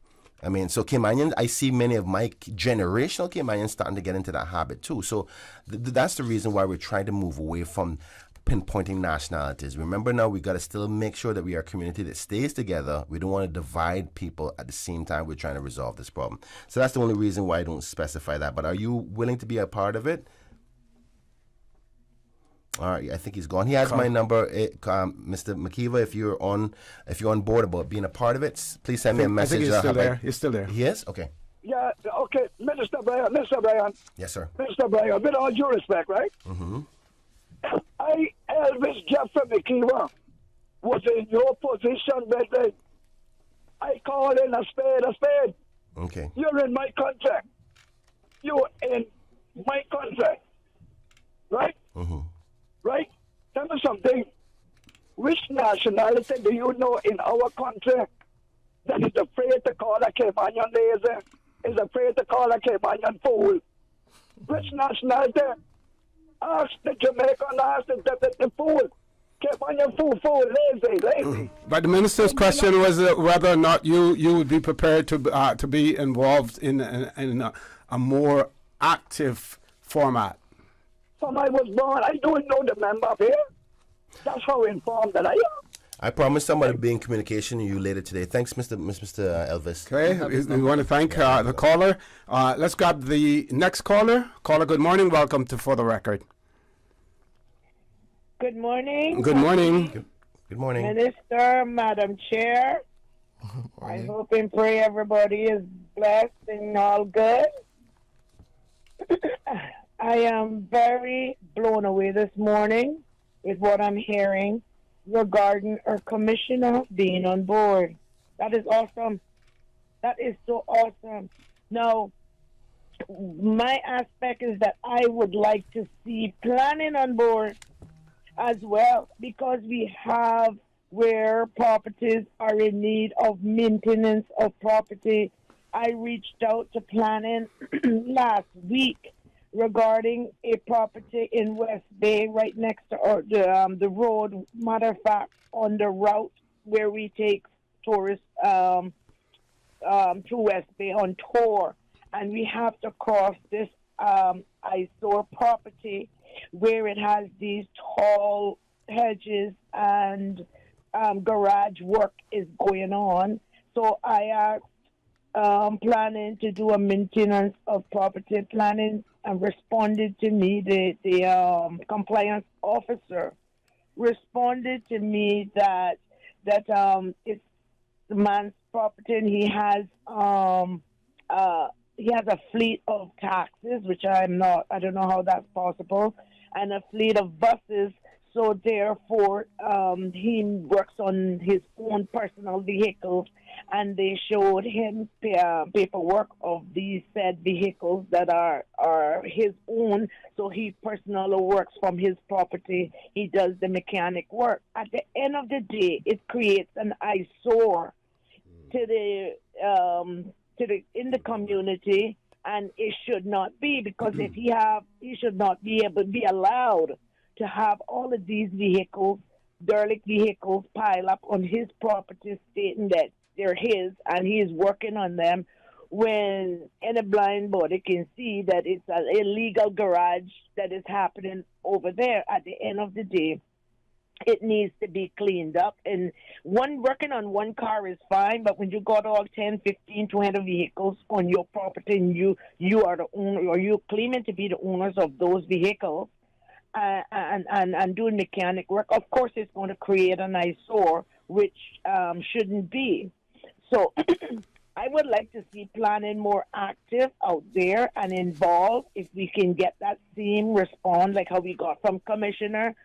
I mean, so Caymanians, I see many of my generational Caymanians starting to get into that habit too. So that's the reason why we're trying to move away from pinpointing nationalities. Remember now, we got to still make sure that we are a community that stays together. We don't want to divide people at the same time we're trying to resolve this problem. So that's the only reason why I don't specify that. But are you willing to be a part of it? All right, I think he's gone. He has my number, Mr. McKeever. If you're on board about being a part of it, please send me a message. I think he's still there. He's still there. He is? Okay. Yeah, okay. Minister Bryan. Yes, sir. Minister Bryan, with all due respect, right? Mm-hmm. Elvis Jeffrey McKeever was in your position, brother. I call in a spade a spade. Okay. You're in my contract. You're in my contract. Right? Mm-hmm. Right? Tell me something. Which nationality do you know in our country that is afraid to call a Caymanian lazy, is afraid to call a Caymanian fool? Which nationality? Ask the Jamaican, ask the fool. Caymanian fool, lazy. But the minister's question was whether or not you would be prepared to be involved in a more active format. From I was born, I don't know the member up here. That's how informed that I am. I promise somebody to be in communication with you later today. Thanks, Mr. Elvis. Okay, we want to thank the caller. Let's grab the next caller. Caller, good morning. Welcome to For the Record. Good morning. Good morning. Good morning. Minister, Madam Chair. I hope and pray everybody is blessed and all good. I am very blown away this morning with what I'm hearing regarding our commissioner being on board. That is awesome. That is so awesome. Now, my aspect is that I would like to see planning on board as well, because we have where properties are in need of maintenance of property. I reached out to planning last week regarding a property in West Bay right next to the road, matter of fact, on the route where we take tourists to West Bay on tour. And we have to cross this eyesore property where it has these tall hedges and garage work is going on. So I asked planning to do a maintenance of property planning, and responded to me, the compliance officer responded to me that it's the man's property and he has a fleet of taxis, which I don't know how that's possible, and a fleet of buses. So therefore, he works on his own personal vehicles, and they showed him paperwork of these said vehicles that are his own. So he personally works from his property. He does the mechanic work. At the end of the day, it creates an eyesore to the in the community, and it should not be, because if he should not be allowed to have all of these vehicles, derelict vehicles, pile up on his property, stating that they're his and he's working on them, when any blind body can see that it's an illegal garage that is happening over there. At the end of the day, it needs to be cleaned up. And working on one car is fine, but when you got all 10, 15, 20 vehicles on your property and you are the owner, or you claiming to be the owners of those vehicles, and doing mechanic work, of course it's going to create an eyesore, which shouldn't be. So I would like to see planning more active out there and involved. If we can get that same response like how we got from Commissioner,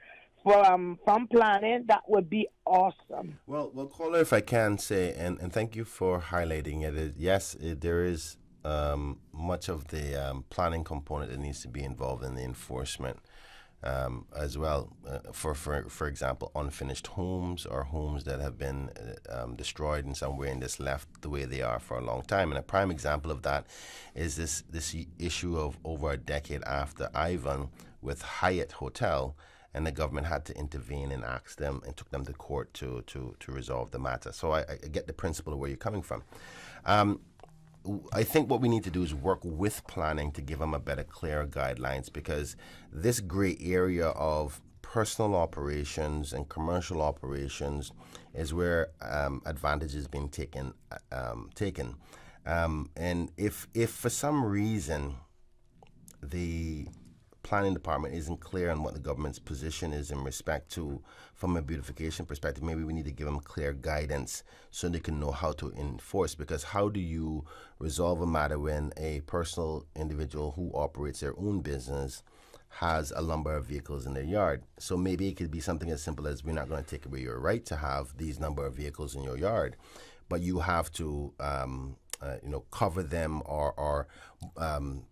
from planning, that would be awesome. Well, caller, if I can say, and thank you for highlighting it. Yes, there is much of the planning component that needs to be involved in the enforcement. As well, for example, unfinished homes or homes that have been destroyed in some way and just left the way they are for a long time. And a prime example of that is this issue of over a decade after Ivan with Hyatt Hotel, and the government had to intervene and ask them and took them to court to resolve the matter. So I get the principle of where you're coming from. I think what we need to do is work with planning to give them a better, clearer guidelines, because this gray area of personal operations and commercial operations is where advantage is being taken. And if for some reason the planning department isn't clear on what the government's position is in respect to, from a beautification perspective, maybe we need to give them clear guidance so they can know how to enforce. Because how do you resolve a matter when a personal individual who operates their own business has a number of vehicles in their yard? So maybe it could be something as simple as, we're not going to take away your right to have these number of vehicles in your yard, but you have to cover them or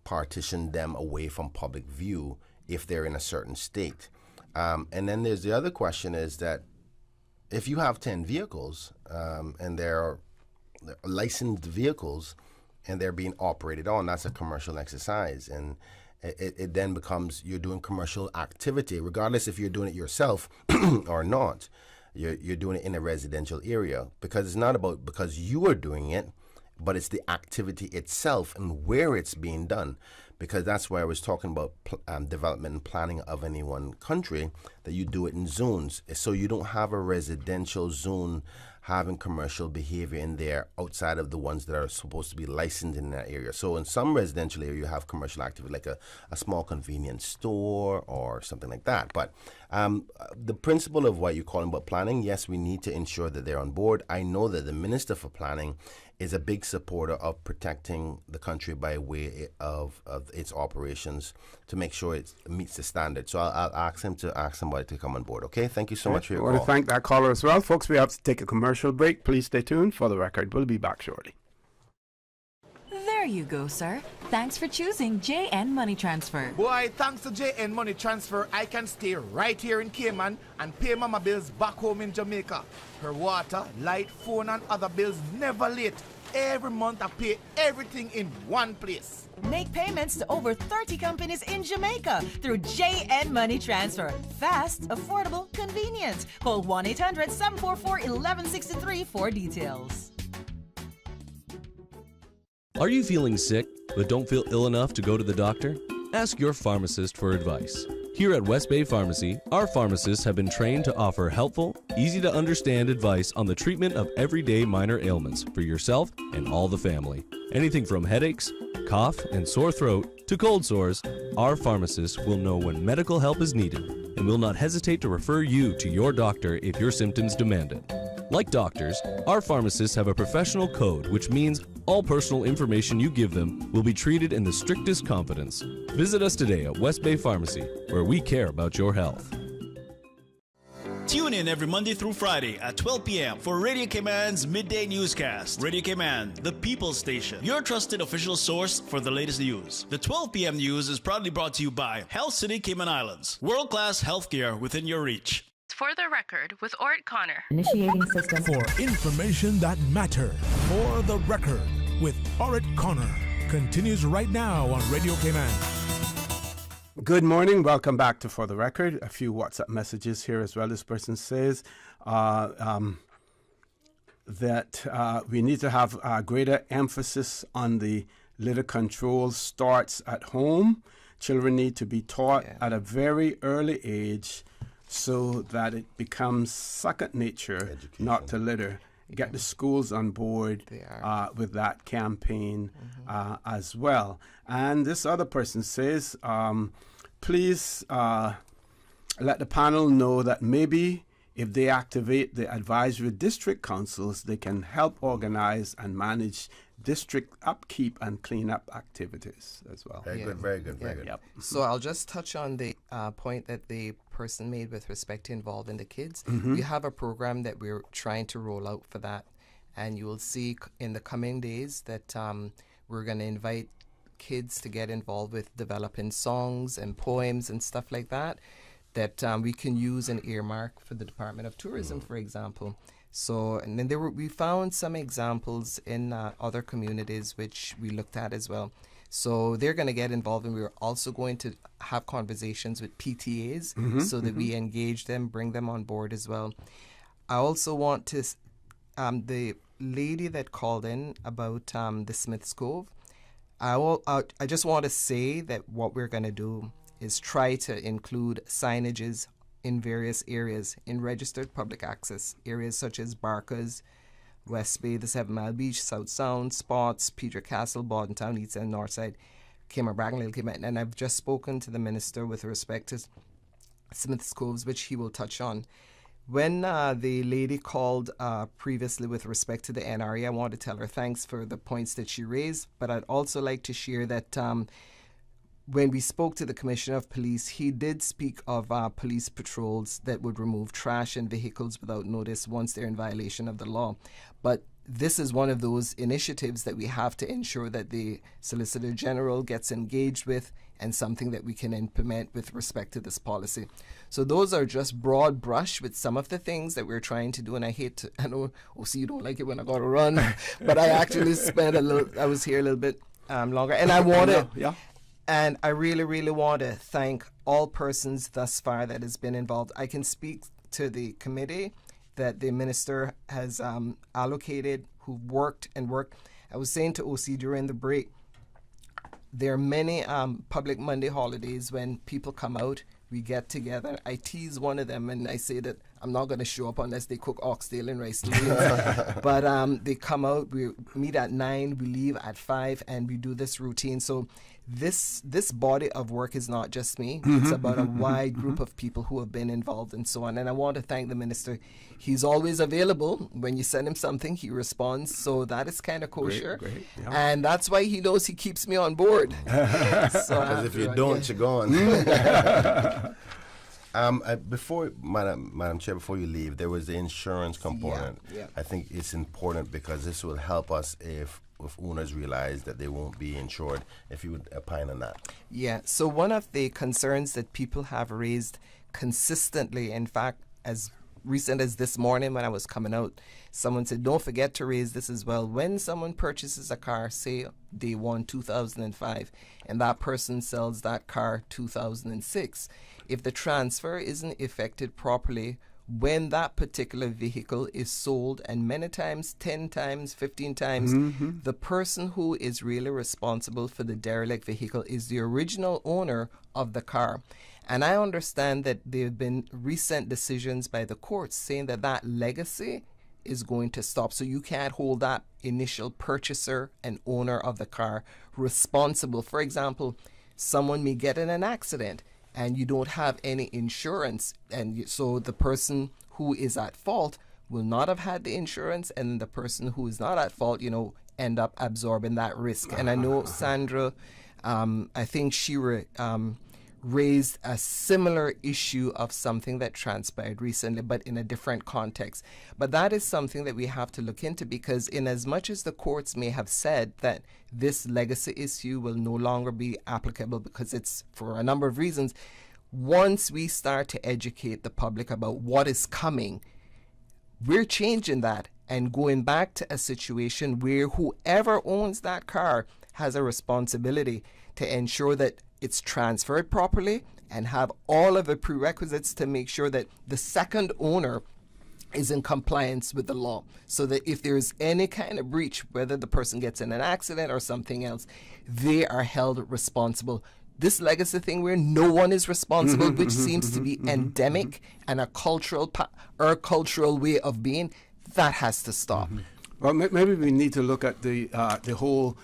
partition them away from public view if they're in a certain state. And then there's the other question is that if you have 10 vehicles and they're licensed vehicles and they're being operated on, that's a commercial exercise. And it then becomes, you're doing commercial activity, regardless if you're doing it yourself or not. You're doing it in a residential area, because it's not about because you are doing it, but it's the activity itself and where it's being done. Because that's why I was talking about development and planning of any one country, that you do it in zones. So you don't have a residential zone having commercial behavior in there outside of the ones that are supposed to be licensed in that area. So in some residential area, you have commercial activity like a small convenience store or something like that. But the principle of what you're calling about planning, yes, we need to ensure that they're on board. I know that the Minister for Planning is a big supporter of protecting the country by way of its operations to make sure it meets the standard. So I'll ask him to ask somebody to come on board. Okay, thank you so much for your I want call. to thank that caller as well. Folks, we have to take a commercial break. Please stay tuned. For the record, we'll be back shortly. There you go, sir. Thanks for choosing JN Money Transfer. Boy, thanks to JN Money Transfer, I can stay right here in Cayman and pay mama bills back home in Jamaica. Her water, light, phone and other bills never late. Every month I pay everything in one place. Make payments to over 30 companies in Jamaica through JN Money Transfer. Fast, affordable, convenient. Call 1-800-744-1163 for details. Are you feeling sick but don't feel ill enough to go to the doctor? Ask your pharmacist for advice. Here at West Bay Pharmacy, our pharmacists have been trained to offer helpful, easy-to-understand advice on the treatment of everyday minor ailments for yourself and all the family. Anything from headaches, cough, and sore throat to cold sores, our pharmacists will know when medical help is needed and will not hesitate to refer you to your doctor if your symptoms demand it. Like doctors, our pharmacists have a professional code, which means all personal information you give them will be treated in the strictest confidence. Visit us today at West Bay Pharmacy, where we care about your health. Tune in every Monday through Friday at 12 p.m. for Radio Cayman's Midday Newscast. Radio Cayman, the People's Station, your trusted official source for the latest news. The 12 p.m. news is proudly brought to you by Health City Cayman Islands. World-class healthcare within your reach. For the record, with Orrett Connor. Initiating system. For information that matters. For the record, with Orrett Connor. Continues right now on Radio Cayman. Good morning. Welcome back to For the Record. A few WhatsApp messages here as well. This person says that we need to have greater emphasis on the litter control starts at home. Children need to be taught at a very early age so that it becomes second nature not to litter. Get the schools on board with that campaign as well. And this other person says, please let the panel know that maybe if they activate the advisory district councils, they can help organize and manage district upkeep and cleanup activities as well. Very good, very good, very good. Yep. So I'll just touch on the point that the person made with respect to involving the kids. Mhm. We have a program that we're trying to roll out for that, and you will see in the coming days that we're going to invite kids to get involved with developing songs and poems and stuff like that we can use an earmark for the Department of Tourism, for example. So, and then we found some examples in other communities which we looked at as well. So they're going to get involved, and we're also going to have conversations with PTAs so that we engage them, bring them on board as well. I also want to, the lady that called in about the Smith's Cove, I just want to say that what we're going to do is try to include signages in various areas in registered public access areas such as Barkers, West Bay, the 7 Mile Beach, South Sound, Spots, Peter Castle, Bordentown, East and North Side, Cayman, Bragg, Little Cayman. And I've just spoken to the minister with respect to Smith's Coves, which he will touch on. When the lady called previously with respect to the NRA, I want to tell her thanks for the points that she raised, but I'd also like to share that when we spoke to the Commissioner of Police, he did speak of police patrols that would remove trash and vehicles without notice once they're in violation of the law. But this is one of those initiatives that we have to ensure that the Solicitor General gets engaged with, and something that we can implement with respect to this policy. So those are just broad brush with some of the things that we're trying to do. And I know, OC, you don't like it when I got to run, but I actually I was here a little bit longer. And I want to, and I really, really want to thank all persons thus far that has been involved. I can speak to the committee that the minister has allocated, who worked and worked. I was saying to OC during the break, there are many public Monday holidays when people come out, we get together. I tease one of them and I say that I'm not going to show up unless they cook oxtail and rice. But they come out, we meet at 9, we leave at 5, and we do this routine. So this body of work is not just me. It's about a wide group of people who have been involved and so on. And I want to thank the minister. He's always available. When you send him something, he responds. So that is kind of kosher. Great. Yeah. And that's why he knows he keeps me on board. Because if you don't, you're gone. Before, Madam Chair, before you leave, there was the insurance component. Yeah. I think it's important because this will help us if owners realize that they won't be insured. If you would opine on that. Yeah, so one of the concerns that people have raised consistently, in fact, as recent as this morning when I was coming out, someone said, don't forget to raise this as well. When someone purchases a car, say day one, 2005, and that person sells that car 2006, if the transfer isn't effected properly, when that particular vehicle is sold, and many times, 10 times, 15 times, the person who is really responsible for the derelict vehicle is the original owner of the car. And I understand that there have been recent decisions by the courts saying that that legacy is going to stop. So you can't hold that initial purchaser and owner of the car responsible. For example, someone may get in an accident and you don't have any insurance, and so the person who is at fault will not have had the insurance, and the person who is not at fault, end up absorbing that risk. And I know Sandra, I think she raised a similar issue of something that transpired recently, but in a different context. But that is something that we have to look into, because in as much as the courts may have said that this legacy issue will no longer be applicable because it's for a number of reasons, once we start to educate the public about what is coming, we're changing that and going back to a situation where whoever owns that car has a responsibility to ensure that it's transferred properly and have all of the prerequisites to make sure that the second owner is in compliance with the law, so that if there's any kind of breach, whether the person gets in an accident or something else, they are held responsible. This legacy thing where no one is responsible, which seems to be endemic and a cultural way of being, that has to stop. Well, maybe we need to look at the whole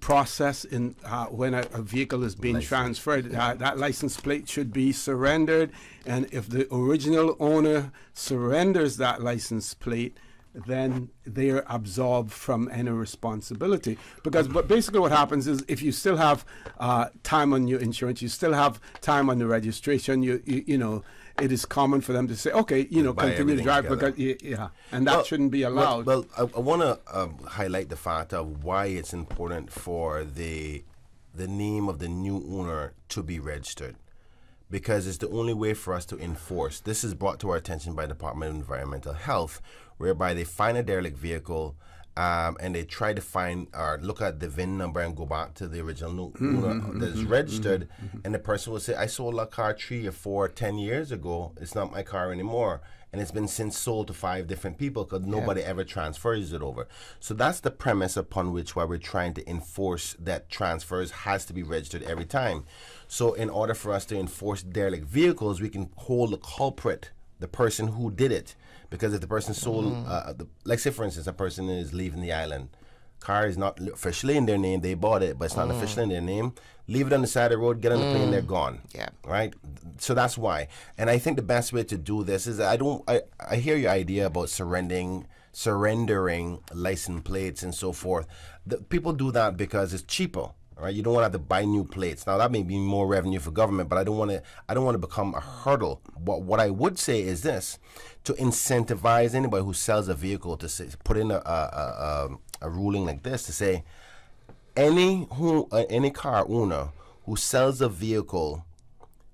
process in when a vehicle is being transferred. That license plate should be surrendered, and if the original owner surrenders that license plate, then they're absolved from any responsibility. But basically what happens is, if you still have time on your insurance, you still have time on the registration, you know, it is common for them to say, okay, continue to drive, because and that shouldn't be allowed. Well, I want to highlight the fact of why it's important for the name of the new owner to be registered, because it's the only way for us to enforce. This is brought to our attention by the Department of Environmental Health, whereby they find a derelict vehicle and they try to find or look at the VIN number and go back to the original owner that's registered, and the person will say, I sold a car 3 or 4, 10 years ago. It's not my car anymore. And it's been since sold to 5 different people because nobody ever transfers it over. So that's the premise upon which why we're trying to enforce that transfers has to be registered every time. So in order for us to enforce derelict vehicles, we can hold the culprit, the person who did it. Because if the person sold, like say for instance, a person is leaving the island, car is not officially in their name, they bought it, but it's not officially in their name, leave it on the side of the road, get on the plane, they're gone. Yeah. Right? So that's why. And I think the best way to do this is, I hear your idea about surrendering license plates and so forth. People do that because it's cheaper. Right? You don't want to have to buy new plates. Now that may be more revenue for government, but I don't want to become a hurdle. What I would say is this: to incentivize anybody who sells a vehicle to say, put in a ruling like this to say, any car owner who sells a vehicle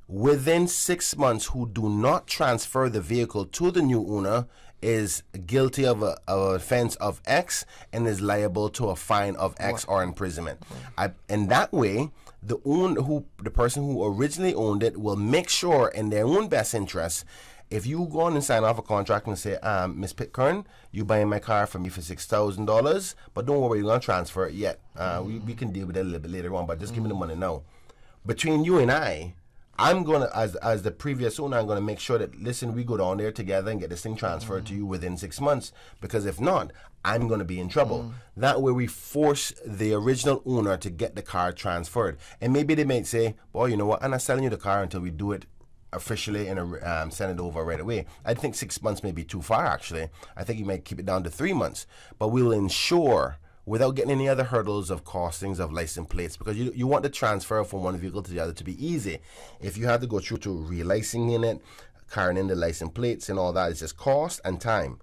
within 6 months who do not transfer the vehicle to the new owner is guilty of an offense of X and is liable to a fine of X or imprisonment. And that way, the person who originally owned it will make sure, in their own best interest, if you go on and sign off a contract and say, Miss Pitcairn, you buying my car from me for $6,000, but don't worry, you're going to transfer it yet. We can deal with that a little bit later on, but just give me the money now. Between you and I I'm gonna, as the previous owner, I'm gonna make sure that, listen, we go down there together and get this thing transferred to you within 6 months, because if not, I'm gonna be in trouble. That way we force the original owner to get the car transferred. And maybe they might say, boy, you know what, I'm not selling you the car until we do it officially and send it over right away. I think 6 months may be too far, actually. I think you might keep it down to 3 months, but we'll ensure, without getting any other hurdles of costings of license plates, because you want the transfer from one vehicle to the other to be easy. If you have to go through to relicensing it, carrying in the license plates and all that, it's just cost and time.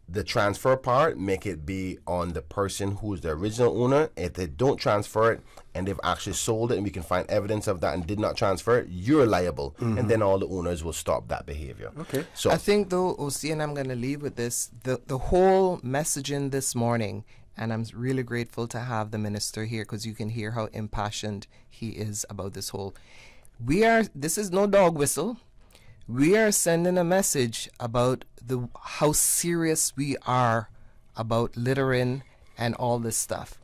The transfer part, make it be on the person who is the original owner. If they don't transfer it and they've actually sold it and we can find evidence of that and did not transfer it, you're liable. And then all the owners will stop that behavior. Okay. So I think, though, OC, and I'm going to leave with this, the whole messaging this morning, and I'm really grateful to have the minister here, because you can hear how impassioned he is about this whole. This is no dog whistle. We are sending a message about how serious we are about littering and all this stuff.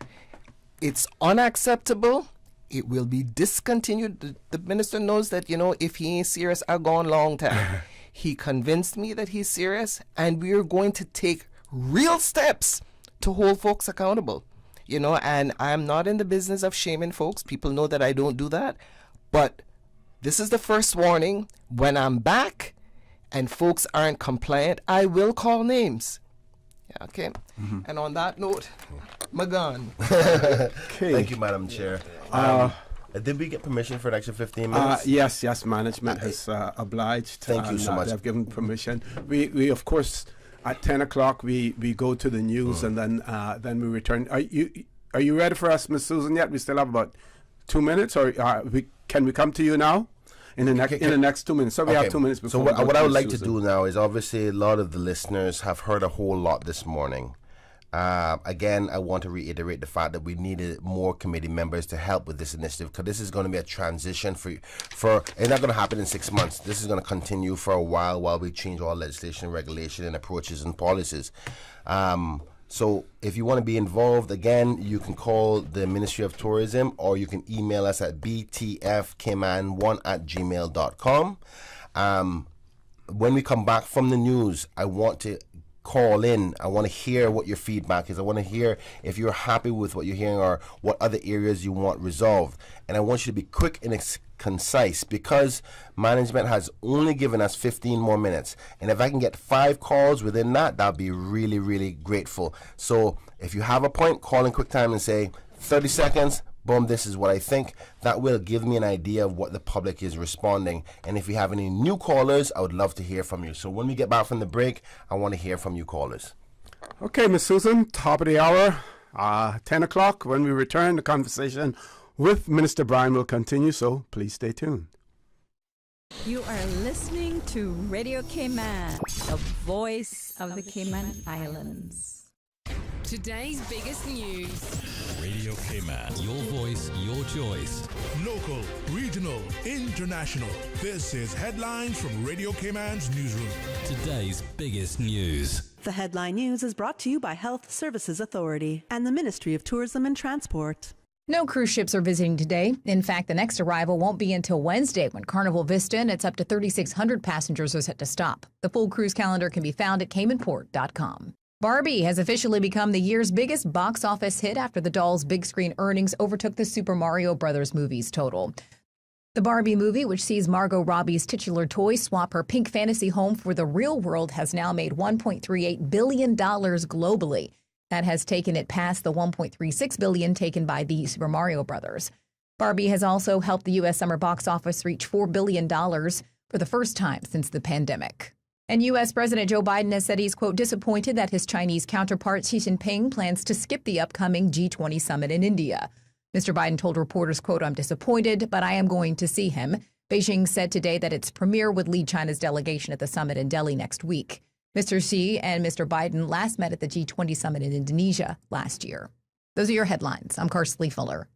It's unacceptable. It will be discontinued. The minister knows that, if he ain't serious, I'll go on long time. He convinced me that he's serious, and we are going to take real steps to hold folks accountable. And I'm not in the business of shaming folks. People know that I don't do that. But this is the first warning. When I'm back and folks aren't compliant, I will call names. Yeah, okay. And on that note, Magan. Thank you, Madam Chair. Did we get permission for an extra 15 minutes? Yes. Management has obliged. Thank you so much. They've given permission. We of course, at 10 o'clock, we go to the news and then we return. Are you ready for us, Miss Susan, yet? We still have about 2 minutes, or can we come to you now? In the next 2 minutes. So we have 2 minutes before. So what I would like to do now is, obviously a lot of the listeners have heard a whole lot this morning. Again, I want to reiterate the fact that we needed more committee members to help with this initiative, because this is going to be a transition for it's not going to happen in 6 months. This is going to continue for a while we change all legislation, regulation, and approaches and policies. So if you want to be involved, again, you can call the Ministry of Tourism, or you can email us at btfcayman1@gmail.com. When we come back from the news, I want to call in. I want to hear what your feedback is. I want to hear if you're happy with what you're hearing or what other areas you want resolved. And I want you to be quick and concise, because management has only given us 15 more minutes. And if I can get 5 calls within that, that'd be really, really grateful. So if you have a point, call in quick time and say 30 seconds, boom, this is what I think. That will give me an idea of what the public is responding. And if you have any new callers, I would love to hear from you. So when we get back from the break, I want to hear from you callers. Okay, Miss Susan, top of the hour, 10 o'clock. When we return, the conversation with Minister Bryan will continue, so please stay tuned. You are listening to Radio Cayman, the voice of the Cayman Islands. Today's biggest news. Radio Cayman, your voice, your choice. Local, regional, international. This is Headlines from Radio Cayman's newsroom. Today's biggest news. The headline news is brought to you by Health Services Authority and the Ministry of Tourism and Transport. No cruise ships are visiting today. In fact, the next arrival won't be until Wednesday, when Carnival Vista and its up to 3,600 passengers are set to stop. The full cruise calendar can be found at caymanport.com. Barbie has officially become the year's biggest box office hit after the doll's big screen earnings overtook the Super Mario Bros. Movie's total. The Barbie movie, which sees Margot Robbie's titular toy swap her pink fantasy home for the real world, has now made $1.38 billion globally. That has taken it past the $1.36 billion taken by the Super Mario Bros. Barbie has also helped the U.S. summer box office reach $4 billion for the first time since the pandemic. And U.S. President Joe Biden has said he's, quote, disappointed that his Chinese counterpart Xi Jinping plans to skip the upcoming G20 summit in India. Mr. Biden told reporters, quote, I'm disappointed, but I am going to see him. Beijing said today that its premier would lead China's delegation at the summit in Delhi next week. Mr. Xi and Mr. Biden last met at the G20 summit in Indonesia last year. Those are your headlines. I'm Karsley Fuller.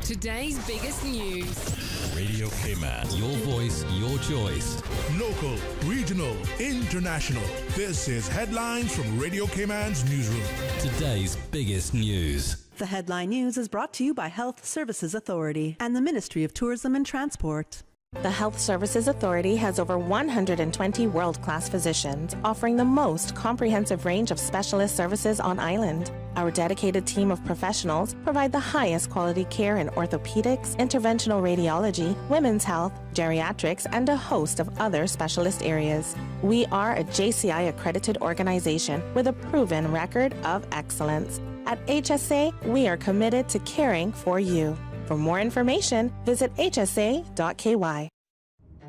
Today's biggest news. Radio Cayman, your voice, your choice. Local, regional, international. This is Headlines from Radio Cayman's newsroom. Today's biggest news. The headline news is brought to you by Health Services Authority and the Ministry of Tourism and Transport. The Health Services Authority has over 120 world-class physicians offering the most comprehensive range of specialist services on island. Our dedicated team of professionals provide the highest quality care in orthopedics, interventional radiology, women's health, geriatrics, and a host of other specialist areas. We are a JCI accredited organization with a proven record of excellence. At HSA, we are committed to caring for you. For more information, visit hsa.ky.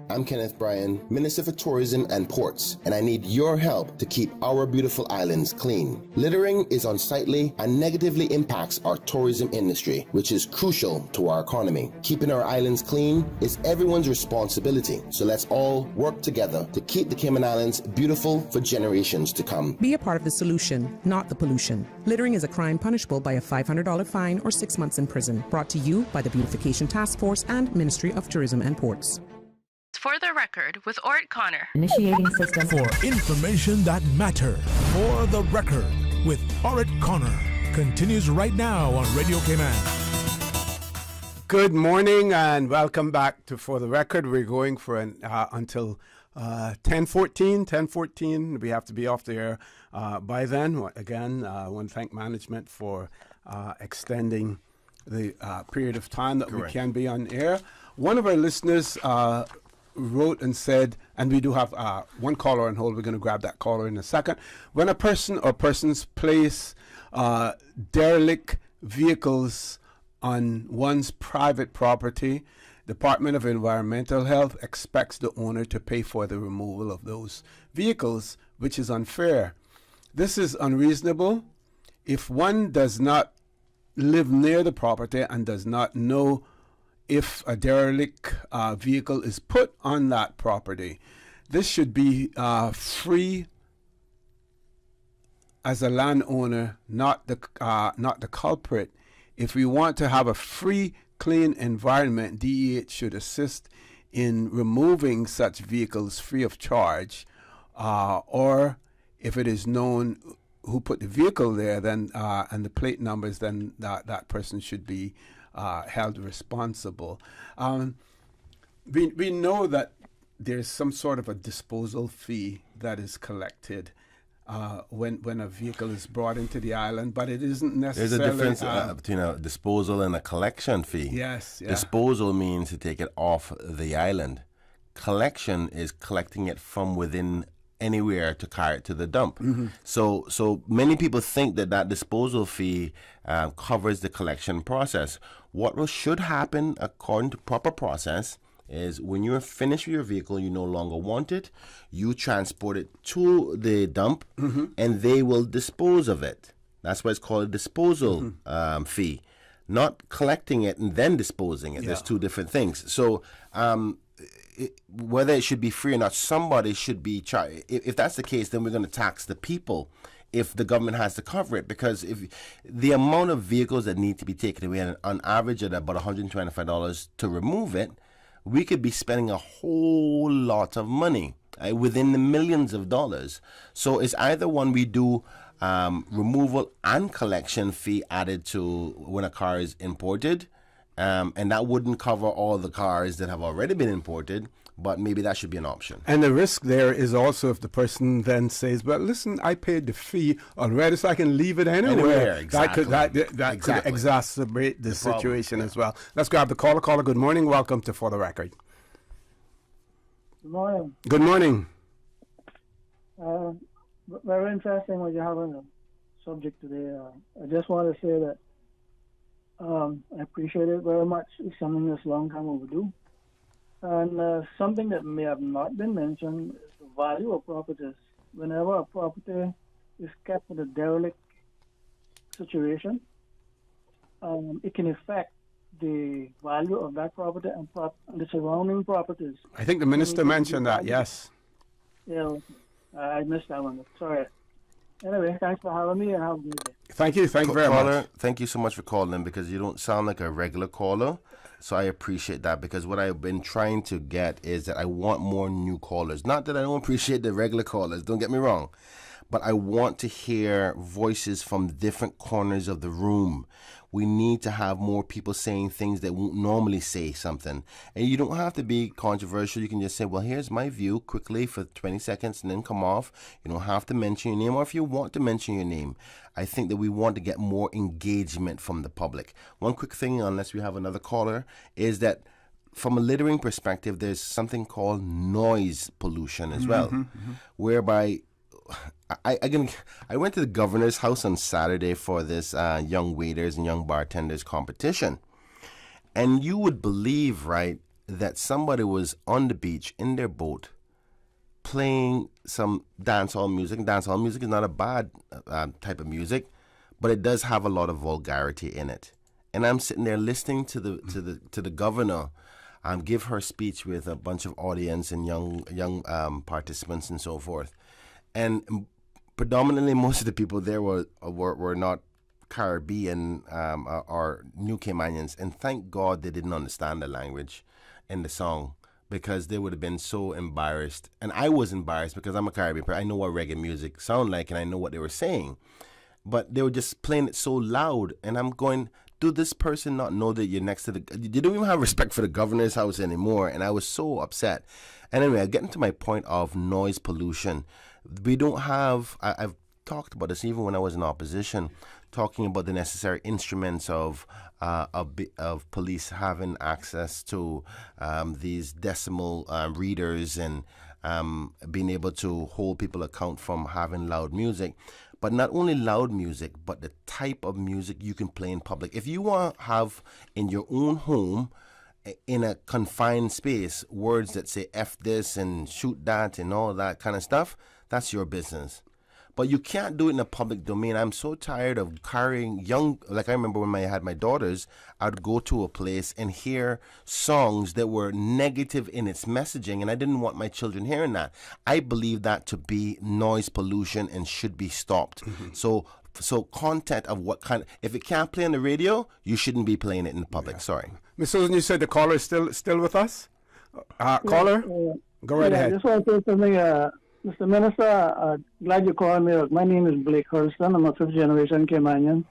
I'm Kenneth, Bryan, Minister for Tourism and Ports, and I need your help to keep our beautiful islands clean. Littering is unsightly and negatively impacts our tourism industry, which is crucial to our economy. Keeping our islands clean is everyone's responsibility, so let's all work together to keep the Cayman Islands beautiful for generations to come. Be a part of the solution, not the pollution. Littering is a crime punishable by a $500 fine or 6 months in prison. Brought to you by the Beautification Task Force and Ministry of Tourism and Ports. For the record with Orrett Connor. Initiating system. For information that matters. For the record with Orrett Connor. Continues right now on Radio Cayman. Good morning and welcome back to For the Record. We're going for until 10:14. We have to be off the air by then. Again, I want to thank management for extending the period of time that we can be on air. One of our listeners wrote and said, and we do have one caller on hold. We're going to grab that caller in a second. When a person or persons place derelict vehicles on one's private property, Department of Environmental Health expects the owner to pay for the removal of those vehicles, which is unfair. This is unreasonable. If one does not live near the property and does not know if a derelict vehicle is put on that property, this should be free as a landowner, not the culprit. If we want to have a free, clean environment, DEH should assist in removing such vehicles free of charge, or if it is known who put the vehicle there, then and the plate numbers, then that person should be held responsible. We know that there's some sort of a disposal fee that is collected when a vehicle is brought into the island, but it isn't necessarily... There's a difference between a disposal and a collection fee. Yes, yeah. Disposal means to take it off the island. Collection is collecting it from within anywhere to carry it to the dump. Mm-hmm. So many people think that disposal fee covers the collection process. What should happen according to proper process is when you're finished with your vehicle, you no longer want it, you transport it to the dump, and they will dispose of it. That's why it's called a disposal fee, not collecting it and then disposing it. Yeah. There's two different things. So whether it should be free or not, somebody should be charged. If that's the case, then we're going to tax the people if the government has to cover it, because if the amount of vehicles that need to be taken away on average at about $125 to remove it, we could be spending a whole lot of money within the millions of dollars. So it's either one we do removal and collection fee added to when a car is imported, and that wouldn't cover all the cars that have already been imported, but maybe that should be an option. And the risk there is also if the person then says, well, listen, I paid the fee already, so I can leave it anywhere. Exactly. That could exacerbate the situation as well. Let's grab the caller. Caller, good morning. Welcome to For the Record. Good morning. Good morning. Very interesting what you have on the subject today. I just want to say that I appreciate it very much. It's something that's long time overdue. And something that may have not been mentioned is the value of properties. Whenever a property is kept in a derelict situation, it can affect the value of that property and the surrounding properties. I think the minister mentioned that, yes. Yeah, I missed that one. Sorry. Anyway, thanks for having me and have a good day. Thank you very much. Thank you so much for calling, because you don't sound like a regular caller. So I appreciate that, because what I've been trying to get is that I want more new callers. Not that I don't appreciate the regular callers, don't get me wrong. But I want to hear voices from different corners of the room. We need to have more people saying things that won't normally say something. And you don't have to be controversial. You can just say, well, here's my view quickly for 20 seconds and then come off. You don't have to mention your name, or if you want to mention your name. I think that we want to get more engagement from the public. One quick thing, unless we have another caller, is that from a littering perspective, there's something called noise pollution as well, whereby I went to the governor's house on Saturday for this young waiters and young bartenders competition. And you would believe, right, that somebody was on the beach in their boat playing some dancehall music. Dancehall music is not a bad type of music, but it does have a lot of vulgarity in it. And I'm sitting there listening to the governor give her speech with a bunch of audience and young participants and so forth. And predominantly, most of the people there were not Caribbean or New Caymanians, and thank God they didn't understand the language in the song, because they would have been so embarrassed. And I was embarrassed because I'm a Caribbean person. I know what reggae music sound like, and I know what they were saying, but they were just playing it so loud, and I'm going, do this person not know that you're next to you don't even have respect for the governor's house anymore? And I was so upset. And anyway, getting to my point of noise pollution, we don't have, I've talked about this even when I was in opposition, talking about the necessary instruments of police having access to these decimal readers and being able to hold people account from having loud music. But not only loud music, but the type of music you can play in public. If you want to have in your own home, in a confined space, words that say F this and shoot that and all that kind of stuff, that's your business. But you can't do it in a public domain. I'm so tired of carrying like I remember when I had my daughters, I'd go to a place and hear songs that were negative in its messaging, and I didn't want my children hearing that. I believe that to be noise pollution and should be stopped. So content of what kind, if it can't play on the radio, you shouldn't be playing it in the public. Sorry. Ms. Susan, you said the caller is still with us? Caller? Go right ahead. I just want to say something. Mr. Minister, glad you called me. My name is Blake Hurston. I'm a fifth-generation Caymanian,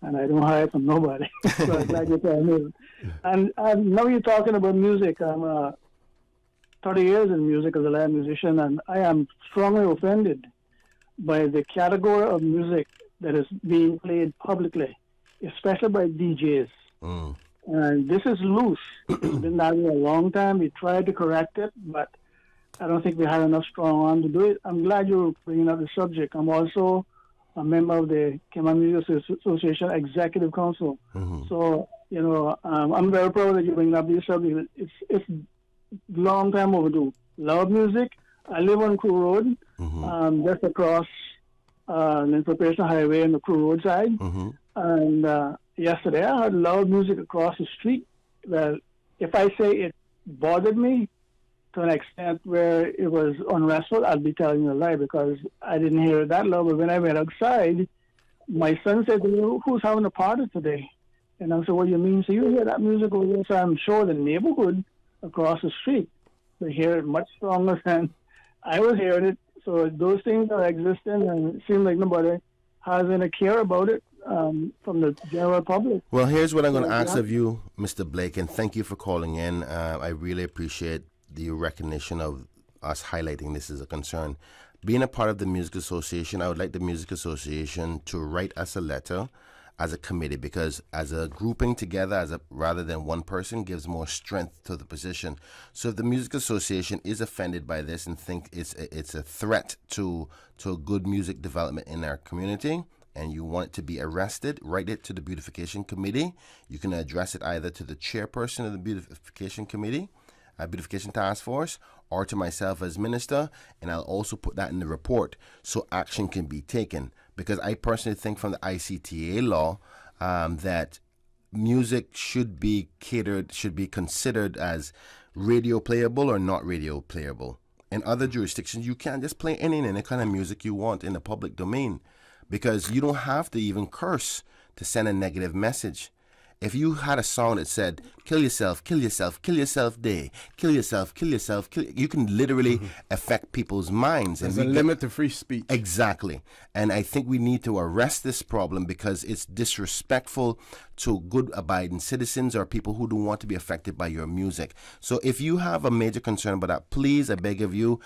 and I don't hide from nobody. So I'm glad you called me. And now you're talking about music. I'm 30 years in music as a live musician, and I am strongly offended by the category of music that is being played publicly, especially by DJs. And this is loose. It's been that way a long time. We tried to correct it, but I don't think we had enough strong arm to do it. I'm glad you're bringing up the subject. I'm also a member of the Cayman Music Association Executive Council. So, I'm very proud that you're bringing up this subject. It's long time overdue. Loud music. I live on Crew Road, just across the Interpretation Highway on the Crew Road side. And yesterday I heard loud music across the street. Well, if I say it bothered me to an extent where it was unrestful, I'll be telling you a lie, because I didn't hear it that loud. But when I went outside, my son said to me, who's having a party today? And I said, what do you mean? So you hear that music over there? So I'm sure the neighborhood across the street, they hear it much stronger than I was hearing it. So those things are existing, and it seems like nobody has any care about it from the general public. Well, here's what I'm going to ask of you, Mr. Blake, and thank you for calling in. I really appreciate the recognition of us highlighting this as a concern. Being a part of the Music Association, I would like the Music Association to write us a letter as a committee, because as a grouping together, rather than one person, gives more strength to the position. So if the Music Association is offended by this and think it's a threat to good music development in our community, and you want it to be arrested, write it to the Beautification Committee. You can address it either to the chairperson of the Beautification Committee, Beautification Task Force, or to myself as minister, and I'll also put that in the report so action can be taken. Because I personally think from the ICTA law that music should be considered as radio playable or not radio playable. In other jurisdictions, you can't just play any kind of music you want in the public domain, because you don't have to even curse to send a negative message. If you had a song that said, kill yourself, kill yourself, kill yourself day, kill yourself, kill yourself, you can literally affect people's minds. There's a limit to free speech. Exactly. And I think we need to arrest this problem because it's disrespectful to good abiding citizens or people who don't want to be affected by your music. So if you have a major concern about that, please, I beg of you,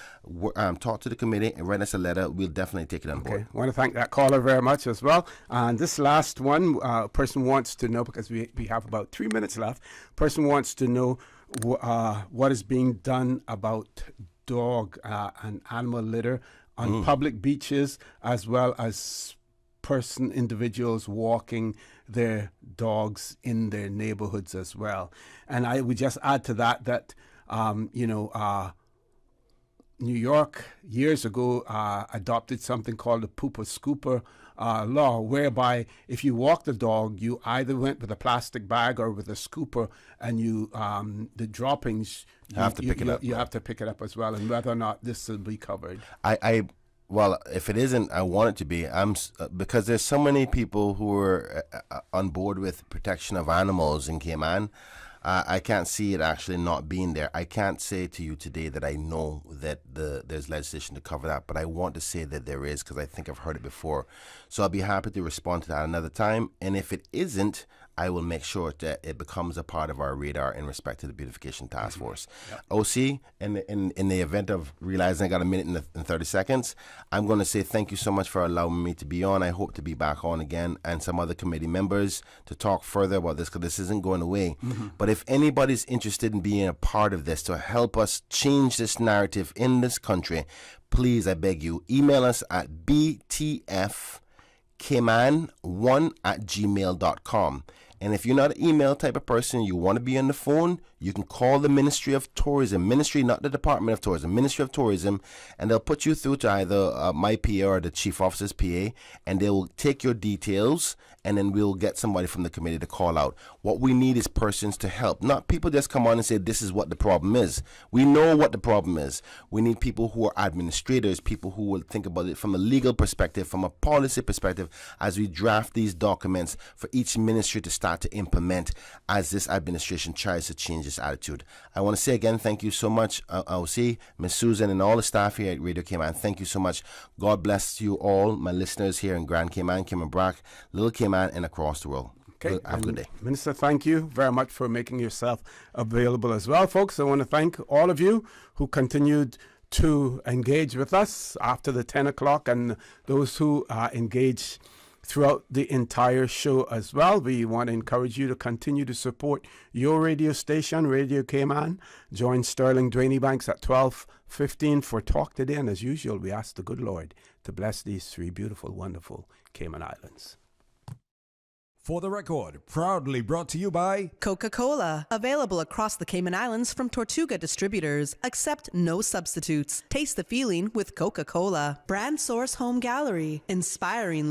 talk to the committee and write us a letter. We'll definitely take it on board. I want to thank that caller very much as well. And this last one, person wants to know, because we have about 3 minutes left, person wants to know what is being done about dog and animal litter on public beaches, as well as individuals walking their dogs in their neighborhoods as well. And I would just add to that New York years ago adopted something called the pooper scooper law, whereby if you walk the dog, you either went with a plastic bag or with a scooper, and you the droppings you have to pick it up. You have to pick it up as well, and whether or not this will be covered. Well, if it isn't, I want it to be. Because there's so many people who are on board with protection of animals in Cayman. I can't see it actually not being there. I can't say to you today that I know that there's legislation to cover that, but I want to say that there is because I think I've heard it before. So I'll be happy to respond to that another time. And if it isn't, I will make sure that it becomes a part of our radar in respect to the Beautification Task Force. Yep. OC, in the event of realizing I got a minute and 30 seconds, I'm going to say thank you so much for allowing me to be on. I hope to be back on again and some other committee members to talk further about this because this isn't going away. But if anybody's interested in being a part of this to help us change this narrative in this country, please, I beg you, email us at btfcayman1@gmail.com. And if you're not an email type of person, you want to be on the phone, you can call the Ministry of Tourism. Ministry, not the Department of Tourism, Ministry of Tourism, and they'll put you through to either my PA or the Chief Officer's PA, and they will take your details, and then we'll get somebody from the committee to call out. What we need is persons to help, not people just come on and say this is what the problem is. We know what the problem is. We need people who are administrators, people who will think about it from a legal perspective, from a policy perspective, as we draft these documents for each ministry to start to implement as this administration tries to change this attitude. I want to say again, thank you so much, OC, Ms. Susan, and all the staff here at Radio Cayman. Thank you so much. God bless you all, my listeners here in Grand Cayman, Cayman Brac, Little Cayman, and across the world. Okay. Have a good day. Minister, thank you very much for making yourself available as well. Folks, I want to thank all of you who continued to engage with us after the 10 o'clock and those who engage throughout the entire show as well. We want to encourage you to continue to support your radio station, Radio Cayman. Join Sterling Dwayne Banks at 12:15 for Talk Today. And as usual, we ask the good Lord to bless these three beautiful, wonderful Cayman Islands. For the Record, proudly brought to you by Coca-Cola, available across the Cayman Islands from Tortuga Distributors. Accept no substitutes. Taste the feeling with Coca-Cola. Brand Source Home Gallery, inspiring luxury.